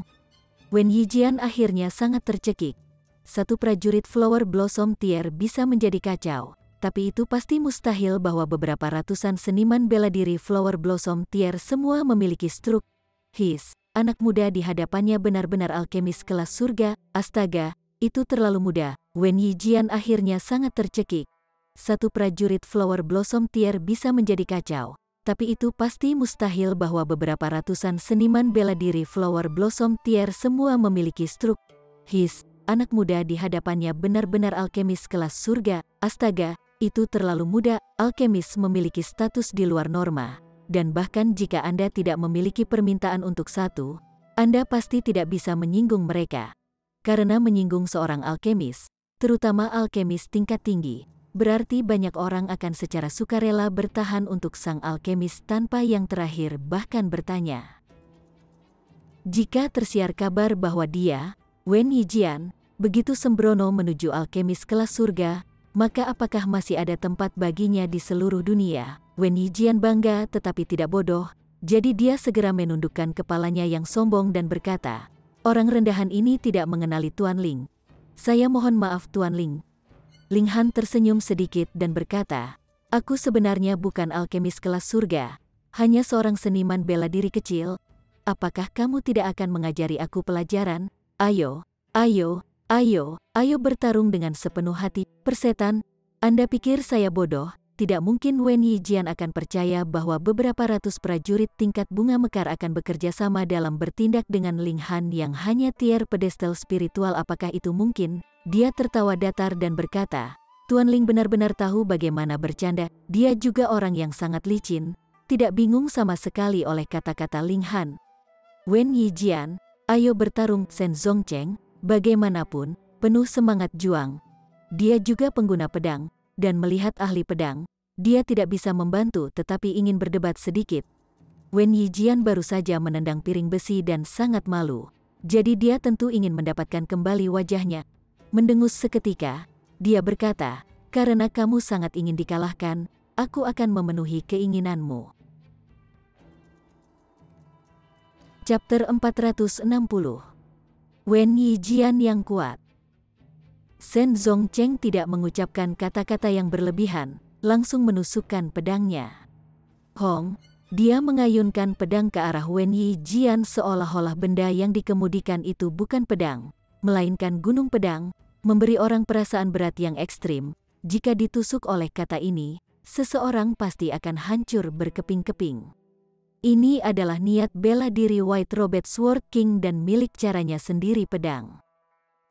[SPEAKER 1] Wen Yijian akhirnya sangat tercekik. Satu prajurit Flower Blossom Tier bisa menjadi kacau, tapi itu pasti mustahil bahwa beberapa ratusan seniman bela diri Flower Blossom Tier semua memiliki struk. Anak muda di hadapannya benar-benar alkemis kelas surga. Astaga, itu terlalu mudah. Wen Yijian akhirnya sangat tercekik. Satu prajurit Flower Blossom Tier bisa menjadi kacau, tapi itu pasti mustahil bahwa beberapa ratusan seniman bela diri Flower Blossom Tier semua memiliki struk. Anak muda di hadapannya benar-benar alkemis kelas surga. Astaga, itu terlalu mudah. Alkemis memiliki status di luar norma. Dan bahkan jika Anda tidak memiliki permintaan untuk satu, Anda pasti tidak bisa menyinggung mereka. Karena menyinggung seorang alkemis, terutama alkemis tingkat tinggi, berarti banyak orang akan secara sukarela bertahan untuk sang alkemis tanpa yang terakhir bahkan bertanya. Jika tersiar kabar bahwa dia, Wen Yijian, begitu sembrono menuju alkemis kelas surga, maka apakah masih ada tempat baginya di seluruh dunia? Wen Yijian bangga tetapi tidak bodoh, jadi dia segera menundukkan kepalanya yang sombong dan berkata, "Orang rendahan ini tidak mengenali Tuan Ling. Saya mohon maaf Tuan Ling." Ling Han tersenyum sedikit dan berkata, "Aku sebenarnya bukan alkemis kelas surga, hanya seorang seniman bela diri kecil. Apakah kamu tidak akan mengajari aku pelajaran? Ayo bertarung dengan sepenuh hati." Persetan, Anda pikir saya bodoh? Tidak mungkin Wen Yijian akan percaya bahwa beberapa ratus prajurit tingkat bunga mekar akan bekerja sama dalam bertindak dengan Ling Han yang hanya tier pedestal spiritual. Apakah itu mungkin? Dia tertawa datar dan berkata, "Tuan Ling benar-benar tahu bagaimana bercanda." Dia juga orang yang sangat licin, tidak bingung sama sekali oleh kata-kata Ling Han. Wen Yijian, ayo bertarung. Shen Zongcheng, bagaimanapun, penuh semangat juang. Dia juga pengguna pedang, dan melihat ahli pedang, dia tidak bisa membantu tetapi ingin berdebat sedikit. Wen Yijian baru saja menendang piring besi dan sangat malu, jadi dia tentu ingin mendapatkan kembali wajahnya. Mendengus seketika, dia berkata, "Karena kamu sangat ingin dikalahkan, aku akan memenuhi keinginanmu." Chapter 460. Wen Yijian yang kuat. Shen Zongcheng tidak mengucapkan kata-kata yang berlebihan, langsung menusukkan pedangnya. Hong, dia mengayunkan pedang ke arah Wen Yijian seolah-olah benda yang dikemudikan itu bukan pedang, melainkan gunung pedang, memberi orang perasaan berat yang ekstrim. Jika ditusuk oleh kata ini, seseorang pasti akan hancur berkeping-keping. Ini adalah niat bela diri White Robed Sword King dan milik caranya sendiri pedang.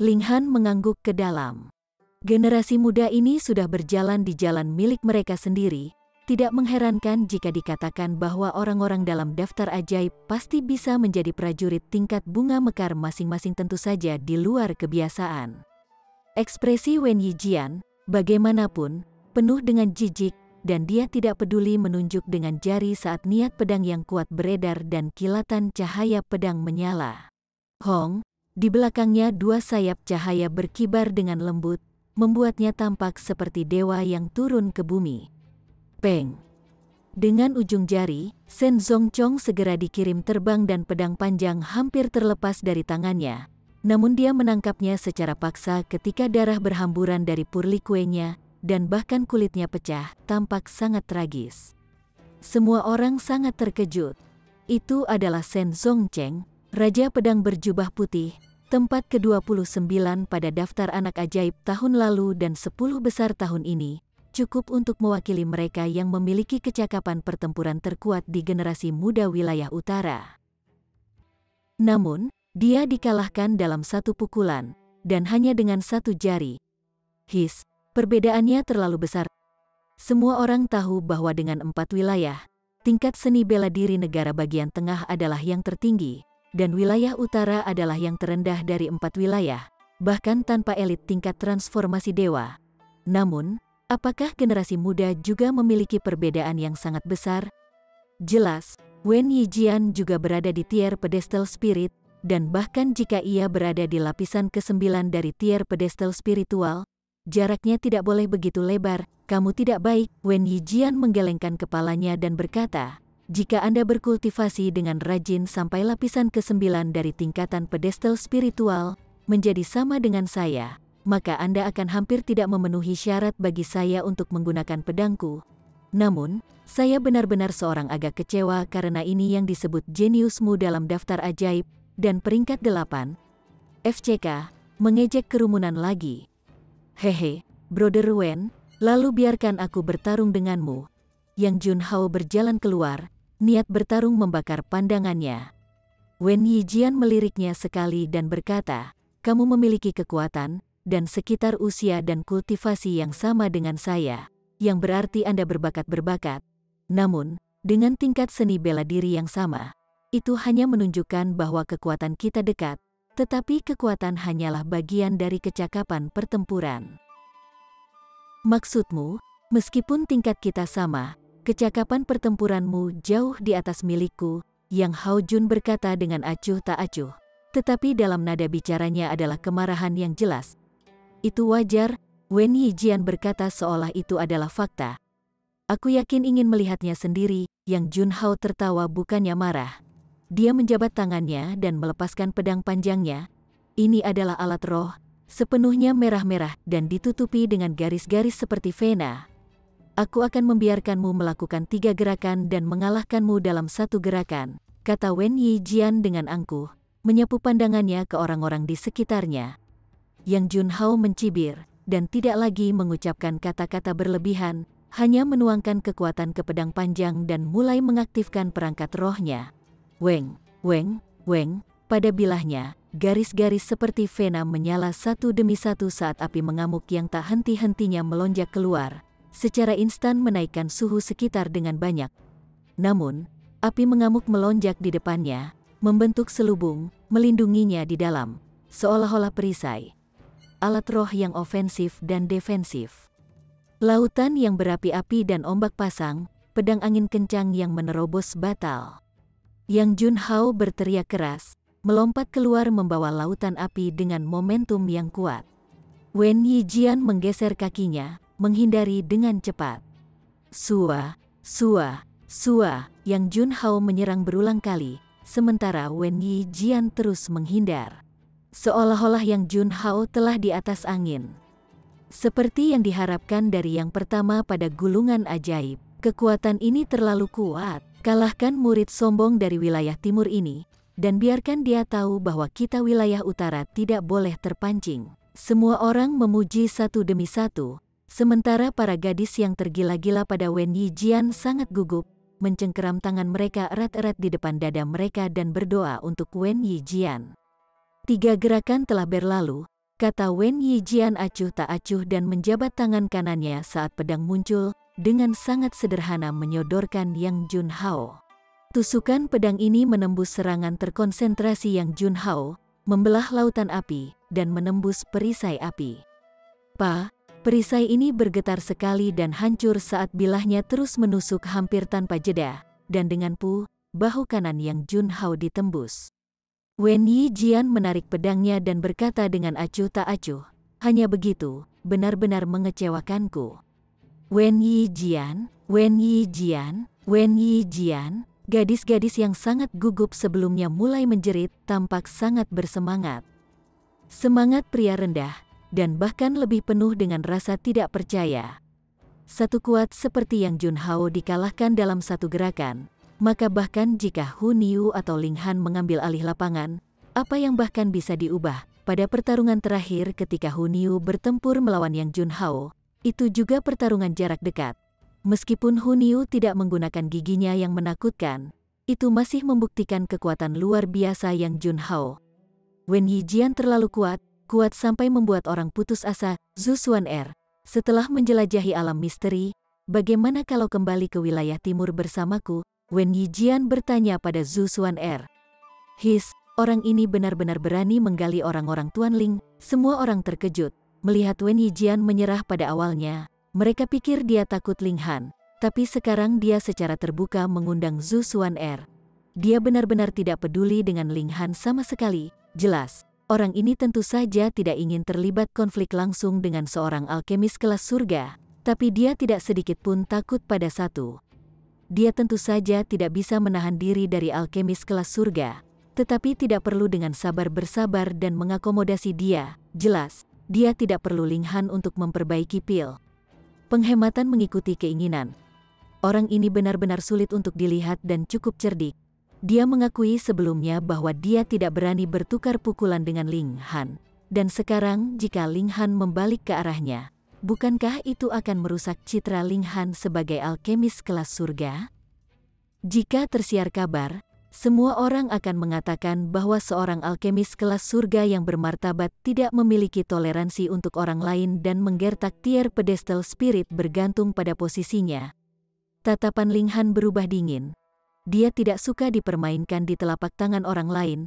[SPEAKER 1] Ling Han mengangguk ke dalam. Generasi muda ini sudah berjalan di jalan milik mereka sendiri. Tidak mengherankan jika dikatakan bahwa orang-orang dalam daftar ajaib pasti bisa menjadi prajurit tingkat bunga mekar masing-masing, tentu saja di luar kebiasaan. Ekspresi Wen Yijian, bagaimanapun, penuh dengan jijik. dan dia tidak peduli menunjuk dengan jari saat niat pedang yang kuat beredar dan kilatan cahaya pedang menyala. Hong, di belakangnya dua sayap cahaya berkibar dengan lembut, membuatnya tampak seperti dewa yang turun ke bumi. Peng! Dengan ujung jari, Shen Zongchong segera dikirim terbang dan pedang panjang hampir terlepas dari tangannya. Namun dia menangkapnya secara paksa ketika darah berhamburan dari purlikuenya, dan bahkan kulitnya pecah, tampak sangat tragis. Semua orang sangat terkejut. Itu adalah Shen Zongcheng, Raja Pedang berjubah putih, tempat ke-29 pada daftar anak ajaib tahun lalu dan 10 besar tahun ini, cukup untuk mewakili mereka yang memiliki kecakapan pertempuran terkuat di generasi muda wilayah utara. Namun, dia dikalahkan dalam satu pukulan, dan hanya dengan satu jari. Perbedaannya terlalu besar. Semua orang tahu bahwa dengan 4 wilayah, tingkat seni bela diri negara bagian tengah adalah yang tertinggi, dan wilayah utara adalah yang terendah dari 4 wilayah, bahkan tanpa elit tingkat transformasi dewa. Namun, apakah generasi muda juga memiliki perbedaan yang sangat besar? Jelas, Wen Yijian juga berada di tier pedestal spirit, dan bahkan jika ia berada di lapisan ke-9 dari tier pedestal spiritual, jaraknya tidak boleh begitu lebar. Kamu tidak baik. Wen Yijian menggelengkan kepalanya dan berkata, jika Anda berkultivasi dengan rajin sampai lapisan ke-9 dari tingkatan pedestal spiritual, menjadi sama dengan saya, maka Anda akan hampir tidak memenuhi syarat bagi saya untuk menggunakan pedangku. Namun, saya benar-benar seorang agak kecewa karena ini yang disebut jeniusmu dalam daftar ajaib, dan peringkat 8. FCK, mengejek kerumunan lagi. Hehe, Brother Wen, lalu biarkan aku bertarung denganmu. Yang Junhao berjalan keluar, niat bertarung membakar pandangannya. Wen Yijian meliriknya sekali dan berkata, kamu memiliki kekuatan, dan sekitar usia dan kultivasi yang sama dengan saya, yang berarti Anda berbakat-berbakat. Namun, dengan tingkat seni bela diri yang sama, itu hanya menunjukkan bahwa kekuatan kita dekat, tetapi kekuatan hanyalah bagian dari kecakapan pertempuran. Maksudmu, meskipun tingkat kita sama, kecakapan pertempuranmu jauh di atas milikku, Yang Hao Jun berkata dengan acuh tak acuh. Tetapi dalam nada bicaranya adalah kemarahan yang jelas. Itu wajar, Wen Yijian berkata seolah itu adalah fakta. Aku yakin ingin melihatnya sendiri. Yang Junhao tertawa bukannya marah. Dia menjabat tangannya dan melepaskan pedang panjangnya. Ini adalah alat roh, sepenuhnya merah-merah dan ditutupi dengan garis-garis seperti vena. Aku akan membiarkanmu melakukan 3 gerakan dan mengalahkanmu dalam 1 gerakan, kata Wen Yijian dengan angkuh, menyapu pandangannya ke orang-orang di sekitarnya. Yang Junhao mencibir, dan tidak lagi mengucapkan kata-kata berlebihan, hanya menuangkan kekuatan ke pedang panjang dan mulai mengaktifkan perangkat rohnya. Weng, weng, weng, pada bilahnya, garis-garis seperti vena menyala satu demi satu saat api mengamuk yang tak henti-hentinya melonjak keluar, secara instan menaikkan suhu sekitar dengan banyak. Namun, api mengamuk melonjak di depannya, membentuk selubung, melindunginya di dalam, seolah-olah perisai. Alat roh yang ofensif dan defensif. Lautan yang berapi-api dan ombak pasang, pedang angin kencang yang menerobos batal. Yang Junhao berteriak keras, melompat keluar membawa lautan api dengan momentum yang kuat. Wen Yijian menggeser kakinya, menghindari dengan cepat. Sua, sua, sua, Yang Junhao menyerang berulang kali, sementara Wen Yijian terus menghindar. Seolah-olah Yang Junhao telah di atas angin. Seperti yang diharapkan dari yang pertama pada gulungan ajaib, kekuatan ini terlalu kuat. Kalahkan murid sombong dari wilayah timur ini, dan biarkan dia tahu bahwa kita wilayah utara tidak boleh terpancing. Semua orang memuji satu demi satu, sementara para gadis yang tergila-gila pada Wen Yijian sangat gugup, mencengkeram tangan mereka erat-erat di depan dada mereka dan berdoa untuk Wen Yijian. 3 gerakan telah berlalu, kata Wen Yijian acuh tak acuh dan menjabat tangan kanannya saat pedang muncul, dengan sangat sederhana menyodorkan Yang Junhao. Tusukan pedang ini menembus serangan terkonsentrasi Yang Junhao, membelah lautan api, dan menembus perisai api. Perisai ini bergetar sekali dan hancur saat bilahnya terus menusuk hampir tanpa jeda, dan dengan bahu kanan yang Jun Hao ditembus. Wen Yijian menarik pedangnya dan berkata dengan acuh tak acuh, "Hanya begitu, benar-benar mengecewakanku." Wen Yijian, Wen Yijian, Wen Yijian, gadis-gadis yang sangat gugup sebelumnya mulai menjerit, tampak sangat bersemangat. Semangat pria rendah, dan bahkan lebih penuh dengan rasa tidak percaya. Satu kuat seperti yang Jun Hao dikalahkan dalam satu gerakan, maka bahkan jika Hu Niu atau Ling Han mengambil alih lapangan, apa yang bahkan bisa diubah pada pertarungan terakhir ketika Hu Niu bertempur melawan Yang Jun Hao, itu juga pertarungan jarak dekat. Meskipun Hu Niu tidak menggunakan giginya yang menakutkan, itu masih membuktikan kekuatan luar biasa Yang Jun Hao. Wen Yijian terlalu kuat sampai membuat orang putus asa. Zhu Xuan'er, setelah menjelajahi alam misteri, bagaimana kalau kembali ke wilayah timur bersamaku? Wen Yijian bertanya pada Zhu Xuan'er. Orang ini benar-benar berani menggali orang-orang Tuan Ling. Semua orang terkejut melihat Wen Yijian menyerah pada awalnya. Mereka pikir dia takut Ling Han, tapi sekarang dia secara terbuka mengundang Zhu Xuan'er. Dia benar-benar tidak peduli dengan Ling Han sama sekali. Jelas, orang ini tentu saja tidak ingin terlibat konflik langsung dengan seorang alkemis kelas surga, tapi dia tidak sedikit pun takut pada satu. Dia tentu saja tidak bisa menahan diri dari alkemis kelas surga, tetapi tidak perlu dengan sabar bersabar dan mengakomodasi dia. Jelas, dia tidak perlu Ling Han untuk memperbaiki pil. Penghematan mengikuti keinginan. Orang ini benar-benar sulit untuk dilihat dan cukup cerdik. Dia mengakui sebelumnya bahwa dia tidak berani bertukar pukulan dengan Ling Han. Dan sekarang jika Ling Han membalik ke arahnya, bukankah itu akan merusak citra Ling Han sebagai alkemis kelas surga? Jika tersiar kabar, semua orang akan mengatakan bahwa seorang alkemis kelas surga yang bermartabat tidak memiliki toleransi untuk orang lain dan menggertak tier pedestal spirit bergantung pada posisinya. Tatapan Ling Han berubah dingin. Dia tidak suka dipermainkan di telapak tangan orang lain.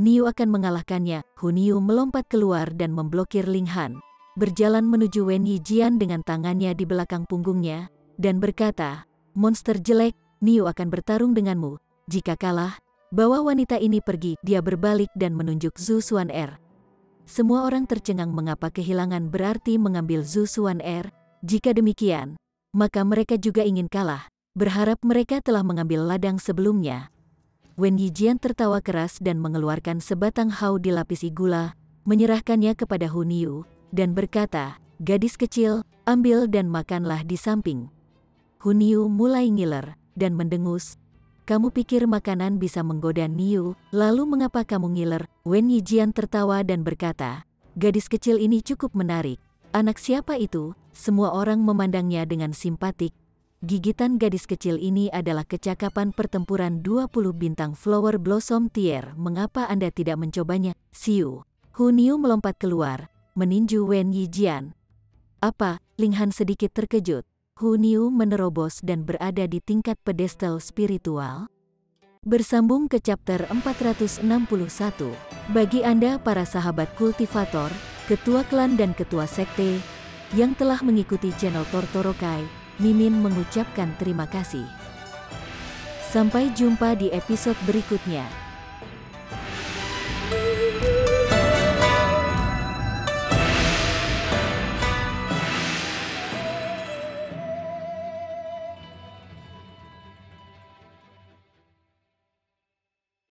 [SPEAKER 1] Niu akan mengalahkannya. Hu Niu melompat keluar dan memblokir Ling Han, berjalan menuju Wen Yijian dengan tangannya di belakang punggungnya, dan berkata, "Monster jelek, Niu akan bertarung denganmu. Jika kalah, bawa wanita ini pergi." Dia berbalik dan menunjuk Zhu Xuan'er. Semua orang tercengang mengapa kehilangan berarti mengambil Zhu Xuan'er. Jika demikian, maka mereka juga ingin kalah, berharap mereka telah mengambil ladang sebelumnya. Wen Yijian tertawa keras dan mengeluarkan sebatang hau dilapisi gula, menyerahkannya kepada Hu Niu, dan berkata, "Gadis kecil, ambil dan makanlah di samping." Hu Niu mulai ngiler dan mendengus. "Kamu pikir makanan bisa menggoda Niu, lalu mengapa kamu ngiler?" Wen Yijian tertawa dan berkata, "Gadis kecil ini cukup menarik. Anak siapa itu?" Semua orang memandangnya dengan simpatik. Gigitan gadis kecil ini adalah kecakapan pertempuran 20 bintang Flower Blossom Tier. Mengapa Anda tidak mencobanya? Siu. Hu Niu melompat keluar, meninju Wen Yijian. "Apa?" Ling Han sedikit terkejut. Hu Niu menerobos dan berada di tingkat pedestal spiritual. Bersambung ke chapter 461. Bagi Anda para sahabat kultivator, ketua klan dan ketua sekte, yang telah mengikuti channel Tortorokai, Mimin mengucapkan terima kasih. Sampai jumpa di episode berikutnya.